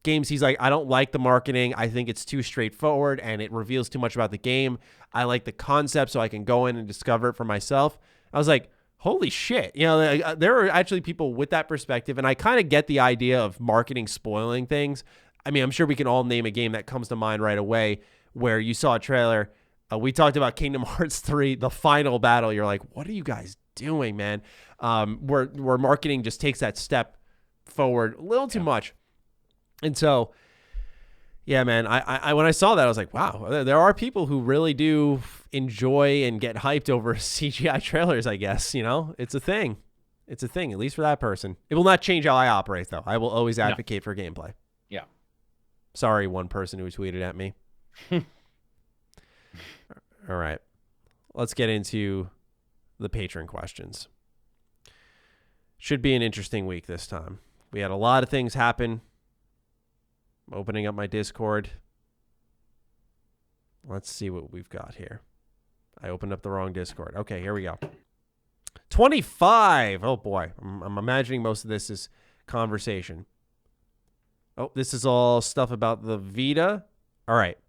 games. He's like, I don't like the marketing. I think it's too straightforward and it reveals too much about the game. I like the concept so I can go in and discover it for myself. I was like, holy shit. There are actually people with that perspective. And I kind of get the idea of marketing spoiling things. I mean, I'm sure we can all name a game that comes to mind right away where you saw a trailer. We talked about Kingdom Hearts 3, the final battle. You're like, what are you guys doing, man? Where marketing just takes that step forward a little too much. And so, Yeah, man. I when I saw that, I was like, wow, there are people who really do enjoy and get hyped over CGI trailers, I guess. It's a thing. It's a thing, at least for that person. It will not change how I operate, though. I will always advocate for gameplay. Yeah. Sorry, one person who tweeted at me. All right. Let's get into the patron questions. Should be an interesting week this time. We had a lot of things happen. I'm opening up my Discord. Let's see what we've got here. I opened up the wrong Discord. Okay, here we go. 25. Oh, boy. I'm imagining most of this is conversation. Oh, this is all stuff about the Vita. All right.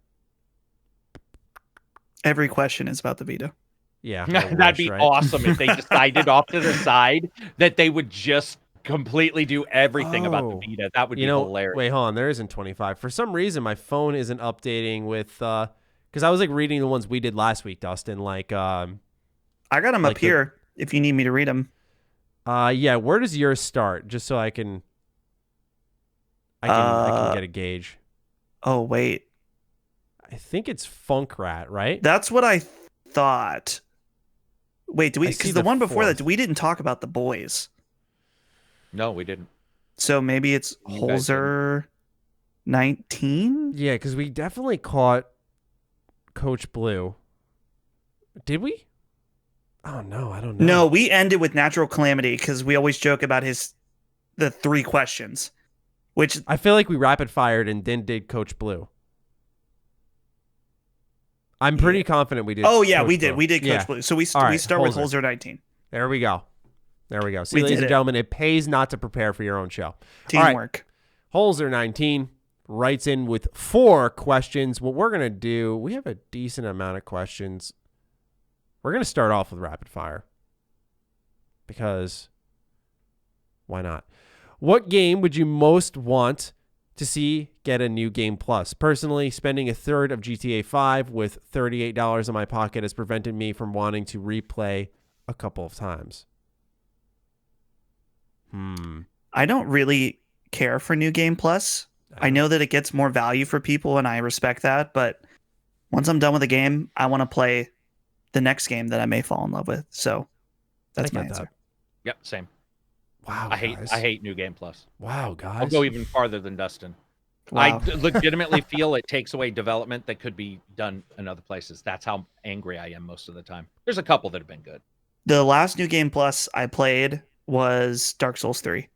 Every question is about the Vita. Yeah. That'd be awesome if they decided off to the side that they would just completely do everything about the Vita. That would be hilarious. Wait, hold on. There isn't 25. For some reason, my phone isn't updating with... Because I was reading the ones we did last week, Dustin. I got them up here if you need me to read them. Yeah, where does yours start? Just so I can get a gauge. Oh, wait. I think it's Funk Rat, right? That's what I thought. Wait, because the one before that, we didn't talk about the boys. No, we didn't. So maybe it's Holzer 19? Yeah, because we definitely caught Coach Blue. Did we? Oh, no, I don't know. No, we ended with Natural Calamity because we always joke about the 3 questions. Which I feel like we rapid fired and then did Coach Blue. I'm pretty confident we did. Oh, yeah, Coach we Blue. did. We did Coach Blue. So we start with Holzer 19. There we go. See, ladies and gentlemen, it pays not to prepare for your own show. Teamwork. All right. Holzer 19 writes in with 4 questions. What we're going to do, we have a decent amount of questions. We're going to start off with rapid fire. Because why not? What game would you most want to see get a new Game Plus? Personally, spending a third of GTA 5 with $38 in my pocket has prevented me from wanting to replay a couple of times. I don't really care for New Game Plus. I know that it gets more value for people, and I respect that. But once I'm done with the game, I want to play the next game that I may fall in love with. So that's my answer. Yep, same. Wow, I hate New Game Plus. Wow, guys. I'll go even farther than Dustin. Wow. I legitimately feel it takes away development that could be done in other places. That's how angry I am most of the time. There's a couple that have been good. The last New Game Plus I played was Dark Souls 3.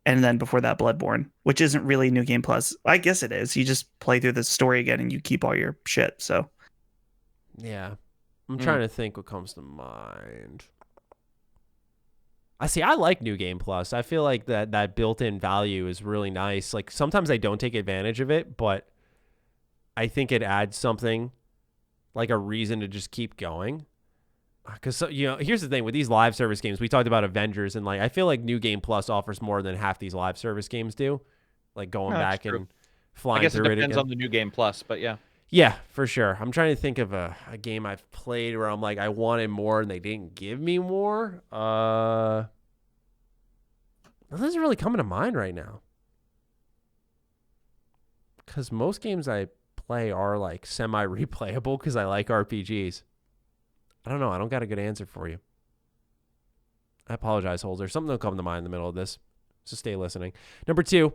And then before that, Bloodborne, which isn't really New Game Plus. I guess it is. You just play through the story again and you keep all your shit. So, yeah. I'm trying to think what comes to mind. I like New Game Plus. I feel like that built-in value is really nice. Like sometimes I don't take advantage of it, but I think it adds something, like a reason to just keep going. Because here's the thing with these live service games. We talked about Avengers, and I feel like New Game Plus offers more than half these live service games do. Like going back and flying through it. I guess it depends on the New Game Plus, but yeah. Yeah, for sure. I'm trying to think of a game I've played where I'm like, I wanted more and they didn't give me more. Nothing's really coming to mind right now. Because most games I play are semi-replayable because I like RPGs. I don't know. I don't got a good answer for you. I apologize, Holzer. Something will come to mind in the middle of this. So stay listening. Number 2.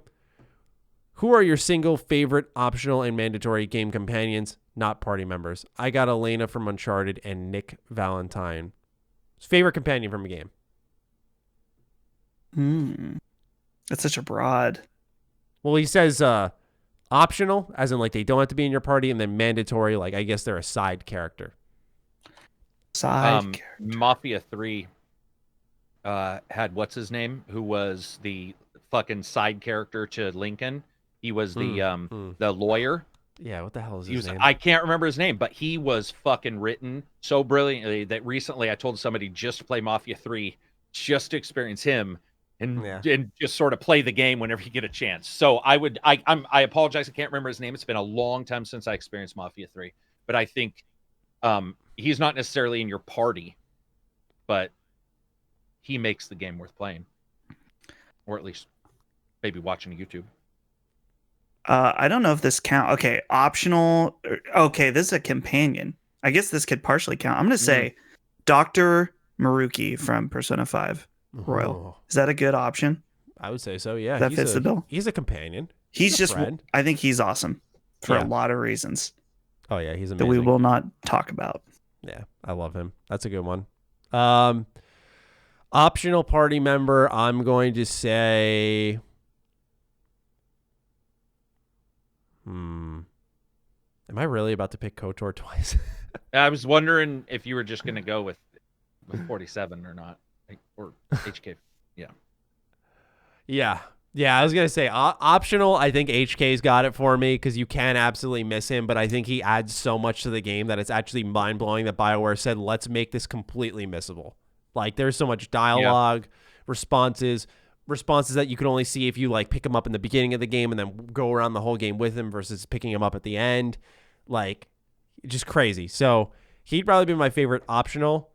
Who are your single favorite optional and mandatory game companions, not party members? I got Elena from Uncharted and Nick Valentine. Favorite companion from a game? That's such a broad. Well, he says optional, as in they don't have to be in your party, and then mandatory, I guess they're a side character. Character. Mafia 3 had what's his name, who was the fucking side character to Lincoln. He was the lawyer. Yeah, what the hell is his name? I can't remember his name, but he was fucking written so brilliantly that recently I told somebody just to play Mafia 3, just to experience him and just sort of play the game whenever you get a chance. So I apologize, I can't remember his name. It's been a long time since I experienced Mafia 3, but I think he's not necessarily in your party, but he makes the game worth playing, or at least maybe watching YouTube. I don't know if this count. Okay, optional. Okay, this is a companion. I guess this could partially count. I'm gonna say Dr. Maruki from Persona 5 Royal. Is that a good option? I would say so. Yeah, That fits the bill. He's a companion. He's just. friend. I think he's awesome for a lot of reasons Oh yeah, he's amazing. that we will not talk about. Yeah, I love him. That's a good one. Optional party member, I'm going to say am I really about to pick KOTOR twice? I was wondering if you were just going to go with 47 or not, or HK. Yeah, I was going to say optional. I think HK's got it for me because you can absolutely miss him, but I think he adds so much to the game that it's actually mind-blowing that BioWare said, let's make this completely missable. Like, there's so much dialogue, responses that you can only see if you, like, pick him up in the beginning of the game and then go around the whole game with him versus picking him up at the end. Like, just crazy. So he'd probably be my favorite optional.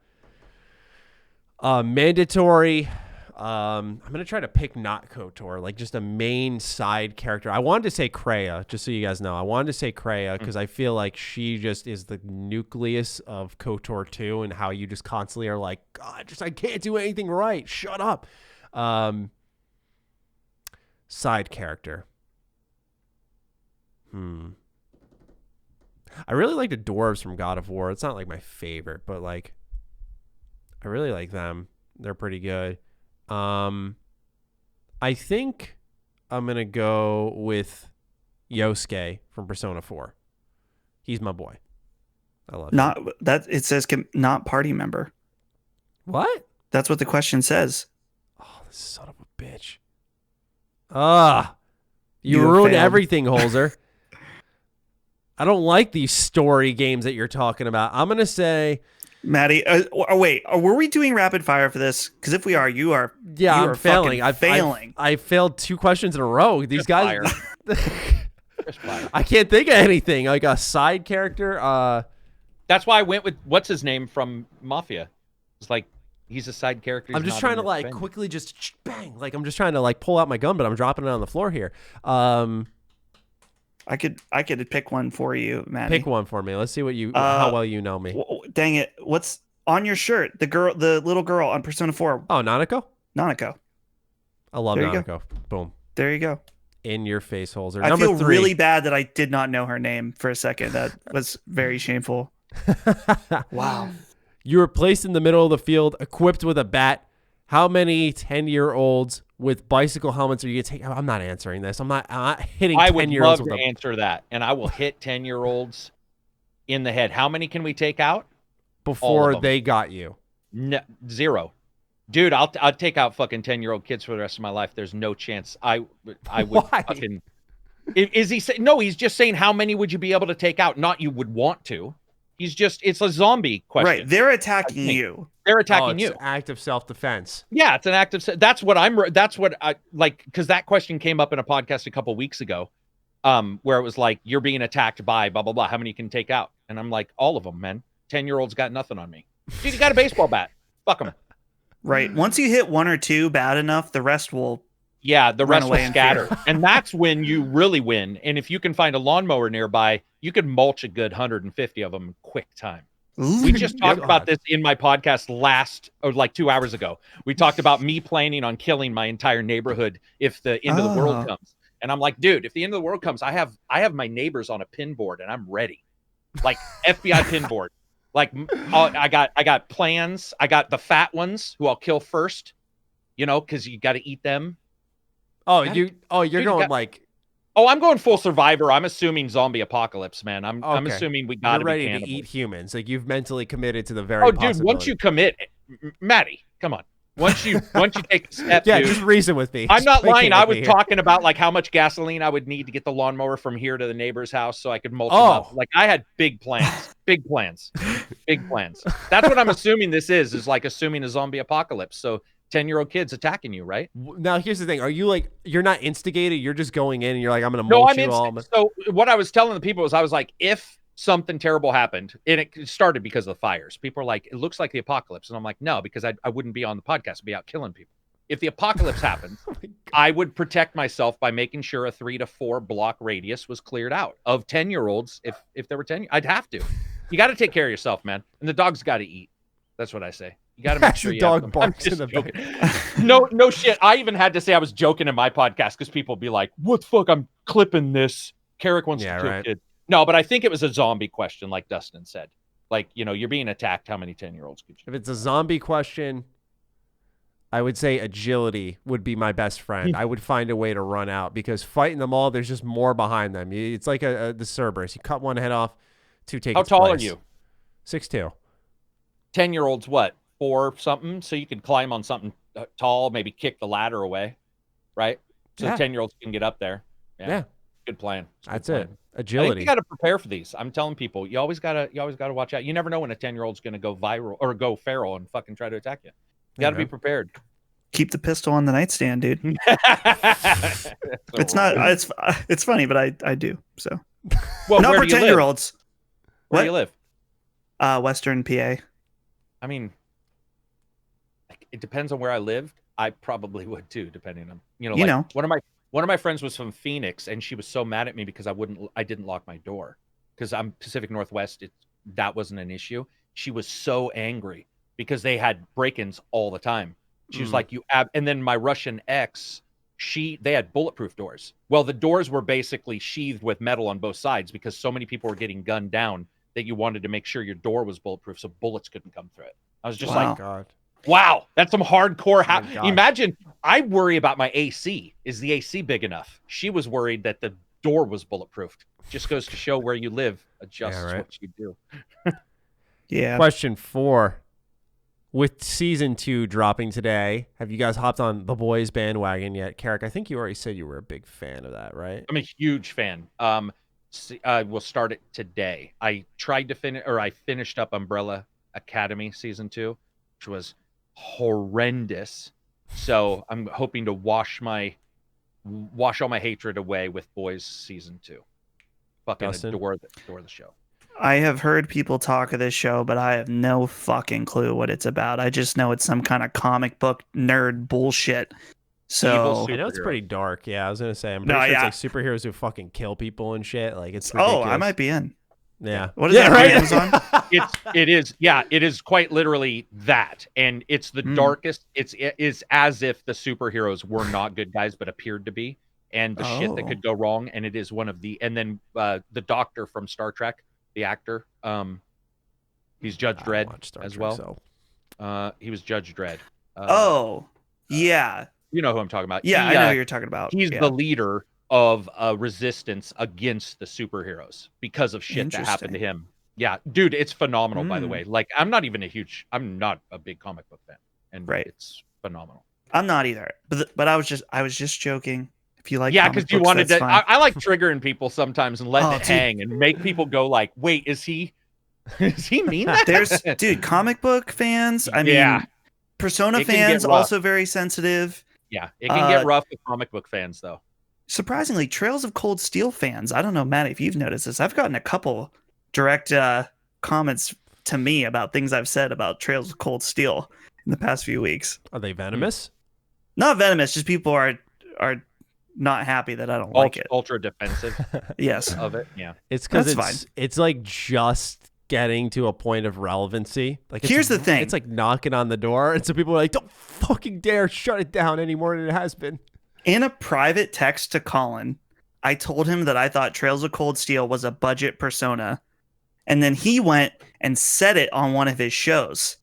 Mandatory, I'm going to try to pick not KOTOR, like just a main side character. I wanted to say Kreia, just so you guys know. I wanted to say Kreia because I feel like she just is the nucleus of KOTOR 2 and how you just constantly are like, God, I can't do anything right. Shut up. Side character. I really like the dwarves from God of War. It's not like my favorite, but like I really like them. They're pretty good. I think I'm going to go with Yosuke from Persona 4. He's my boy. I love him. It says not party member. What? That's what the question says. Oh, this son of a bitch. You ruined everything, Holzer. I don't like these story games that you're talking about. I'm going to say... Maddie, wait, were we doing rapid fire for this? Because if we are, you are. Yeah, I'm failing. Failing. I failed 2 questions in a row. These guys. I can't think of anything. Like a side character. That's why I went with what's his name from Mafia. It's like he's a side character. I'm just trying to like quickly just bang. Like I'm just trying to like pull out my gun, but I'm dropping it on the floor here. I could pick one for you, Maddie. Pick one for me. Let's see what how well you know me. Dang it! What's on your shirt? The little girl on Persona 4. Oh, Nanako. I love Nanako. Boom. There you go. In your face, Holzer. I feel really bad that I did not know her name for a second. That was very shameful. Wow. You were placed in the middle of the field, equipped with a bat. How many 10-year-olds with bicycle helmets are you going to take? I'm not answering this. I'm not hitting 10-year-olds. I would love to answer that, and I will hit 10-year-olds in the head. How many can we take out? Before they got you? No, 0. Dude, I'd take out fucking 10-year-old kids for the rest of my life. There's no chance. I would Why? fucking... Is he saying... No, he's just saying how many would you be able to take out? Not you would want to. It's a zombie question. Right, they're attacking you. They're attacking you. It's an act of self-defense. Yeah, it's an act of... That's what I like, because that question came up in a podcast a couple weeks ago, where it was like, you're being attacked by blah, blah, blah. How many can take out? And I'm like, all of them, man. 10-year-olds got nothing on me. Dude, you got a baseball bat. Fuck them. Right. Once you hit 1 or 2 bad enough, the rest will... Yeah, the rest will scatter. And that's when you really win. And if you can find a lawnmower nearby, you could mulch a good 150 of them in quick time. We just talked about this in my podcast like 2 hours ago. We talked about me planning on killing my entire neighborhood if the end of the world comes. And I'm like, dude, if the end of the world comes, I have my neighbors on a pin board and I'm ready. Like FBI pin board. Like I got plans. I got the fat ones who I'll kill first, because you got to eat them. Oh, you're going like... Oh, I'm going full survivor. I'm assuming zombie apocalypse, man. I'm assuming we got to be ready to eat humans. Like you've mentally committed to the very dude, once you commit, Maddie, come on. Once you take a step, yeah, dude, just reason with me. I'm not lying. I was talking about like how much gasoline I would need to get the lawnmower from here to the neighbor's house so I could mulch them up. Like I had big plans. Big plans. That's what I'm assuming this is like assuming a zombie apocalypse. So 10-year-old kids attacking you, right? Now, here's the thing. Are you like, you're not instigated? You're just going in and you're like, I'm going to mulch you all. So what I was telling the people was I was like, if something terrible happened, and it started because of the fires, people are like, it looks like the apocalypse. And I'm like, no, because I wouldn't be on the podcast. I'd be out killing people. If the apocalypse happens, I would protect myself by making sure a 3 to 4 block radius was cleared out of 10-year-olds. If there were 10, I'd have to. You got to take care of yourself, man. And the dog's got to eat. That's what I say. You got to make sure the you dog have barks in the back. No shit. I even had to say I was joking in my podcast because people be like, "What the fuck? I'm clipping this." Karak wants to kill kid. No, but I think it was a zombie question, like Dustin said. Like, you're being attacked. How many 10-year-olds could you? If it's a zombie question, I would say agility would be my best friend. I would find a way to run out because fighting them all, there's just more behind them. It's like the Cerberus. You cut one head off, two take its place. How tall are you? 6'2". 10-year-olds, what? 4 something? So you could climb on something tall, maybe kick the ladder away, right? So the 10-year-olds can get up there. Yeah. Good plan. That's it. Agility. I think you got to prepare for these. I'm telling people, you always gotta watch out. You never know when a 10-year-old's gonna go viral or go feral and fucking try to attack you. You got to be prepared. Keep the pistol on the nightstand, dude. It's funny, but I do. So, well, not for 10-year-olds. Where do you live? Western PA. I mean, it depends on where I lived. I probably would too, depending on one of my friends was from Phoenix, and she was so mad at me because I didn't lock my door because I'm Pacific Northwest. That wasn't an issue. She was so angry because they had break-ins all the time. She was like, and then my Russian ex, they had bulletproof doors. Well, the doors were basically sheathed with metal on both sides because so many people were getting gunned down that you wanted to make sure your door was bulletproof so bullets couldn't come through it. I was just wow, that's some hardcore. Imagine, I worry about my AC. Is the AC big enough? She was worried that the door was bulletproof. Just goes to show where you live adjusts what you do. Yeah. Question 4. With season 2 dropping today, have you guys hopped on the boys bandwagon yet? Karak, I think you already said you were a big fan of that, right? I'm a huge fan. We'll start it today. I finished up Umbrella Academy season 2, which was horrendous. So I'm hoping to wash all my hatred away with Boys season 2. Fucking adore the show. I have heard people talk of this show, but I have no fucking clue what it's about. I just know it's some kind of comic book nerd bullshit. So I know it's pretty dark. Yeah, I was gonna say I'm pretty sure it's like superheroes who fucking kill people and shit. Like it's ridiculous. I might be in. Yeah. What is that? Right? Amazon? It is. Yeah, it is quite literally that, and it's the darkest. It is as if the superheroes were not good guys but appeared to be, and the shit that could go wrong. And it is one of the. And then the Doctor from Star Trek, the actor, he's Judge Dredd as well. He was Judge Dredd. Yeah. You know who I'm talking about. Yeah, I know who you're talking about. He's the leader of a resistance against the superheroes because of shit that happened to him. Yeah, dude, it's phenomenal, by the way. Like, I'm not a big comic book fan, and it's phenomenal. I'm not either, but I was just joking. If you like, because you wanted to. I like triggering people sometimes and letting it hang and make people go like, "Wait, is he mean that?" There's comic book fans. I mean, Persona fans also very sensitive. Yeah, it can get rough with comic book fans, though. Surprisingly, Trails of Cold Steel fans, I don't know, Matt, if you've noticed this, I've gotten a couple direct comments to me about things I've said about Trails of Cold Steel in the past few weeks. Are they venomous? Not venomous, just people are not happy that I don't like it. Ultra defensive. Yes. Of it, yeah. It's because it's like just getting to a point of relevancy. Like here's the thing. It's like knocking on the door, and so people are like, don't fucking dare shut it down any more than it has been. In a private text to Colin, I told him that I thought Trails of Cold Steel was a budget Persona, and then he went and said it on one of his shows.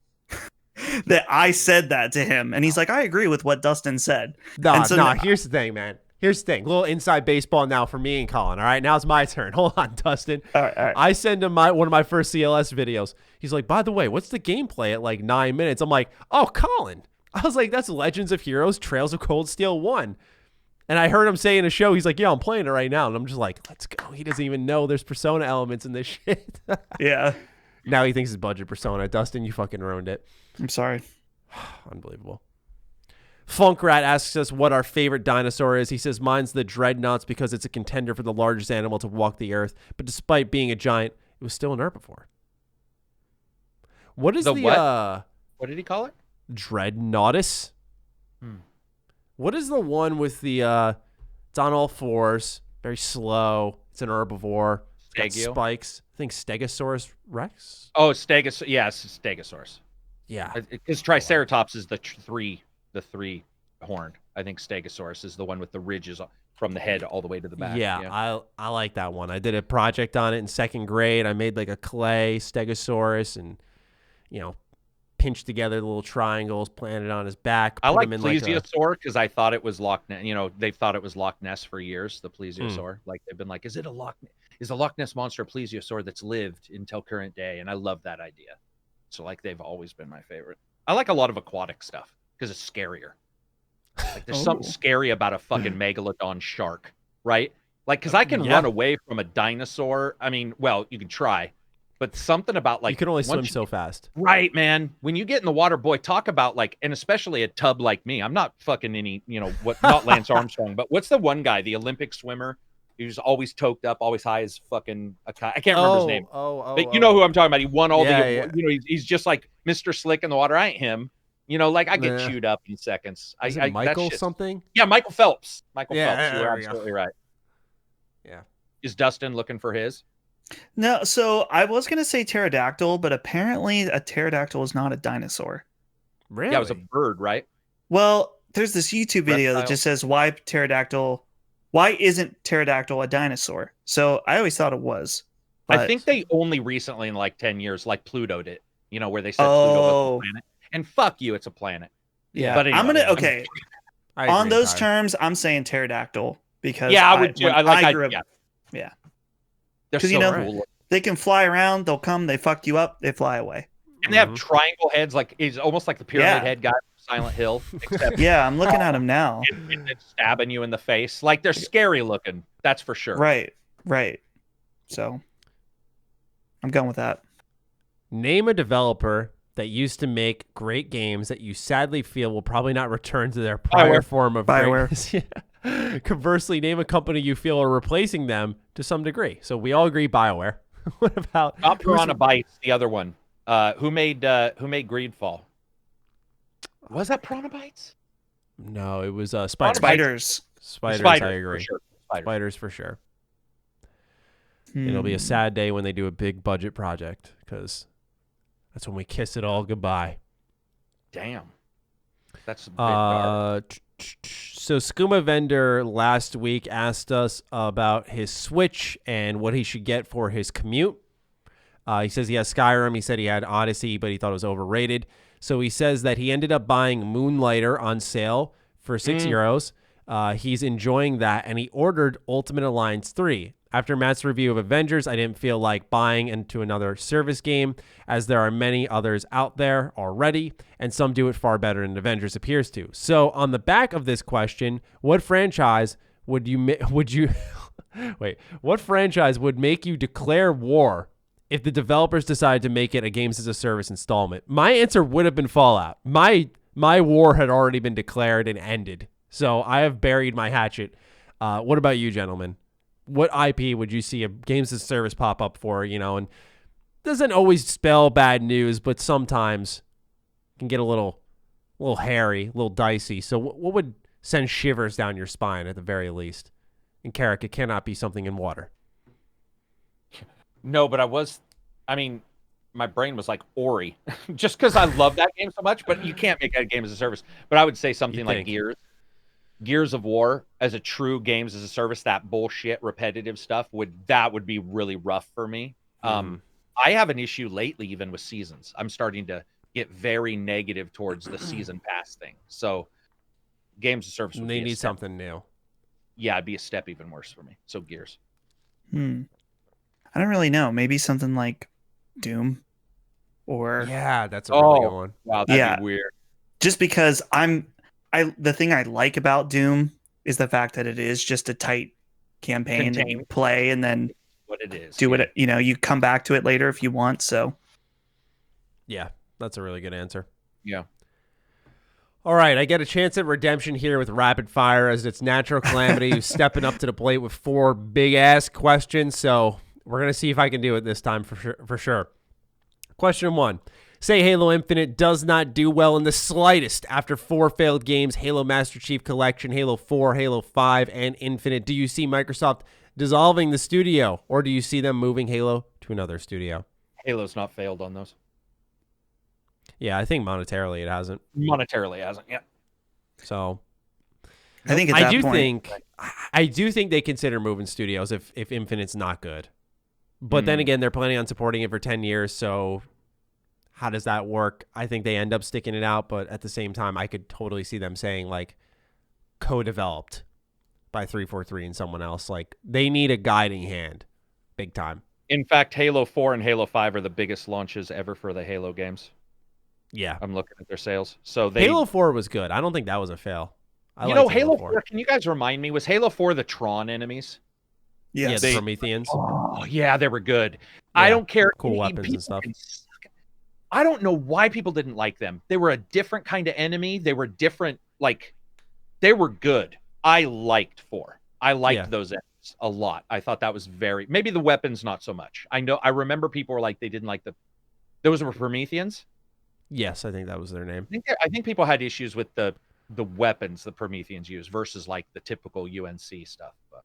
That I said that to him, and he's like, I agree with what Dustin said. No, here's the thing, man. Here's the thing. A little inside baseball now for me and Colin. All right, now it's my turn. Hold on, Dustin. All right. I send him one of my first CLS videos. He's like, by the way, what's the gameplay at like 9 minutes? I'm like, oh, Colin. I was like, that's Legends of Heroes, Trails of Cold Steel 1. And I heard him say in a show, he's like, yeah, I'm playing it right now. And I'm just like, let's go. He doesn't even know there's Persona elements in this shit. Yeah. Now he thinks it's budget Persona. Dustin, you fucking ruined it. I'm sorry. Unbelievable. Funkrat asks us what our favorite dinosaur is. He says mine's the Dreadnoughts because it's a contender for the largest animal to walk the earth. But despite being a giant, it was still an herbivore. What is what? What did he call it? Dreadnoughtus. What is the one with the it's on all fours, very slow. It's an herbivore. It's got spikes. I think Stegosaurus Rex. Oh, Stegosaurus. Yes, Stegosaurus. Yeah. Because Triceratops is the three horned. I think Stegosaurus is the one with the ridges from the head all the way to the back. Yeah. I like that one. I did a project on it in 2nd grade. I made like a clay Stegosaurus and, pinched together the little triangles, planted on his back. I like plesiosaur because I thought it was Loch Ness. They've thought it was Loch Ness for years, the plesiosaur. Like they've been like, is a Loch Ness monster a plesiosaur that's lived until current day? And I love that idea. So like they've always been my favorite. I like a lot of aquatic stuff because it's scarier. Like there's something scary about a fucking megalodon shark, right? Like because I can run away from a dinosaur. I mean, well, you can try. But something about like you can only swim so fast. Right, man. When you get in the water, boy, talk about like, and especially a tub like me. I'm not fucking any, not Lance Armstrong, but what's the one guy, the Olympic swimmer who's always toked up, always high as fucking I can't remember his name. But you know who I'm talking about. He won all he's just like Mr. Slick in the water. I ain't him. I get chewed up in seconds. Is it Michael something? Yeah, Michael Phelps. Phelps. You're absolutely right. Yeah. Is Dustin looking for his? No, so I was going to say pterodactyl, but apparently a pterodactyl is not a dinosaur. Really? Yeah, it was a bird, right? Well, there's this YouTube video that just says why isn't pterodactyl a dinosaur? So I always thought it was. I think they only recently in like 10 years like Pluto'd it, where they said Pluto was a planet. And fuck you, it's a planet. Yeah, but anyway, on those terms, I'm saying pterodactyl because I would. I grew up. Yeah. Because cool. They can fly around, they'll come, they fuck you up, they fly away. And they have triangle heads, like it's almost like the Pyramid Head guy from Silent Hill. Except I'm looking at him now. And stabbing you in the face. Like they're scary looking, that's for sure. Right. So I'm going with that. Name a developer that used to make great games that you sadly feel will probably not return to their prior form of greatness. Conversely, name a company you feel are replacing them to some degree. So we all agree BioWare. What about Piranha Bytes, the other one? Who made Greedfall? Was that Piranha Bytes? No, it was Spiders. Spiders, I agree. For sure. Spiders for sure. It'll be a sad day when they do a big budget project because that's when we kiss it all goodbye. Damn. That's a bit dark. So Skooma Vendor last week asked us about his Switch and what he should get for his commute. He says he has Skyrim. He said he had Odyssey, but he thought it was overrated. So he says that he ended up buying Moonlighter on sale for €6. He's enjoying that, and he ordered Ultimate Alliance 3. After Matt's review of Avengers, I didn't feel like buying into another service game, as there are many others out there already, and some do it far better than Avengers appears to. So, on the back of this question, what franchise would what franchise would make you declare war if the developers decided to make it a games as a service installment? My answer would have been Fallout. My war had already been declared and ended, so I have buried my hatchet. What about you, gentlemen? What IP would you see a games as a service pop up for, and doesn't always spell bad news, but sometimes can get a little hairy, a little dicey. So what would send shivers down your spine at the very least? And Karak, it cannot be something in water. No, but my brain was like Ori, just because I love that game so much, but you can't make that a game as a service. But I would say something like Gears of War as a true games as a service, that bullshit repetitive stuff would be really rough for me. I have an issue lately even with seasons. I'm starting to get very negative towards the season pass thing. So games as a service would need something new. Yeah, it'd be a step even worse for me. So Gears. I don't really know. Maybe something like Doom or that's a really good one. Wow, that'd be weird. Just because the thing I like about Doom is the fact that it is just a tight campaign that you play and then what it is. You come back to it later if you want. So yeah, that's a really good answer. Yeah. All right, I get a chance at redemption here with rapid fire as it's Natural Calamity who's stepping up to the plate with 4 big ass questions. So we're gonna see if I can do it this time for sure. Question 1. Say Halo Infinite does not do well in the slightest after 4 failed games, Halo Master Chief Collection, Halo 4, Halo 5, and Infinite. Do you see Microsoft dissolving the studio, or do you see them moving Halo to another studio? Halo's not failed on those. Yeah, I think monetarily it hasn't. Monetarily it hasn't, yeah. So I think at that point, I do think they consider moving studios if Infinite's not good. But then again, they're planning on supporting it for 10 years, so how does that work? I think they end up sticking it out, but at the same time, I could totally see them saying, like, co-developed by 343 and someone else. Like, they need a guiding hand, big time. In fact, Halo 4 and Halo 5 are the biggest launches ever for the Halo games. Yeah. I'm looking at their sales. So Halo 4 was good. I don't think that was a fail. Halo 4, can you guys remind me, was Halo 4 the Tron enemies? yes. Yeah, the Prometheans. Oh, yeah, they were good. Yeah, I don't care. cool weapons and stuff. I don't know why people didn't like them. They were a different kind of enemy. They were different, like, they were good. I liked 4. I liked those enemies a lot. I thought that was maybe the weapons not so much. I remember people were like, they didn't like those were Prometheans? Yes, I think that was their name. I think people had issues with the weapons the Prometheans used versus like the typical UNC stuff. But.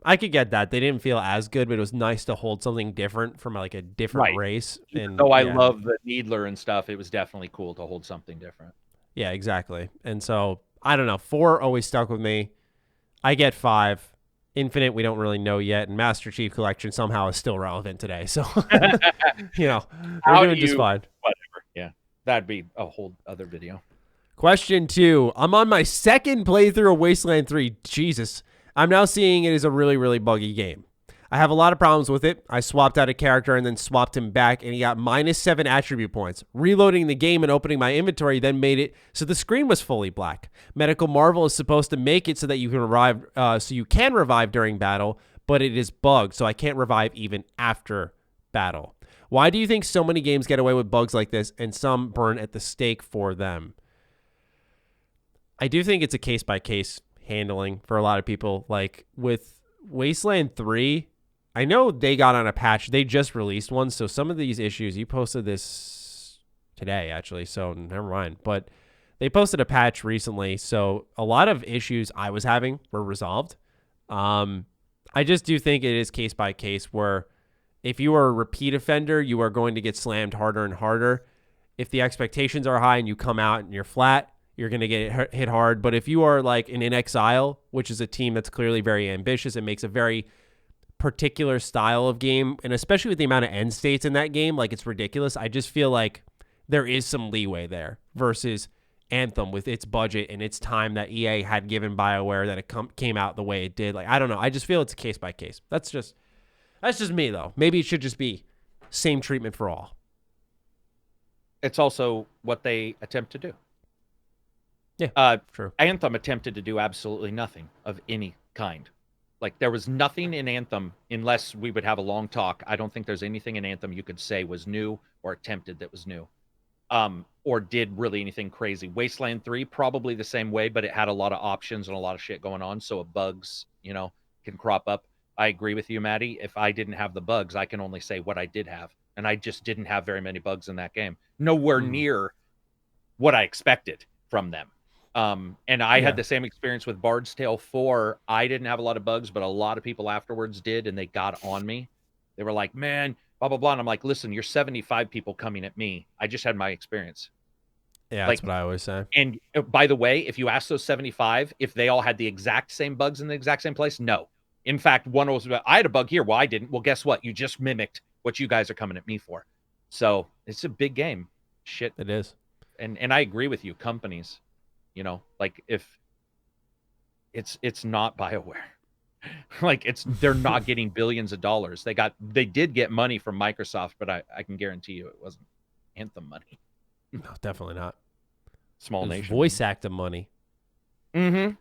I could get that. They didn't feel as good, but it was nice to hold something different from like a different race. And though I love the Needler and stuff, it was definitely cool to hold something different. Yeah, exactly. And so I don't know. 4 always stuck with me. I get 5. Infinite, we don't really know yet, and Master Chief Collection somehow is still relevant today. So we're doing just fine. Whatever. Yeah, that'd be a whole other video. Question 2. I'm on my second playthrough of Wasteland 3. Jesus. I'm now seeing it as a really, really buggy game. I have a lot of problems with it. I swapped out a character and then swapped him back, and he got -7 attribute points. Reloading the game and opening my inventory then made it so the screen was fully black. Medical Marvel is supposed to make it so that you can revive during battle, but it is bugged, so I can't revive even after battle. Why do you think so many games get away with bugs like this and some burn at the stake for them? I do think it's a case-by-case handling for a lot of people. Like with Wasteland 3, I know they got on a patch. They just released one, so some of these issues, you posted this today, actually, so never mind. But they posted a patch recently, so a lot of issues I was having were resolved. I just do think it is case-by-case where if you are a repeat offender, you are going to get slammed harder and harder. If the expectations are high and you come out and you're flat, you're going to get hit hard. But if you are like in Exile, which is a team that's clearly very ambitious and makes a very particular style of game, and especially with the amount of end states in that game, like it's ridiculous. I just feel like there is some leeway there versus Anthem with its budget and its time that EA had given BioWare that it came out the way it did. Like, I don't know. I just feel it's case by case. That's just me, though. Maybe it should just be same treatment for all. It's also what they attempt to do. Yeah, true. Anthem attempted to do absolutely nothing of any kind. Like, there was nothing in Anthem, unless we would have a long talk. I don't think there's anything in Anthem you could say was new or attempted that was new, or did really anything crazy. Wasteland 3, probably the same way, but it had a lot of options and a lot of shit going on, so bugs, can crop up. I agree with you, Maddie. If I didn't have the bugs, I can only say what I did have, and I just didn't have very many bugs in that game. Nowhere near what I expected from them. And I had the same experience with Bard's Tale 4. I didn't have a lot of bugs, but a lot of people afterwards did, and they got on me. They were like, man, blah, blah, blah. And I'm like, listen, you're 75 people coming at me. I just had my experience. Yeah, that's what I always say. And by the way, if you ask those 75, if they all had the exact same bugs in the exact same place, no. In fact, one was, I had a bug here. Well, I didn't. Well, guess what? You just mimicked what you guys are coming at me for. So it's a big game. Shit. It is. And I agree with you. Companies, like if it's not BioWare, like they're not getting billions of dollars. They did get money from Microsoft, but I can guarantee you it wasn't Anthem money. No, definitely not. Small nation. Voice actor money. Mm-hmm.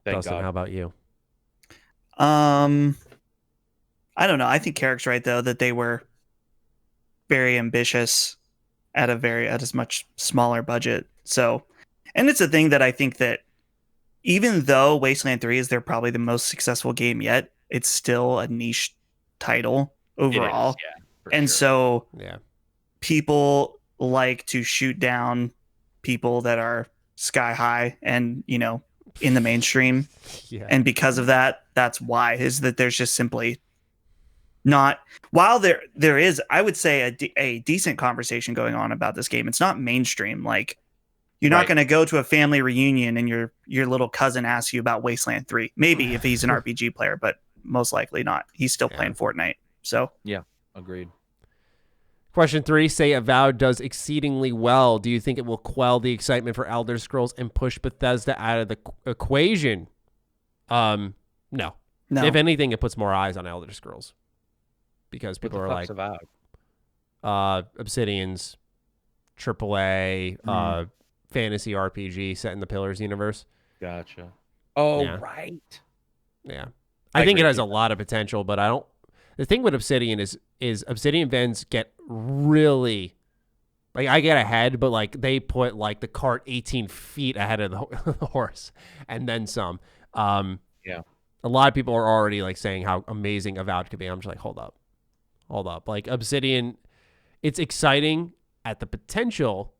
Thank Dustin, God. how about you? I don't know. I think Karak's right though, that they were very ambitious at a much smaller budget. So, and it's a thing that I think that even though Wasteland 3 is probably the most successful game yet, it's still a niche title overall. It is, yeah, and sure. so people like to shoot down people that are sky high and, in the mainstream. Yeah. And because of that, that's why, is that there's just simply not, while there is, I would say, a decent conversation going on about this game. It's not mainstream. Like, you're not going to go to a family reunion and your little cousin asks you about Wasteland 3. Maybe if he's an RPG player, but most likely not. He's still playing Fortnite. So yeah, agreed. Question 3, say Avowed does exceedingly well. Do you think it will quell the excitement for Elder Scrolls and push Bethesda out of the equation? No. If anything, it puts more eyes on Elder Scrolls. Because people are like, Obsidian's AAA fantasy RPG set in the Pillars universe. Gotcha. Oh, right. Yeah. I think it has a lot of potential, but I don't. The thing with Obsidian is Obsidian fans get really, like, I get ahead, but like they put like the cart 18 feet ahead of the horse and then some. A lot of people are already like saying how amazing Avowed could be. I'm just like, hold up. Like Obsidian, it's exciting at the potential,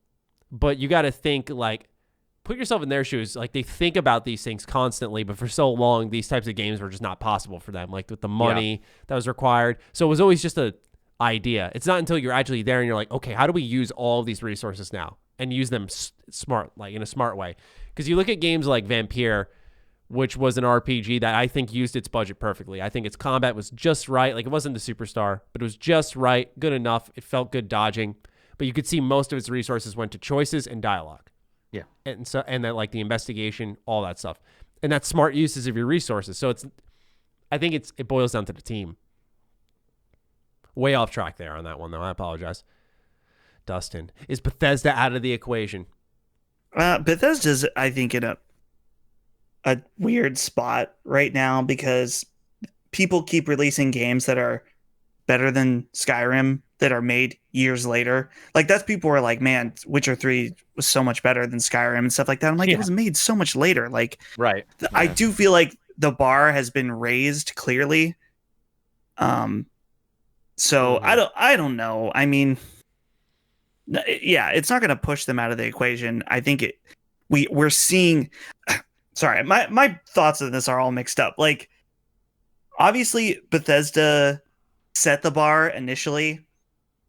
but you got to think, like, put yourself in their shoes. Like, they think about these things constantly, but for so long, these types of games were just not possible for them, like with the money that was required. So it was always just a idea. It's not until you're actually there and you're like, okay, how do we use all of these resources now and use them smart, like in a smart way? Because you look at games like Vampire, which was an RPG that I think used its budget perfectly. I think its combat was just right. Like, it wasn't the superstar, but it was just right, good enough. It felt good dodging, but you could see most of its resources went to choices and dialogue. Yeah. And then like the investigation, all that stuff. And that's smart uses of your resources. So I think it boils down to the team. Way off track there on that one, though. I apologize. Dustin, is Bethesda out of the equation? Bethesda's, I think, in a weird spot right now because people keep releasing games that are better than Skyrim that are made years later. Like, that's people were like, man, Witcher 3 was so much better than Skyrim and stuff like that. I'm like, it was made so much later. Like, right. I do feel like the bar has been raised clearly. So I don't know. I mean, it's not going to push them out of the equation. I think we're seeing, sorry, my thoughts on this are all mixed up. Like, obviously Bethesda set the bar initially,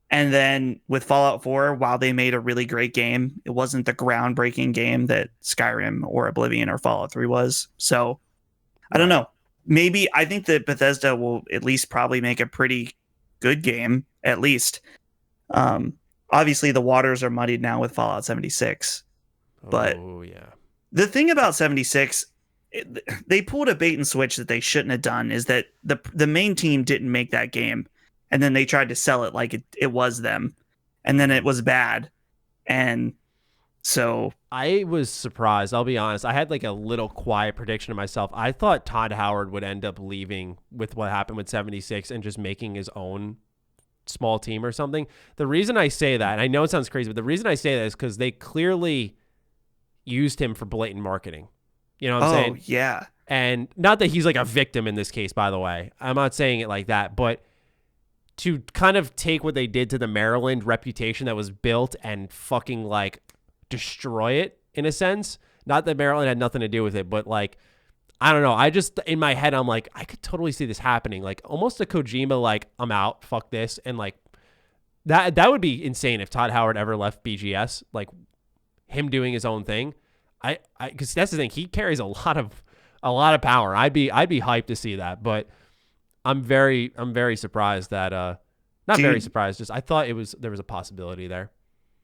and then with Fallout 4, while they made a really great game, it wasn't the groundbreaking game that Skyrim or Oblivion or Fallout 3 was. So I don't know. Maybe I think that Bethesda will at least probably make a pretty good game, at least. Obviously the waters are muddied now with Fallout 76. But the thing about 76, they pulled a bait and switch that they shouldn't have done, is that the main team didn't make that game, and then they tried to sell it like it was them, and then it was bad. And so I was surprised. I'll be honest. I had like a little quiet prediction of myself. I thought Todd Howard would end up leaving with what happened with 76 and just making his own small team or something. The reason I say that, and I know it sounds crazy, but the reason I say that is because they clearly used him for blatant marketing. You know what I'm saying? Oh, yeah. And not that he's like a victim in this case, by the way. I'm not saying it like that, but to kind of take what they did to the Maryland reputation that was built and fucking like destroy it in a sense. Not that Maryland had nothing to do with it, but like, I don't know. I just, in my head, I'm like, I could totally see this happening. Like almost a Kojima, like, I'm out, fuck this. And like, that would be insane if Todd Howard ever left BGS, like him doing his own thing. Because that's the thing, he carries a lot of power. I'd be hyped to see that, but I'm very surprised that not very surprised. Just I thought there was a possibility there.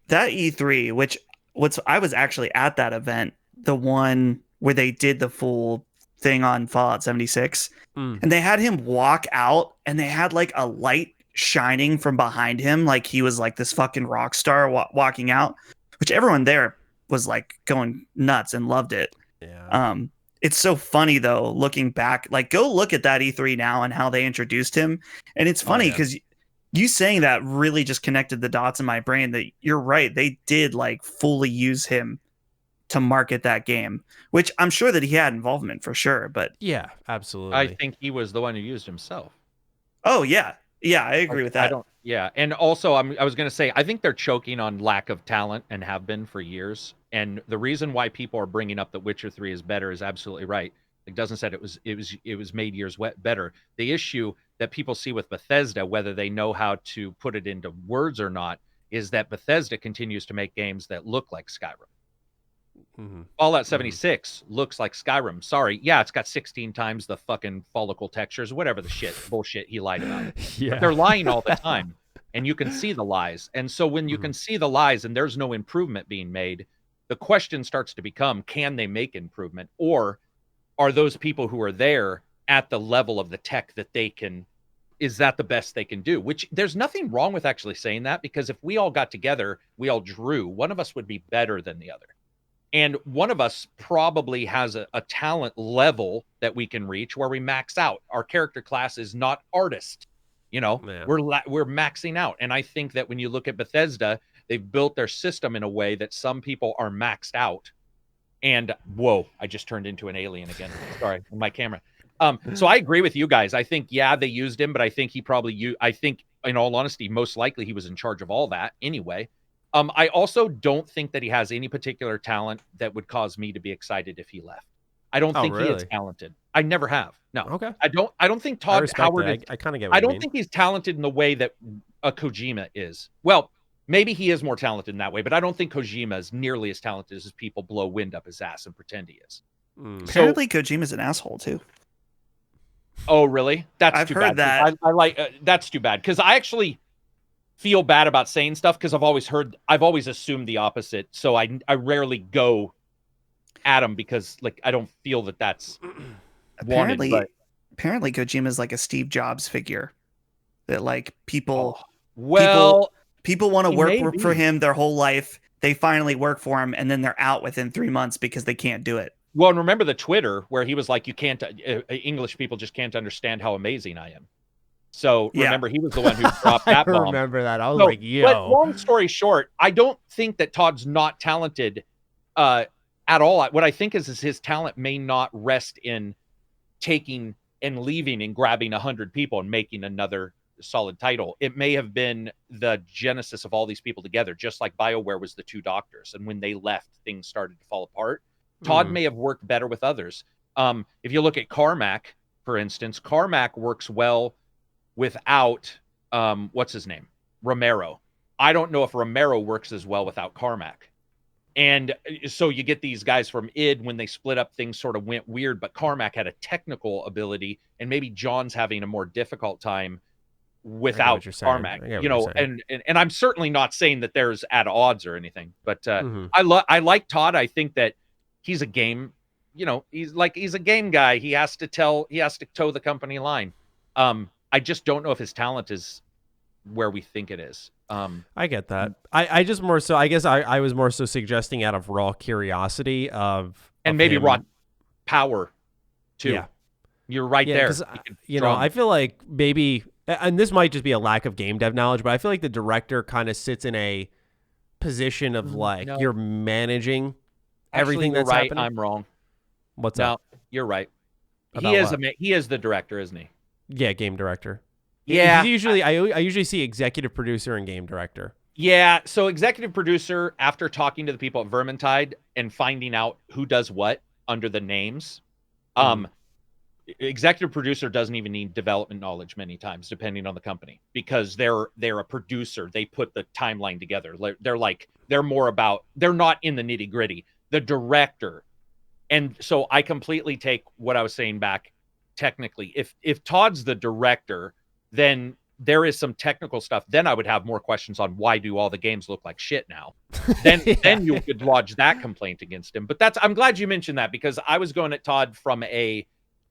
That E3, I was actually at that event, the one where they did the full thing on Fallout 76, and they had him walk out, and they had like a light shining from behind him, like he was like this fucking rock star walking out, which everyone there was like going nuts and loved it. Yeah. It's so funny though, looking back, like go look at that E3 now and how they introduced him. And it's funny because you saying that really just connected the dots in my brain that you're right. They did like fully use him to market that game, which I'm sure that he had involvement for sure. But yeah, absolutely. I think he was the one who used himself. Oh yeah. Yeah, I agree with that. I don't. Yeah, and also I was going to say I think they're choking on lack of talent and have been for years. And the reason why people are bringing up that Witcher 3 is better is absolutely right. Like Doesn't said it was made years better. The issue that people see with Bethesda, whether they know how to put it into words or not, is that Bethesda continues to make games that look like Skyrim. Fallout 76 looks like Skyrim. Sorry. Yeah, it's got 16 times the fucking follicle textures, whatever the bullshit he lied about. Yeah. But they're lying all the time, and you can see the lies. And so when you can see the lies and there's no improvement being made, the question starts to become, can they make improvement? Or are those people who are there at the level of the tech that they can, is that the best they can do? Which there's nothing wrong with actually saying that, because if we all got together, we all drew, one of us would be better than the other. And one of us probably has a talent level that we can reach where we max out. Our character class is not artist. You know, we're maxing out. And I think that when you look at Bethesda, they've built their system in a way that some people are maxed out. And whoa, I just turned into an alien again. Sorry, my camera. So I agree with you guys. I think, yeah, they used him, but I think he probably I think, in all honesty, most likely he was in charge of all that anyway. I also don't think that he has any particular talent that would cause me to be excited if he left. I don't think he is talented. I never have. No. Okay. I don't think Todd Howard. I kind of get what I you don't mean. think he's talented in the way that a Kojima is. Well, maybe he is more talented in that way, but I don't think Kojima is nearly as talented as people blow wind up his ass and pretend he is. Apparently, Kojima's an asshole too. Oh, really? I've heard that. I like that's too bad, because I actually feel bad about saying stuff, because I've always assumed the opposite. So I rarely go at him, because like I don't feel that that's apparently wanted, apparently Kojima's like a Steve Jobs figure that like people people want to work for him their whole life. They finally work for him, and then they're out within 3 months because they can't do it. Well, and remember the Twitter where he was like, "You can't English people just can't understand how amazing I am." So remember, he was the one who dropped that bomb. I remember that. I was like, yo. But long story short, I don't think that Todd's not talented at all. What I think is his talent may not rest in taking and leaving and grabbing 100 people and making another solid title. It may have been the genesis of all these people together, just like BioWare was the two doctors. And when they left, things started to fall apart. Todd may have worked better with others. If you look at Carmack, for instance, Carmack works well without what's his name, Romero. I don't know if Romero works as well without Carmack. And so you get these guys from id, when they split up, things sort of went weird, but Carmack had a technical ability, and maybe John's having a more difficult time without Carmack, you know. And I'm certainly not saying that there's at odds or anything, but I like Todd. I think that he's a game, you know, he's a game guy. He has to toe the company line. I just don't know if his talent is where we think it is. I get that. I just more so, I guess I was more so suggesting out of raw curiosity of maybe him. raw power too. Yeah. You're right there. You know, I feel like maybe, and this might just be a lack of game dev knowledge, but I feel like the director kind of sits in a position of like, you're managing everything that's right. happening. I'm wrong. What's up? You're right. About He is the director, isn't he? Yeah, game director. Yeah. I usually see executive producer and game director. Yeah, so executive producer, after talking to the people at Vermintide and finding out who does what under the names, executive producer doesn't even need development knowledge many times, depending on the company, because they're a producer. They put the timeline together. They're not in the nitty gritty. The director. And so I completely take what I was saying back. Technically, if Todd's the director, then there is some technical stuff. Then I would have more questions on why do all the games look like shit now. Then you could lodge that complaint against him. But I'm glad you mentioned that, because I was going at Todd from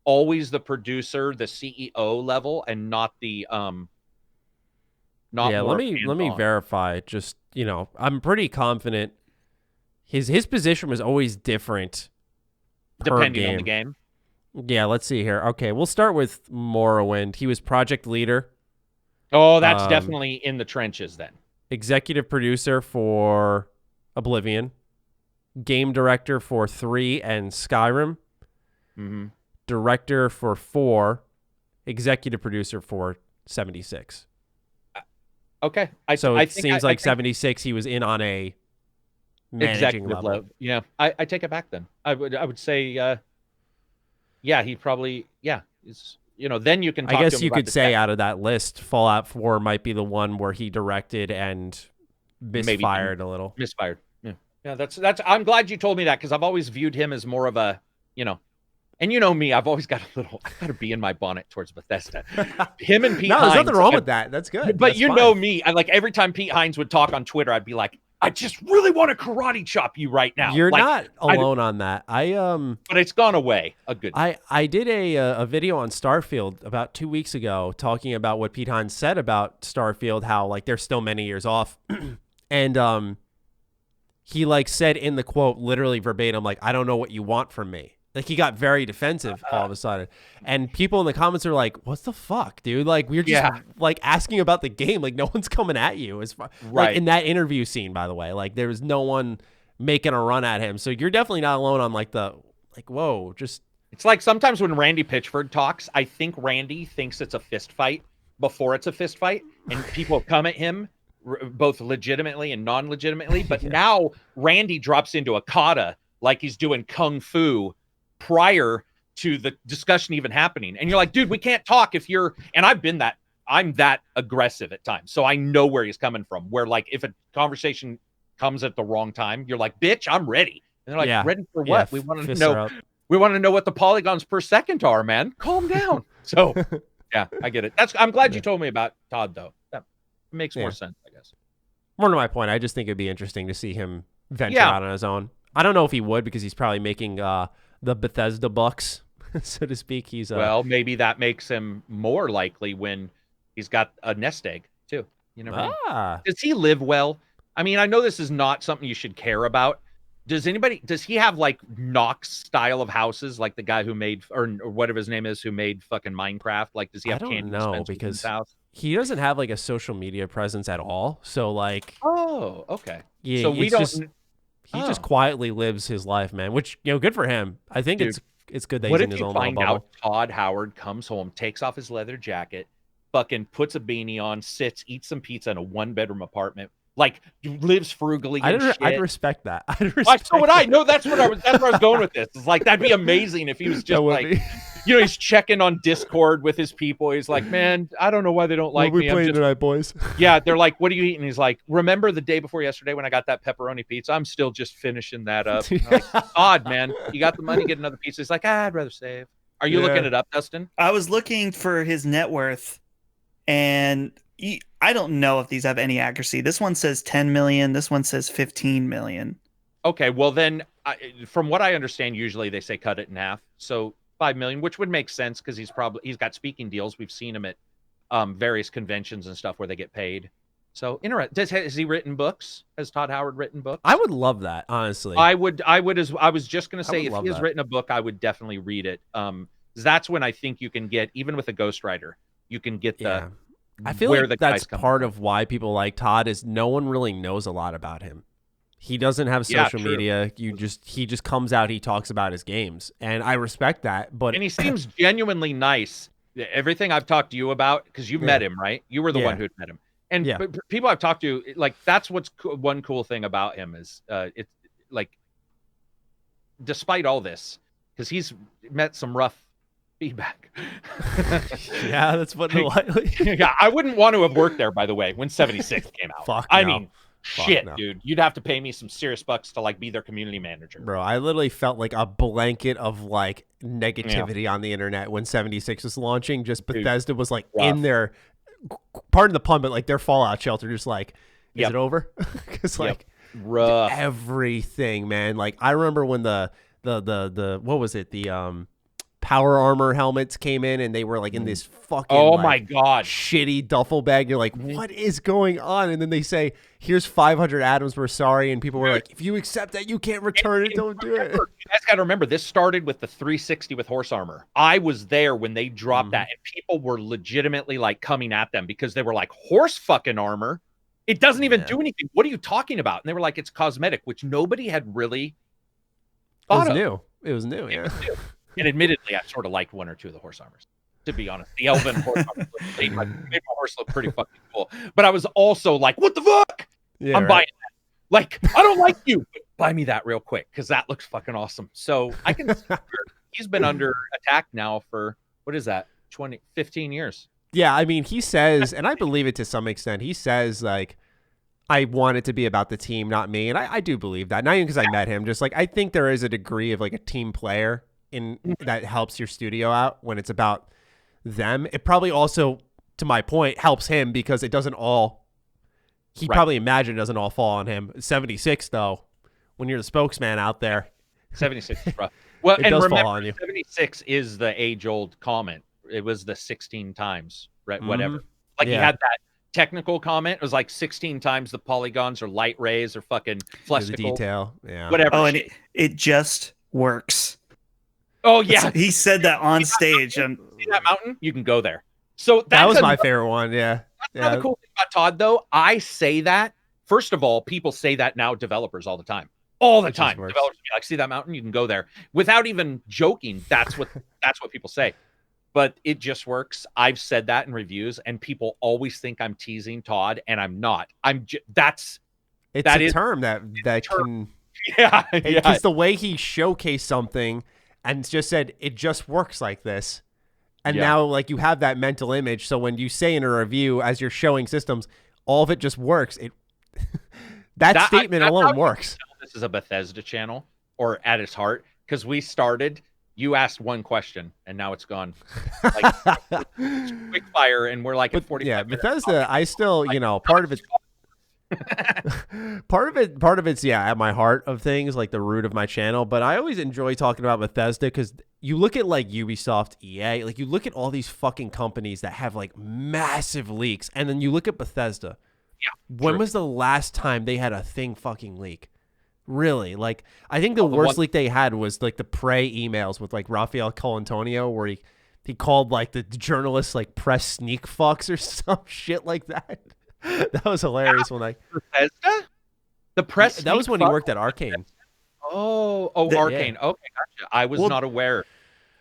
always the producer, the CEO level, and not the not. Yeah, let me verify. Just, you know, I'm pretty confident his position was always different depending on the game. Yeah, let's see here. Okay, we'll start with Morrowind. He was project leader. Oh, that's definitely in the trenches then. Executive producer for Oblivion. Game director for 3 and Skyrim. Mm-hmm. Director for 4. Executive producer for 76. Okay. So it seems like 76 he was in on a managing level. Yeah. I take it back then. I would say he probably is, then you can talk I guess to him you about could the say tech. out of that list, Fallout 4 might be the one where he directed and misfired a little. Misfired. Yeah. Yeah, that's I'm glad you told me that, because I've always viewed him as more of a, and me, I've always got a bee in my bonnet towards Bethesda. Him and Pete No, Hines. there's nothing wrong with that. That's good. But That's you fine. know me, I every time Pete Hines would talk on Twitter, I'd be like, I just really want to karate chop you right now. You're not alone on that. But it's gone away. I did a video on Starfield about 2 weeks ago talking about what Pete Hines said about Starfield, how they're still many years off. And he said in the quote, literally verbatim, I don't know what you want from me. He got very defensive all of a sudden. And people in the comments are like, what the fuck, dude? We're just asking about the game. No one's coming at you. As far, right. In that interview scene, by the way, there was no one making a run at him. So you're definitely not alone on whoa, just. It's sometimes when Randy Pitchford talks, I think Randy thinks it's a fist fight before it's a fist fight. And people come at him both legitimately and non-legitimately. But now Randy drops into a kata like he's doing kung fu prior to the discussion even happening. And you're like, dude, we can't talk if you're, and I'm that aggressive at times. So I know where he's coming from, where if a conversation comes at the wrong time, you're like, bitch, I'm ready. And they're like, ready for what? We want to know what the polygons per second are, man. Calm down. So yeah, I get it. I'm glad you told me about Todd though. That makes more sense, I guess. More to my point, I just think it'd be interesting to see him venture out on his own. I don't know if he would, because he's probably making, the Bethesda bucks, so to speak. He's well, maybe that makes him more likely when he's got a nest egg too. Does he live well? I mean, I know this is not something you should care about. Does he have Knox style of houses, like the guy who made, or whatever his name is, who made fucking Minecraft? Does he have candy dispensers in his house? He doesn't have a social media presence at all. So oh, okay. Yeah, so we don't. He just quietly lives his life, man, which, good for him. I think it's good that he's in his own little bubble. What if you find out Todd Howard comes home, takes off his leather jacket, fucking puts a beanie on, sits, eats some pizza in a 1-bedroom apartment, lives frugally and shit. I'd respect that. So would I. No, that's where I was going with this. It's that'd be amazing if he was just he's checking on Discord with his people. He's like, man, I don't know why they don't like me. What are we playing tonight, boys? Yeah, they're like, what are you eating? He's like, remember the day before yesterday when I got that pepperoni pizza? I'm still just finishing that up. Odd, man. You got the money, get another pizza. He's like, I'd rather save. Are you looking it up, Dustin? I was looking for his net worth, and I don't know if these have any accuracy. This one says 10 million. This one says 15 million. Okay, well then, from what I understand, usually they say cut it in half. So 5 million, which would make sense because he's got speaking deals. We've seen him at various conventions and stuff where they get paid. So has he written books? Has Todd Howard written books? I would love that, honestly. I was just gonna say, if he has written a book, I would definitely read it. That's when I think you can get, even with a ghostwriter, you can get I feel like that's part of why people like Todd is no one really knows a lot about him. He doesn't have social media. He just comes out, he talks about his games, and I respect that. And he seems genuinely nice. Everything I've talked to you about, because you've met him, right? You were the one who'd met him. And people I've talked to, that's what's one cool thing about him is it's despite all this, because he's met some rough feedback. Yeah, that's what it lightly. Yeah, I wouldn't want to have worked there, by the way, when 76 came out. I mean, shit, no. Dude, you'd have to pay me some serious bucks to be their community manager. Bro, I literally felt like a blanket of negativity on the internet when 76 was launching. Just Bethesda was in their, pardon the pun, but their Fallout shelter, just is it over? Because rough everything, man. I remember when the what was it, the power armor helmets came in, and they were in this fucking my god, shitty duffel bag. You're like, what is going on? And then they say, here's 500 atoms, we're sorry, and people were like, if you accept that, you can't return it, don't do it. You guys gotta remember, this started with the 360 with horse armor. I was there when they dropped that, and people were legitimately coming at them because they were like, horse fucking armor, it doesn't even do anything, what are you talking about? And they were like, it's cosmetic, which nobody had really thought of. It was new. And admittedly, I sort of liked one or two of the horse armors. to be honest. The elven horse made my horse look pretty fucking cool. But I was also like, what the fuck? Yeah, I'm buying that. Like, I don't like you, but buy me that real quick because that looks fucking awesome. So I can see he's been under attack now for, what is that, 15 years. Yeah, I mean, he says, and I believe it to some extent, he says, like, I want it to be about the team, not me. And I do believe that. Not even because I met him, just like I think there is a degree of like a team player in that helps your studio out when it's about them. It probably also, to my point, helps him because it doesn't all, he probably imagined it doesn't all fall on him. 76, though, when you're the spokesman out there. 76 is rough. Well, it and does remember, fall on you. 76 is the age-old comment. It was the 16 times, right? Whatever. Mm-hmm. Like he had that technical comment. It was like 16 times the polygons or light rays or fucking The flusticles. detail. Whatever. Oh, and it just works. Oh, yeah. He said that on stage. See that mountain? You can go there. So that was my favorite one. Yeah. That's another cool thing about Todd, though. I say that. First of all, people say that now, developers all the time. All the time. Developers be like, see that mountain? You can go there. Without even joking, that's what people say. But it just works. I've said that in reviews, and people always think I'm teasing Todd, and I'm not. It's a term that can. Yeah. Because the way he showcased something and just said it just works like this. And now, like, you have that mental image. So when you say in a review, as you're showing systems, all of it just works. That statement alone works. This is a Bethesda channel, or at its heart, because we started. You asked one question, and now it's gone. Like, it's quick fire, and we're like at 45 minutes. Bethesda, I still, part of it. part of it's at my heart of things, like the root of my channel. But I always enjoy talking about Bethesda because you look at like Ubisoft, EA, like you look at all these fucking companies that have like massive leaks, and then you look at Bethesda. Yeah. When was the last time they had a thing fucking leak? Really? Like, I think the worst leak they had was like the Prey emails with like Rafael Colantonio, where he called like the journalists like press sneak fucks or some shit like that. That was hilarious when Bethesda? The press that was when he worked at Arcane. Oh, Arcane. Okay, gotcha. I was not aware.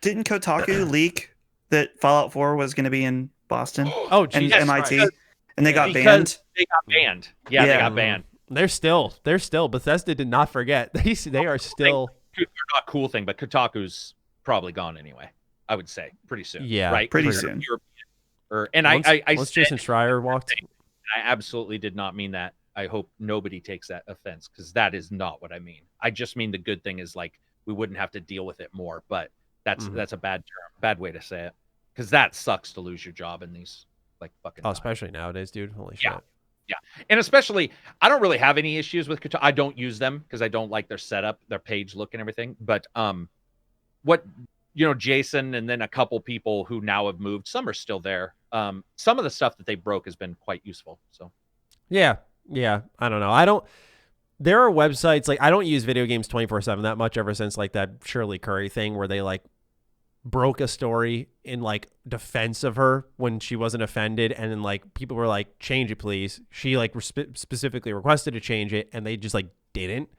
Didn't Kotaku leak that Fallout 4 was going to be in Boston? Oh, geez, and MIT, right. and they got banned. They got banned. Yeah, they got banned. They're still Bethesda did not forget. They are still. They're not a cool thing, but Kotaku's probably gone anyway. I would say pretty soon. Yeah, right. Pretty soon. Once Jason Schreier walked. I absolutely did not mean that. I hope nobody takes that offense because that is not what I mean. I just mean the good thing is like we wouldn't have to deal with it more. But that's a bad term, bad way to say it, because that sucks to lose your job in these like fucking. Oh, especially nowadays, dude. Holy shit. Yeah, and especially, I don't really have any issues with Kotaku. I don't use them because I don't like their setup, their page look, and everything. But Jason and then a couple people who now have moved, some are still there. Some of the stuff that they broke has been quite useful. So, yeah, I don't know. There are websites like I don't use video games 24/7 that much ever since like that Shirley Curry thing where they like broke a story in like defense of her when she wasn't offended, and then like people were like, change it please. She like specifically requested to change it, and they just like didn't.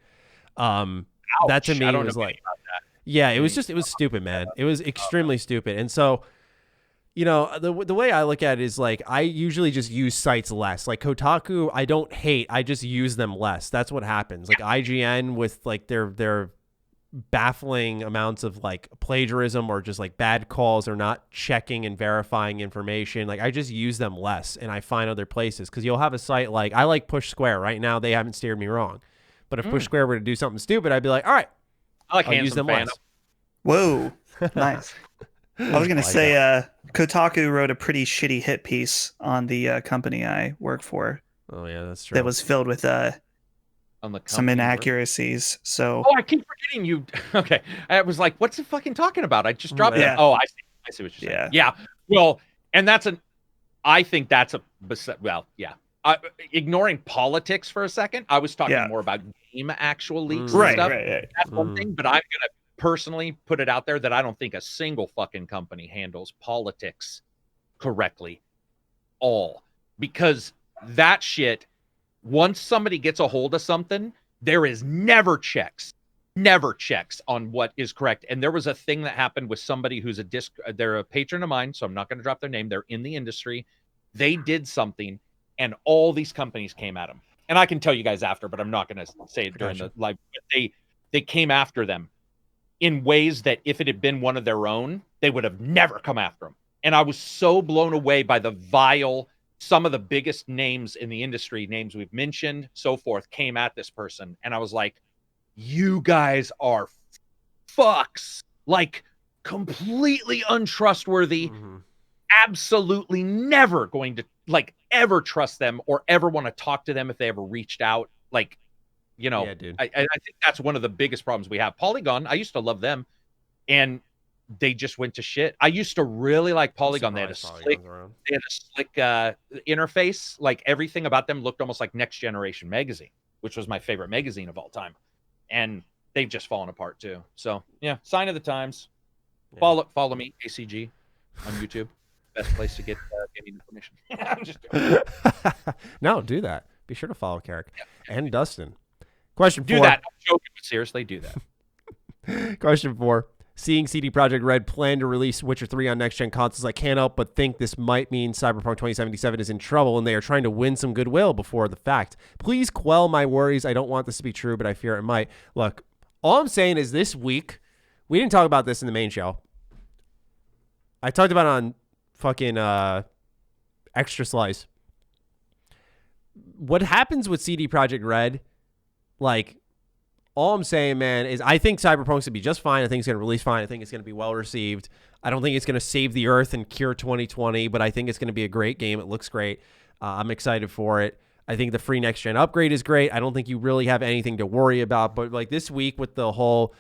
That to me was like, it was stupid, man. It was extremely stupid. And so the way I look at it is like I usually just use sites less. Like Kotaku, I don't hate, I just use them less. That's what happens. Like IGN with like their baffling amounts of like plagiarism or just like bad calls or not checking and verifying information. Like I just use them less and I find other places, because you'll have a site like I like Push Square right now. They haven't steered me wrong, but if Push Square were to do something stupid, I'd be like, all right, I'll use them less. Whoa, nice. I was gonna say Kotaku wrote a pretty shitty hit piece on the company I work for. Oh yeah, that's true. That was filled with some inaccuracies. So I keep forgetting you. Okay, I was like, "What's it fucking talking about?" I just dropped it. Oh, I see what you're saying. Yeah. Well, and I think that's ignoring politics for a second. I was talking more about game actual leaks and stuff. Right. That's one thing, but I'm gonna personally put it out there that I don't think a single fucking company handles politics correctly, because that shit. Once somebody gets a hold of something, there is never checks. never checks on what is correct. And there was a thing that happened with somebody who's they're a patron of mine, so I'm not going to drop their name. They're in the industry. They did something, and all these companies came at them. And I can tell you guys after, but I'm not going to say it during the live. They came after them in ways that if it had been one of their own, they would have never come after them. And I was so blown away by the vile, some of the biggest names in the industry, names we've mentioned, so forth, came at this person. And I was like, you guys are fucks. Like, completely untrustworthy. Absolutely never going to, like, ever trust them or ever want to talk to them if they ever reached out. Like, you know, yeah, dude. I think that's one of the biggest problems we have. Polygon, I used to love them, and they just went to shit. I used to really like Polygon. They had a slick interface. Like, everything about them looked almost like Next Generation magazine, which was my favorite magazine of all time. And they've just fallen apart too. So yeah, sign of the times. Yeah. Follow me, ACG, on YouTube. Best place to get gaming information. I'm just doing No, do that. Be sure to follow Karak and Dustin. Question 4. Do that. I'm joking, but seriously, do that. Question 4. Seeing CD Projekt Red plan to release Witcher 3 on next-gen consoles, I can't help but think this might mean Cyberpunk 2077 is in trouble and they are trying to win some goodwill before the fact. Please quell my worries. I don't want this to be true, but I fear it might. Look, all I'm saying is this week, we didn't talk about this in the main show. I talked about it on fucking Extra Slice. What happens with CD Projekt Red, like, all I'm saying, man, is I think Cyberpunk's going to be just fine. I think it's going to release fine. I think it's going to be well received. I don't think it's going to save the earth and cure 2020, but I think it's going to be a great game. It looks great. I'm excited for it. I think the free next-gen upgrade is great. I don't think you really have anything to worry about, but like this week with the whole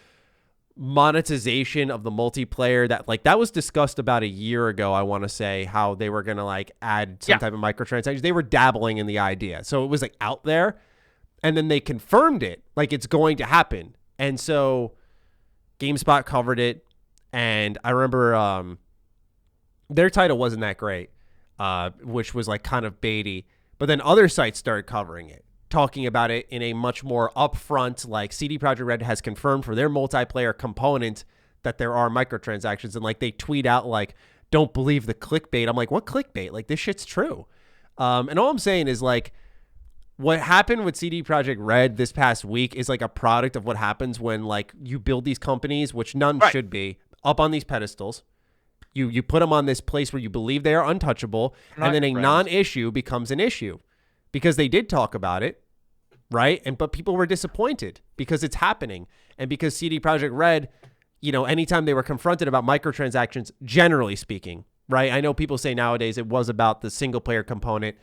monetization of the multiplayer, that was discussed about a year ago, I want to say, how they were going to like add some type of microtransactions. They were dabbling in the idea. So it was like out there. And then they confirmed it, like it's going to happen. And so GameSpot covered it. And I remember their title wasn't that great, which was like kind of baity. But then other sites started covering it, talking about it in a much more upfront, like CD Projekt Red has confirmed for their multiplayer component that there are microtransactions. And like they tweet out like, don't believe the clickbait. I'm like, what clickbait? Like this shit's true. And all I'm saying is like, what happened with CD Projekt Red this past week is like a product of what happens when like you build these companies, which none should be, up on these pedestals. You put them on this place where you believe they are untouchable, and then a non-issue becomes an issue because they did talk about it, right? But people were disappointed because it's happening, and because CD Projekt Red, you know, anytime they were confronted about microtransactions, generally speaking, right? I know people say nowadays it was about the single player component.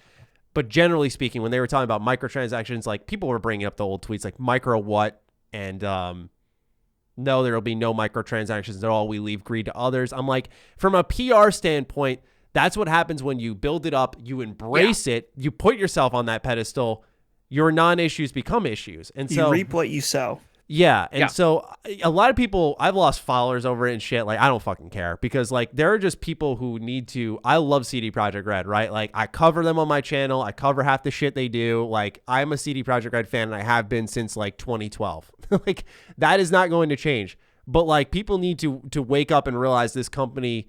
But generally speaking, when they were talking about microtransactions, like people were bringing up the old tweets like micro what? And no, there will be no microtransactions at all. We leave greed to others. I'm like, from a PR standpoint, that's what happens when you build it up, you embrace it, you put yourself on that pedestal, your non-issues become issues. And so you reap what you sow. Yeah. And so a lot of people, I've lost followers over it and shit. Like, I don't fucking care because like there are just people who need to, I love CD Projekt Red, right? Like I cover them on my channel. I cover half the shit they do. Like I'm a CD Projekt Red fan and I have been since like 2012. Like that is not going to change. But like people need to wake up and realize this company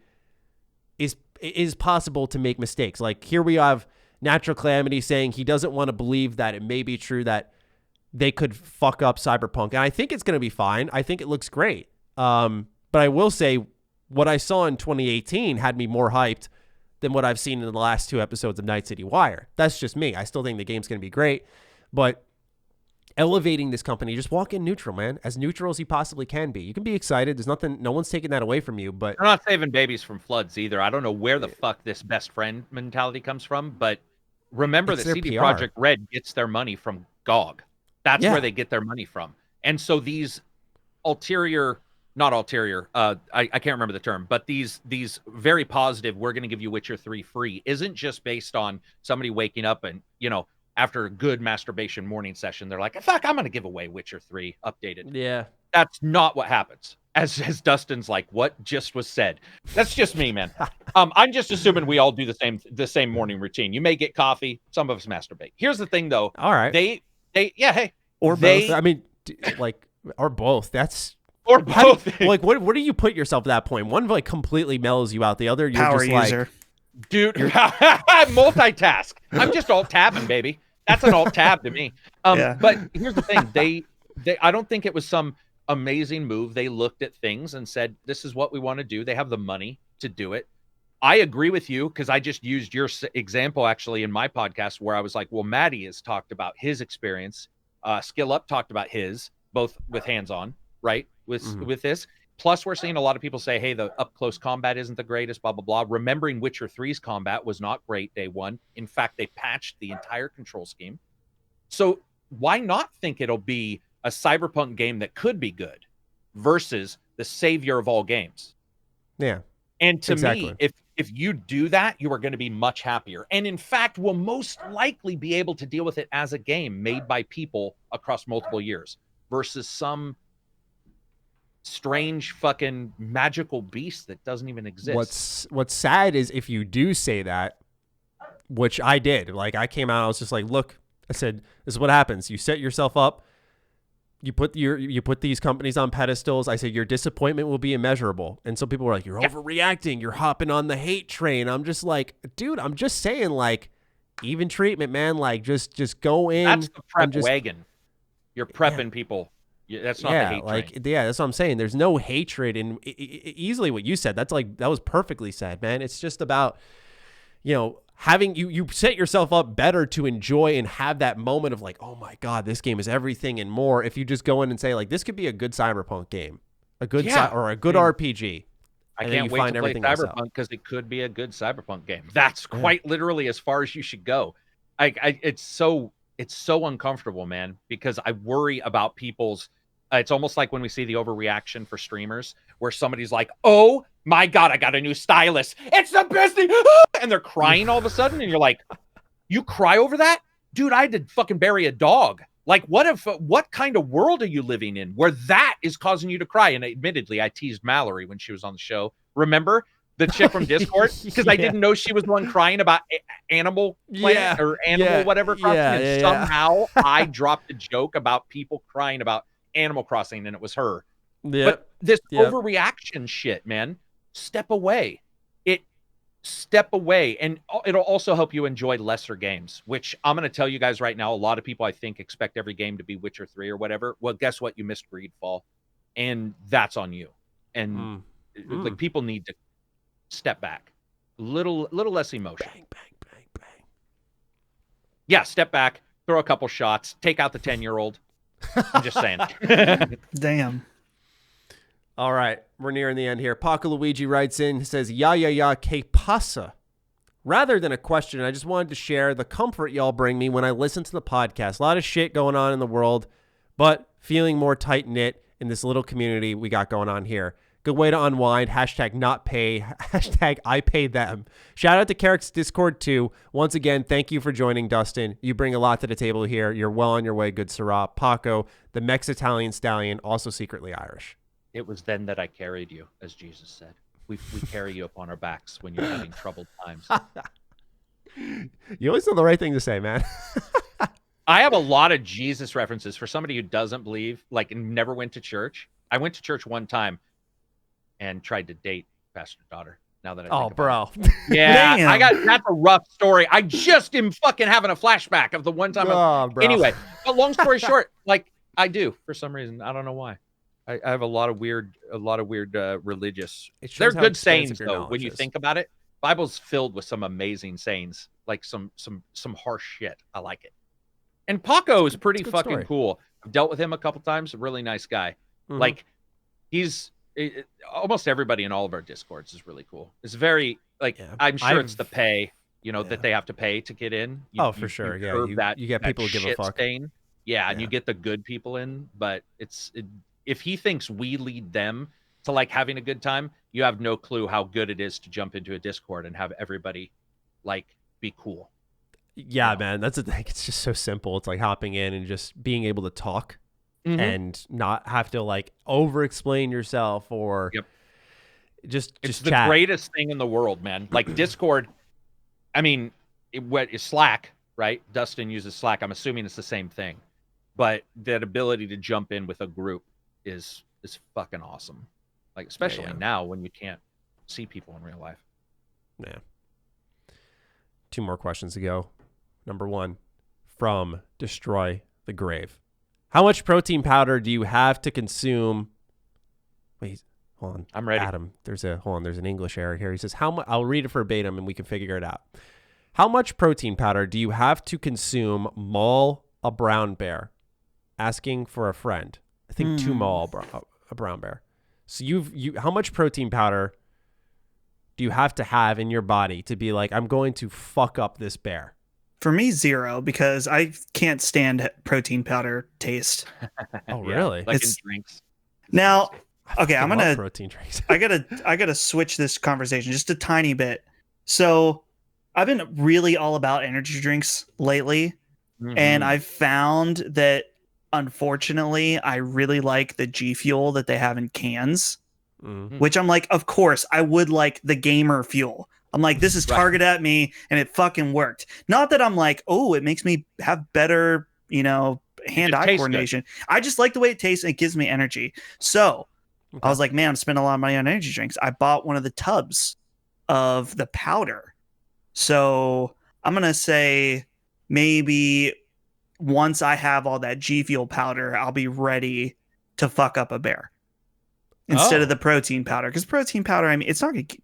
is possible to make mistakes. Like here we have Natural Calamity saying he doesn't want to believe that it may be true that they could fuck up Cyberpunk. And I think it's going to be fine. I think it looks great. But I will say what I saw in 2018 had me more hyped than what I've seen in the last 2 episodes of Night City Wire. That's just me. I still think the game's going to be great. But elevating this company, just walk in neutral, man. As neutral as you possibly can be. You can be excited. There's nothing, no one's taking that away from you. But they're not saving babies from floods either. I don't know where the fuck this best friend mentality comes from. But remember that CD Projekt Red gets their money from GOG. That's where they get their money from. And so these I can't remember the term, but these very positive, we're going to give you Witcher 3 free, isn't just based on somebody waking up and, you know, after a good masturbation morning session, they're like, fuck, I'm going to give away Witcher 3 updated. Yeah. That's not what happens. As Dustin's like, what just was said? That's just me, man. I'm just assuming we all do the same morning routine. You may get coffee. Some of us masturbate. Here's the thing, though. All right. Hey. Or both. I mean, like, Or both. That's Or both. like, what do you put yourself at that point? One like completely mellows you out. The other, you're Power just user. like, dude, multitask. I'm just alt tabbing, baby. That's an alt tab to me. But here's the thing. They I don't think it was some amazing move. They looked at things and said, this is what we want to do. They have the money to do it. I agree with you, because I just used your example actually in my podcast, where I was like, well, Matty has talked about his experience. Skill Up talked about his, both with hands-on, right? With this. Plus, we're seeing a lot of people say, hey, the up-close combat isn't the greatest, blah, blah, blah. Remembering Witcher 3's combat was not great day one. In fact, they patched the entire control scheme. So why not think it'll be a Cyberpunk game that could be good versus the savior of all games? yeah. And to Exactly. me, if you do that, you are going to be much happier. And in fact, will most likely be able to deal with it as a game made by people across multiple years versus some strange fucking magical beast that doesn't even exist. What's sad is if you do say that, which I did. Like, I came out, I was just like, look, I said, this is what happens. You set yourself up. You put these companies on pedestals. I said your disappointment will be immeasurable. And some people were like, you're overreacting. You're hopping on the hate train. I'm just like, dude, I'm just saying, like, even treatment, man. Like, just go in. That's the prep wagon. You're prepping people. That's not the hate train. Yeah, that's what I'm saying. There's no hatred, and easily what you said. That was perfectly said, man. It's just about, having you set yourself up better to enjoy and have that moment of like, oh my God, this game is everything and more. If you just go in and say, like, this could be a good Cyberpunk game, or a good RPG. I can't wait to play Cyberpunk, because it could be a good Cyberpunk game. That's quite literally as far as you should go. It's so uncomfortable, man, because I worry about people's. It's almost like when we see the overreaction for streamers, where somebody's like, oh my God, I got a new stylus. It's the best thing. And they're crying all of a sudden. And you're like, you cry over that? Dude, I had to fucking bury a dog. Like, what kind of world are you living in where that is causing you to cry? And admittedly, I teased Mallory when she was on the show. Remember the chick from Discord? Because I didn't know she was the one crying about Animal Planet or Animal whatever Crossing. And somehow I dropped a joke about people crying about Animal Crossing, and it was her. But this overreaction shit, man, step away. Step away, and it'll also help you enjoy lesser games, which I'm going to tell you guys right now, a lot of people I think expect every game to be Witcher 3 or whatever. Well, guess what? You missed Greedfall, and that's on you. And like, people need to step back, little less emotion. Bang, bang, bang, bang. Yeah, step back, throw a couple shots, take out the 10-year-old. I'm just saying. Damn. All right, we're nearing the end here. Paco Luigi writes in, says, ya, que pasa? Rather than a question, I just wanted to share the comfort y'all bring me when I listen to the podcast. A lot of shit going on in the world, but feeling more tight-knit in this little community we got going on here. Good way to unwind. Hashtag not pay. Hashtag I pay them. Shout out to Karak's Discord too. Once again, thank you for joining, Dustin. You bring a lot to the table here. You're well on your way, good Syrah. Paco, the Mex-Italian stallion, also secretly Irish. It was then that I carried you, as Jesus said. We carry you upon our backs when you're having troubled times. You always know the right thing to say, man. I have a lot of Jesus references for somebody who doesn't believe, like, never went to church. I went to church one time and tried to date pastor's daughter. Now that I think about it. Yeah, Damn. that's a rough story. I just am fucking having a flashback of the one time. Anyway, but long story short, like, I do for some reason. I don't know why. I have a lot of weird religious. They're good sayings though. When you think about it, Bible's filled with some amazing sayings, like some harsh shit. I like it. And Paco is pretty fucking cool. I've dealt with him a couple times. A really nice guy. Mm-hmm. Like, he's almost everybody in all of our Discords is really cool. It's very like I'm sure it's the pay, that they have to pay to get in. For sure. You get people who give a fuck. Stain. Yeah, and you get the good people in, but if he thinks we lead them to like having a good time, you have no clue how good it is to jump into a Discord and have everybody like be cool. Yeah, man, that's the thing. It's just so simple. It's like hopping in and just being able to talk and not have to like over explain yourself or just it's chat. The greatest thing in the world, man. Like Discord, I mean, what is Slack, right? Dustin uses Slack. I'm assuming it's the same thing. but that ability to jump in with a group is fucking awesome. Like, especially now when you can't see people in real life. Yeah. 2 more questions to go. Number 1 from Destroy the Grave. How much protein powder do you have to consume? Wait, hold on. I'm ready. Adam, there's an English error here. He says, I'll read it verbatim and we can figure it out. How much protein powder do you have to consume maul a brown bear? Asking for a friend. I think 2 maul a brown bear. So how much protein powder do you have to have in your body to be like, I'm going to fuck up this bear? For me, 0, because I can't stand protein powder taste. Oh, really? Like in drinks. Now, okay, I'm gonna protein drinks. I gotta switch this conversation just a tiny bit. So I've been really all about energy drinks lately, and I've found that unfortunately I really like the G Fuel that they have in cans, which I'm like, of course I would like the gamer fuel. I'm like, this is targeted at me, and it fucking worked. Not that I'm like, oh, it makes me have better, hand-eye coordination. Good. I just like the way it tastes, and it gives me energy. So I was like, man, I'm spending a lot of money on energy drinks. I bought one of the tubs of the powder. So I'm going to say maybe once I have all that G Fuel powder, I'll be ready to fuck up a bear instead of the protein powder. Because protein powder, I mean, it's not going to...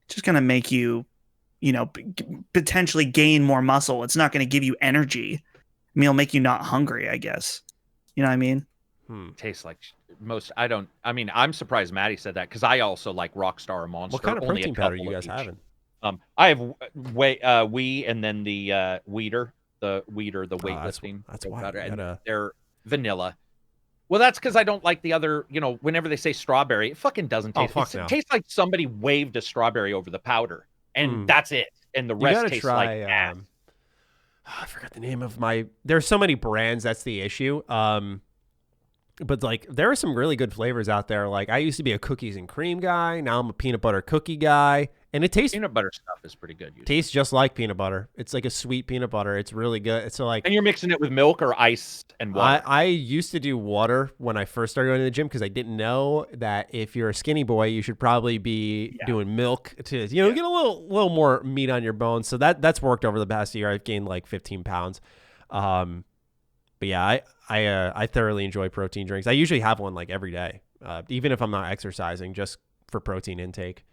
just going to make you, potentially gain more muscle. It's not going to give you energy. I mean, it'll make you not hungry, I guess. You know what I mean? Tastes like I'm surprised Matty said that, because I also like Rockstar Monster. What kind of protein powder you guys having? I have Wii, and then the Weeder, the weightlifting. That's why powder, and they're vanilla. Well, that's because I don't like the other, whenever they say strawberry, it fucking doesn't taste. It tastes like somebody waved a strawberry over the powder, and that's it. And the rest tastes like ass. I forgot the name of there's so many brands. That's the issue. But like, there are some really good flavors out there. Like, I used to be a cookies and cream guy. Now I'm a peanut butter cookie guy. And it tastes... peanut butter stuff is pretty good. Usually. Tastes just like peanut butter. It's like a sweet peanut butter. It's really good. It's like... and you're mixing it with milk or ice and water? I used to do water when I first started going to the gym, because I didn't know that if you're a skinny boy, you should probably be doing milk to, get a little more meat on your bones. So that's worked over the past year. I've gained like 15 pounds. But yeah, I thoroughly enjoy protein drinks. I usually have one like every day, even if I'm not exercising, just for protein intake.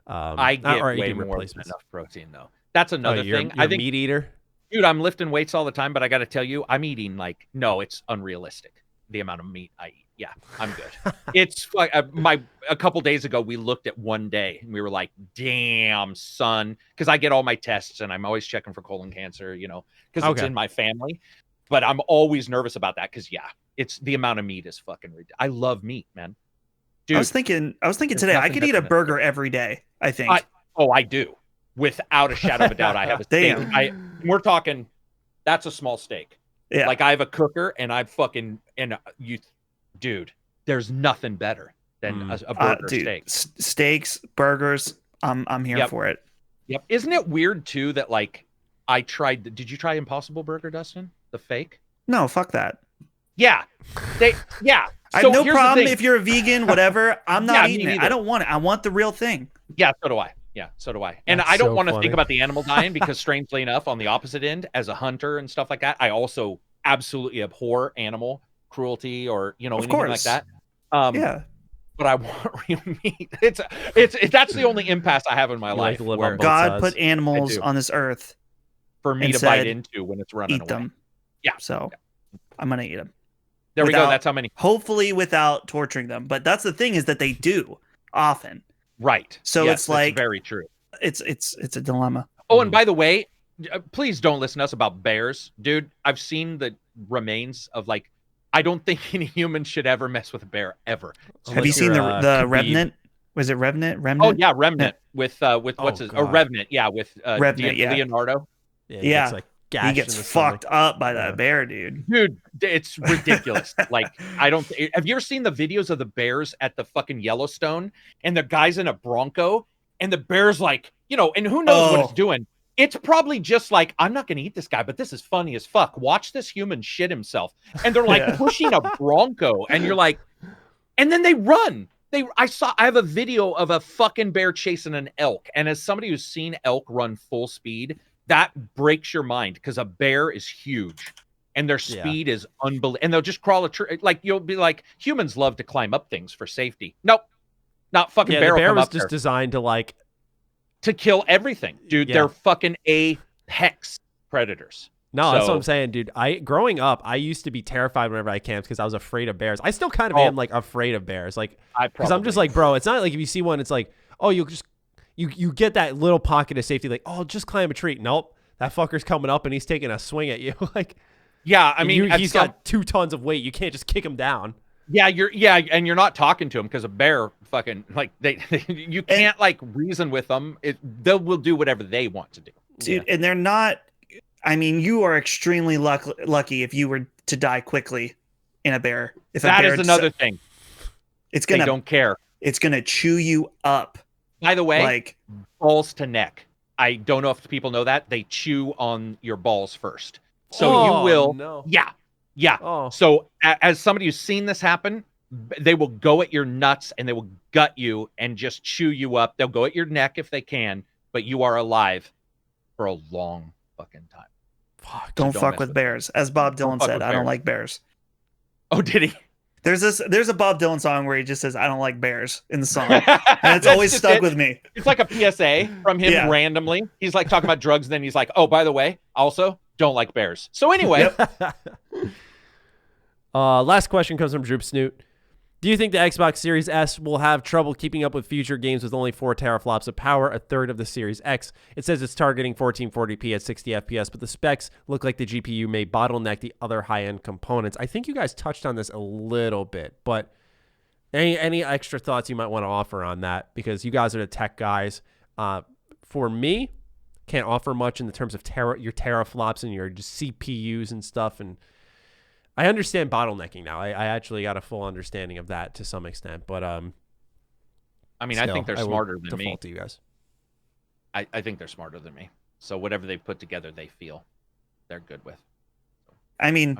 I get way more than enough protein, though. That's another thing. You're a meat eater? Dude, I'm lifting weights all the time, but I got to tell you, I'm eating it's unrealistic, the amount of meat I eat. Yeah, I'm good. It's like a couple days ago, we looked at one day, and we were like, damn, son. Because I get all my tests, and I'm always checking for colon cancer, because it's in my family. But I'm always nervous about that, because, it's the amount of meat is fucking ridiculous. I love meat, man. Dude, I was thinking today I could eat a burger every day, I think. I do. Without a shadow of a doubt, I have a steak. We're talking, that's a small steak. Yeah. Like, I have a cooker, and dude, there's nothing better than a burger steak. Steaks, burgers, I'm here for it. Yep. Isn't it weird, too, that, I tried, did you try Impossible Burger, Dustin? The fake? No, fuck that. Yeah. I have no problem if you're a vegan, whatever. I'm not eating it. I don't want it. I want the real thing. Yeah, so do I. And I don't want to think about the animal dying, because strangely enough, on the opposite end, as a hunter and stuff like that, I also absolutely abhor animal cruelty or, anything like that. But I want real meat. It's that's the only impasse I have in my life. Where God put animals on this earth for me to bite into when it's running away. Them. Yeah. So I'm going to eat them. There we go. That's how many. Hopefully without torturing them. But that's the thing, is that they do often. Right. So it's like, very true. It's a dilemma. Oh, and by the way, please don't listen to us about bears, dude. I've seen the remains of I don't think any human should ever mess with a bear ever. Have you seen the Revenant? Was it Revenant? Oh yeah, Remnant with what's his Revenant? Yeah, with Revenant, Leonardo. Yeah. He gets fucked up by that bear, dude. Dude, it's ridiculous. Have you ever seen the videos of the bears at the fucking Yellowstone, and the guy's in a Bronco, and the bear's and who knows what it's doing, It's probably just like, I'm not going to eat this guy, but this is funny as fuck. Watch this human shit himself. And they're like pushing a bronco. And you're like, and then they run. I have a video of a fucking bear chasing an elk. And as somebody who's seen elk run full speed, that breaks your mind because a bear is huge and their speed is unbelievable. And they'll just crawl a tree. Like, you'll be like, humans love to climb up things for safety. Nope. Not fucking bear. The bear was just designed to like, to kill everything, dude. They're fucking apex predators. No, that's what I'm saying, dude. Growing up, I used to be terrified whenever I camped because I was afraid of bears. I still kind of am like afraid of bears, like because I'm just like, bro. It's not like if you see one, it's like, oh, you get that little pocket of safety, like, oh, just climb a tree. Nope, that fucker's coming up and he's taking a swing at you, like. Yeah, I mean, he's got 2 tons of weight. You can't just kick him down. Yeah, and you're not talking to him because a bear fucking like you can't like reason with them. They will do whatever they want to do, dude. And they're not. I mean, you are extremely lucky if you were to die quickly in a bear. If that is another thing, they don't care. It's gonna chew you up. By the way, like balls to neck. I don't know if people know that they chew on your balls first, so you will. No. Yeah. Oh. So as somebody who's seen this happen, they will go at your nuts and they will gut you and just chew you up. They'll go at your neck if they can, but you are alive for a long fucking time. Fuck, don't fuck with bears. As Bob Dylan said, I don't like bears. Oh, did he? There's a Bob Dylan song where he just says, I don't like bears in the song. And it's always stuck with me. It's like a PSA from him randomly. He's like talking about drugs. And then he's like, oh, by the way, also don't like bears. So anyway. Last question comes from Droop Snoot. Do you think the Xbox Series S will have trouble keeping up with future games with only 4 teraflops of power, a third of the Series X? It says it's targeting 1440p at 60 FPS, but the specs look like the GPU may bottleneck the other high-end components. I think you guys touched on this a little bit, but any extra thoughts you might want to offer on that? Because you guys are the tech guys. For me, can't offer much in the terms of your teraflops and your CPUs and stuff, and I understand bottlenecking now. I actually got a full understanding of that to some extent, but I mean, still, I think they're smarter than me. To you guys. I think they're smarter than me. So whatever they put together, they feel they're good with. I mean,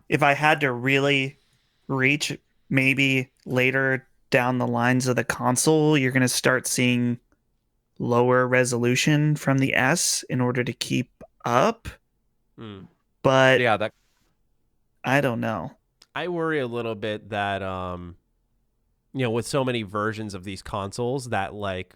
if I had to really reach, maybe later down the lines of the console, you're going to start seeing lower resolution from the S in order to keep up. But yeah, that. I don't know. I worry a little bit that, with so many versions of these consoles that, like,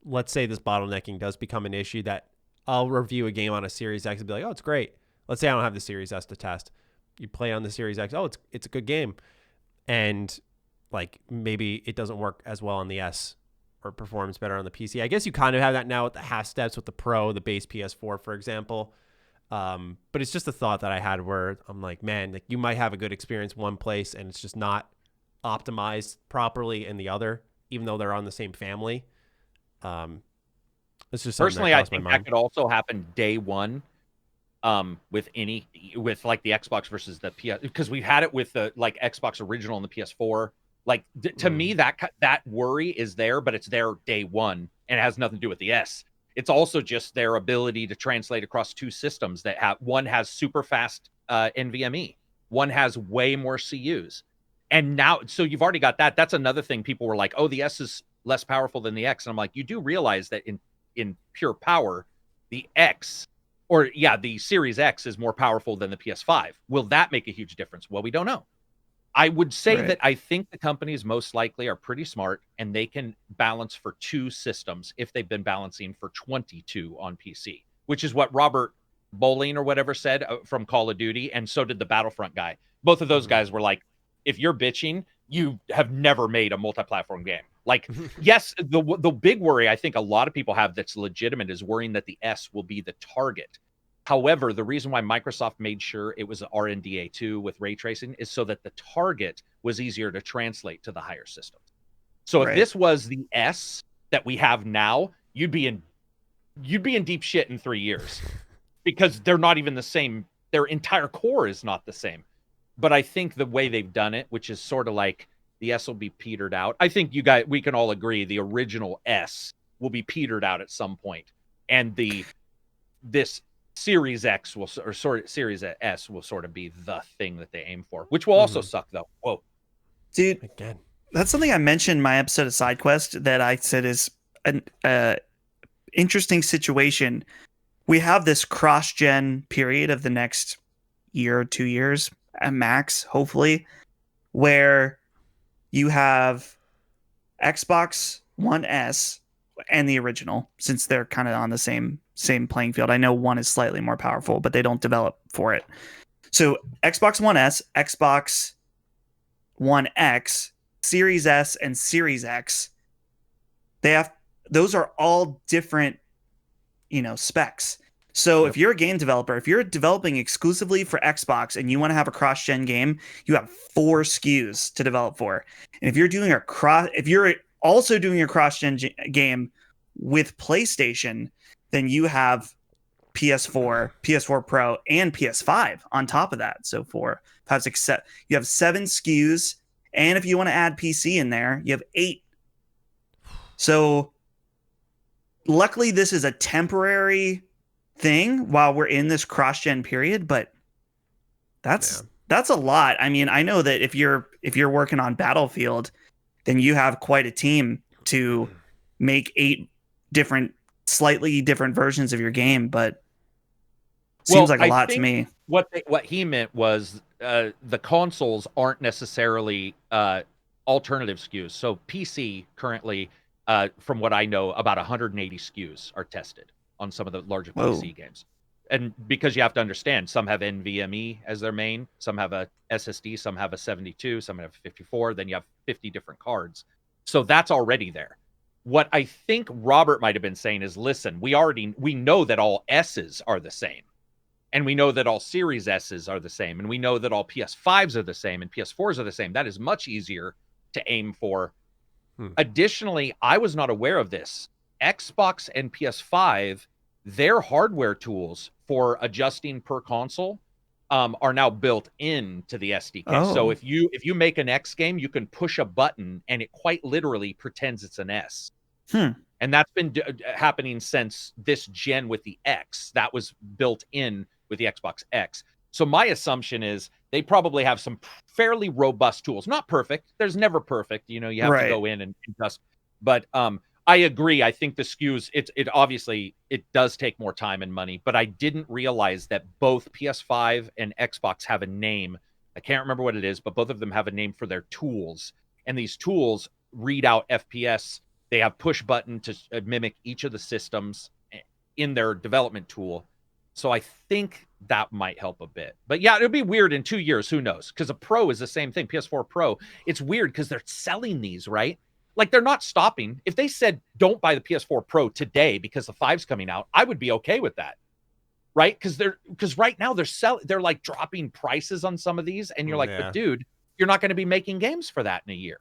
let's say this bottlenecking does become an issue, that I'll review a game on a Series X and be like, oh, it's great. Let's say I don't have the Series S to test. You play on the Series X. Oh, it's a good game. And, like, maybe it doesn't work as well on the S or performs better on the PC. I guess you kind of have that now with the half steps with the Pro, the base PS4, for example. But it's just a thought that I had where I'm like, man, like you might have a good experience one place and it's just not optimized properly in the other, even though they're on the same family. It's just personally, I think that could also happen day one. With like the Xbox versus the PS, because we've had it with the like Xbox original and the PS4. Like to me, that worry is there, but it's there day one and it has nothing to do with the S. It's also just their ability to translate across 2 systems that have one has super fast NVMe, one has way more CUs. And now, so you've already got that. That's another thing. People were like, oh, the S is less powerful than the X. And I'm like, you do realize that in pure power, the Series X is more powerful than the PS5. Will that make a huge difference? Well, we don't know. I would say that I think the companies most likely are pretty smart and they can balance for 2 systems if they've been balancing for 22 on PC, which is what Robert Bowling or whatever said from Call of Duty. And so did the Battlefront guy. Both of those guys were like, if you're bitching, you have never made a multi-platform game. Like, yes, the big worry I think a lot of people have that's legitimate is worrying that the S will be the target. However, the reason why Microsoft made sure it was an RNDA 2 with ray tracing is so that the target was easier to translate to the higher systems. So if this was the S that we have now, you'd be in deep shit in 3 years because they're not even the same. Their entire core is not the same. But I think the way they've done it, which is sort of like the S will be petered out. I think we can all agree the original S will be petered out at some point. And the this Series X Series S will sort of be the thing that they aim for, which will also suck though. Whoa, dude, again, that's something I mentioned in my episode of Side Quest that I said is an interesting situation. We have this cross-gen period of the next year or 2 years at max, hopefully, where you have Xbox One S and the original, since they're kind of on the same playing field. I know one is slightly more powerful, but they don't develop for it. So Xbox One S, Xbox One X, Series S, and Series X, those are all different, specs. So if you're a game developer, if you're developing exclusively for Xbox and you want to have a cross-gen game, you have 4 SKUs to develop for. And if you're also doing a cross-gen game with PlayStation, then you have PS4, PS4 Pro, and PS5 on top of that. So 4, 5, 6, 7. You have 7 SKUs, and if you want to add PC in there, you have 8. So luckily, this is a temporary thing while we're in this cross-gen period, but that's a lot. I mean, I know that if you're working on Battlefield, then you have quite a team to make 8 slightly different versions of your game, but seems like a lot to me. What he meant was the consoles aren't necessarily alternative SKUs. So PC currently, from what I know, about 180 SKUs are tested on some of the larger PC games. And because you have to understand, some have NVMe as their main, some have a SSD, some have a 72, some have 54, then you have 50 different cards. So that's already there. What I think Robert might have been saying is, listen, we know that all S's are the same. And we know that all Series S's are the same. And we know that all PS5s are the same and PS4s are the same. That is much easier to aim for. Additionally, I was not aware of this. Xbox and PS5, their hardware tools for adjusting per console are now built into the SDK. So if you make an X game, you can push a button and it quite literally pretends it's an S. And that's been happening since this gen with the X. That was built in with the Xbox X. So my assumption is they probably have some fairly robust tools. Not perfect. There's never perfect. You have to go in and adjust. But I agree. I think the SKUs, it obviously, it does take more time and money, but I didn't realize that both PS5 and Xbox have a name. I can't remember what it is, but both of them have a name for their tools. And these tools read out FPS. They have push button to mimic each of the systems in their development tool. So I think that might help a bit. But yeah, it'll be weird in 2 years. Who knows? Because a Pro is the same thing. PS4 Pro. It's weird because they're selling these, right? Like, they're not stopping. If they said, don't buy the PS4 Pro today because the 5's coming out, I would be okay with that. Right? Because right now they're like dropping prices on some of these. And you're like, but dude, you're not going to be making games for that in a year.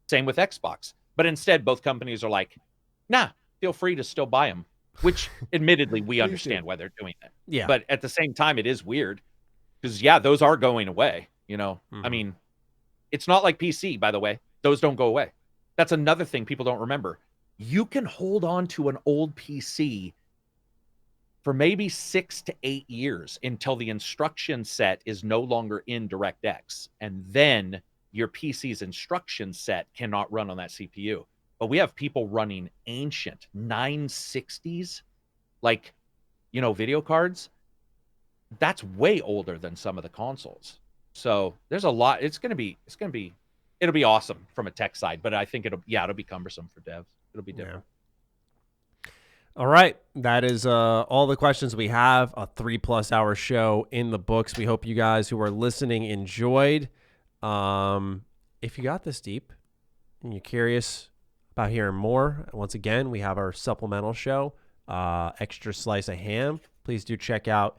Same with Xbox. But instead, both companies are like, nah, feel free to still buy them. Which, admittedly, we understand why they're doing that. Yeah. But at the same time, it is weird. Because, those are going away. I mean, it's not like PC, by the way. Those don't go away. That's another thing people don't remember. You can hold on to an old PC for maybe 6 to 8 years until the instruction set is no longer in DirectX. And then your PC's instruction set cannot run on that CPU. But we have people running ancient 960s, video cards. That's way older than some of the consoles. So there's a lot. It'll be awesome from a tech side, but I think it'll be cumbersome for devs. It'll be different. Yeah. All right. That is all the questions we have. A 3+ hour show in the books. We hope you guys who are listening enjoyed. If you got this deep and you're curious about hearing more, once again, we have our supplemental show, Extra Slice of Ham. Please do check out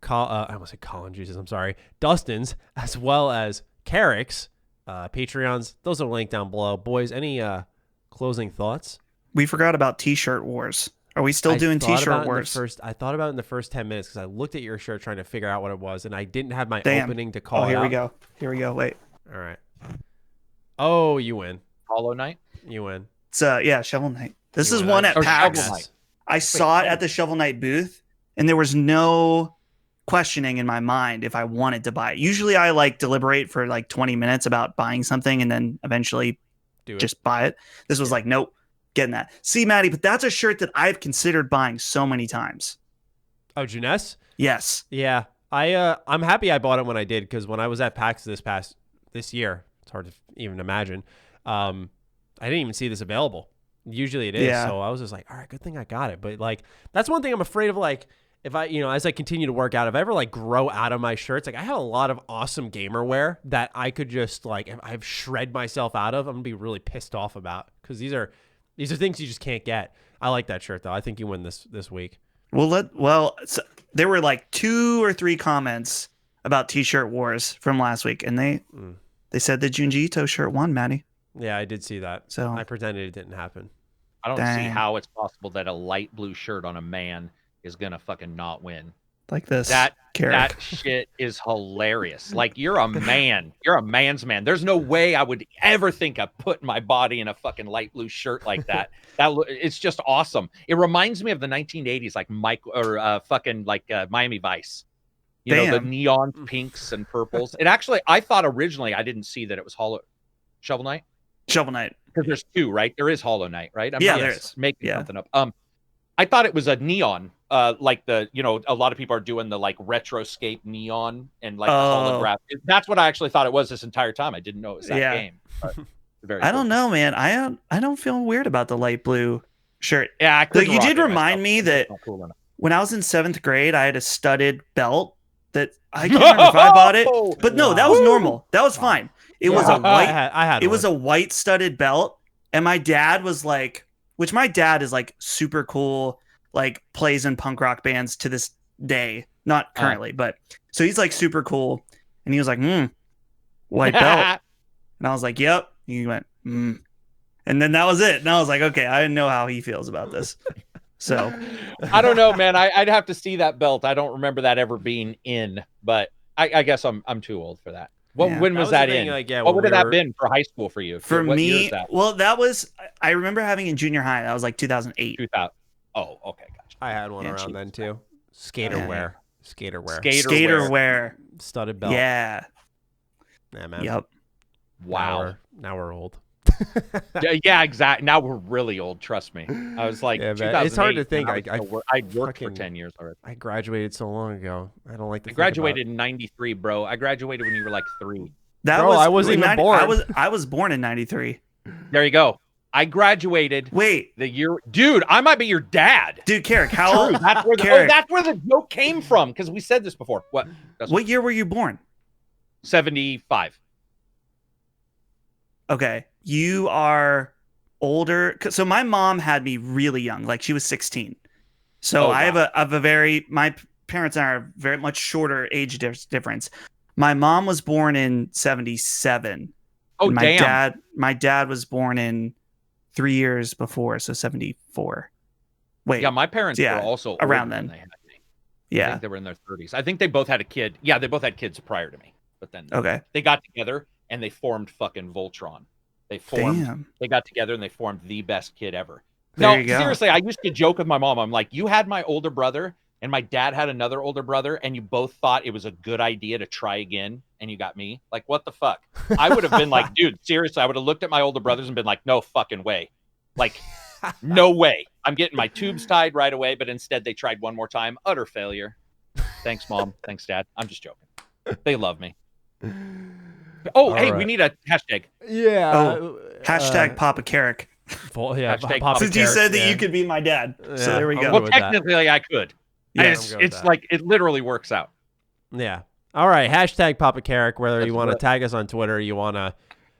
I almost said Colin Juices, I'm sorry, Dustin's, as well as Karak's Patreons. Those are linked down below. Boys, any closing thoughts? We forgot about T-shirt wars. Are we still doing T-shirt wars? I thought about it in the first 10 minutes because I looked at your shirt trying to figure out what it was, and I didn't have my opening to call it out. Here we go. Wait. All right. Oh, you win. Hollow Knight? You win. It's Shovel Knight. This is one at PAX. I saw it at the Shovel Knight booth, and there was no questioning in my mind if I wanted to buy it. Usually I like deliberate for like 20 minutes about buying something and then eventually just buy it. This was like, nope, getting that. See, Maddie, but that's a shirt that I've considered buying so many times. Oh, Jeunesse? Yes. Yeah. I'm happy I bought it when I did, because when I was at PAX this year, it's hard to even imagine, I didn't even see this available. Usually it is. Yeah. So I was just like, all right, good thing I got it. But like, that's one thing I'm afraid of. Like, if I, as I continue to work out, if I ever like grow out of my shirts, like I have a lot of awesome gamer wear that I could just like, if I've shred myself out of, I'm gonna be really pissed off about, because these are things you just can't get. I like that shirt though. I think you win this week. So there were like 2 or 3 comments about T-shirt wars from last week, and they said the Junji Ito shirt won, Maddie. Yeah, I did see that. So I pretended it didn't happen. I don't see how it's possible that a light blue shirt on a man is gonna fucking not win. Like this. That shit is hilarious. Like, you're a man. You're a man's man. There's no way I would ever think of putting my body in a fucking light blue shirt like that. It's just awesome. It reminds me of the 1980s, like Miami Vice. You know, the neon pinks and purples. It actually, I thought originally, I didn't see that it was Shovel Knight. Shovel Knight. Because there's 2, right? There is Hollow Knight, right? There is. Making something up. I thought it was a neon, like a lot of people are doing the like retroscape neon and like the holograph. That's what I actually thought it was this entire time. I didn't know it was that game. I don't know, man. I don't feel weird about the light blue shirt. Yeah, you did remind me that when I was in 7th grade, I had a studded belt that I can't remember if I bought it, but no, that was normal. That was fine. It was a white. It was a white studded belt, and my dad was like. Which my dad is like super cool, like plays in punk rock bands to this day. Not currently, but so he's like super cool. And he was like, white belt. And I was like, yep. He went, And then that was it. And I was like, okay, I didn't know how he feels about this. So I don't know, man. I'd have to see that belt. I don't remember that ever being in, but I guess I'm too old for that. When was that in? Like, what would have that been for high school for you? For me, that was, I remember having in junior high. That was like 2008. 2000. Oh, okay, gotcha. I had one around then too. Skater wear. Studded belt. Yeah. Yeah, man. Yep. Wow. Now we're old. Yeah, exactly. Now we're really old. Trust me. I was like, it's hard to think. I worked for 10 years already. I graduated so long ago. I don't like to. I graduated in '93, bro. I graduated when you were like 3. I wasn't even born. I was born in '93. There you go. I graduated. Wait, the year, dude. I might be your dad, dude. Karak, how old? That's where the joke came from. Because we said this before. What year were you born? 75. Okay, you are older. So my mom had me really young, like she was 16. So I have my parents and I are very much shorter age difference. My mom was born in 77. Oh, damn. My dad was born in 3 years before, so 74. Wait. Yeah, my parents were also around then. They had me. Yeah. I think they were in their 30s. I think they both had a kid. Yeah, they both had kids prior to me. But then they got together and they formed fucking Voltron. They got together and they formed the best kid ever. No, seriously, I used to joke with my mom. I'm like, you had my older brother and my dad had another older brother, and you both thought it was a good idea to try again, and you got me? Like, what the fuck? I would have been like, dude, seriously, I would have looked at my older brothers and been like, no fucking way. Like, no way. I'm getting my tubes tied right away, but instead they tried one more time. Utter failure. Thanks, Mom. Thanks, Dad. I'm just joking. They love me. Oh, all hey, right. We need a hashtag. Yeah. Hashtag Papa Karak. Yeah, since you said that you could be my dad. Yeah, so there we go. Well, technically I could. Yeah, it's like, it literally works out. Yeah. All right. Hashtag Papa Karak, whether you want to tag us on Twitter, you want to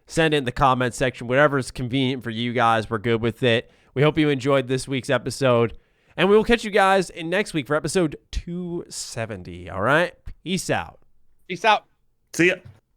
send it in the comment section, whatever is convenient for you guys. We're good with it. We hope you enjoyed this week's episode, and we will catch you guys in next week for episode 270. All right. Peace out. Peace out. See ya.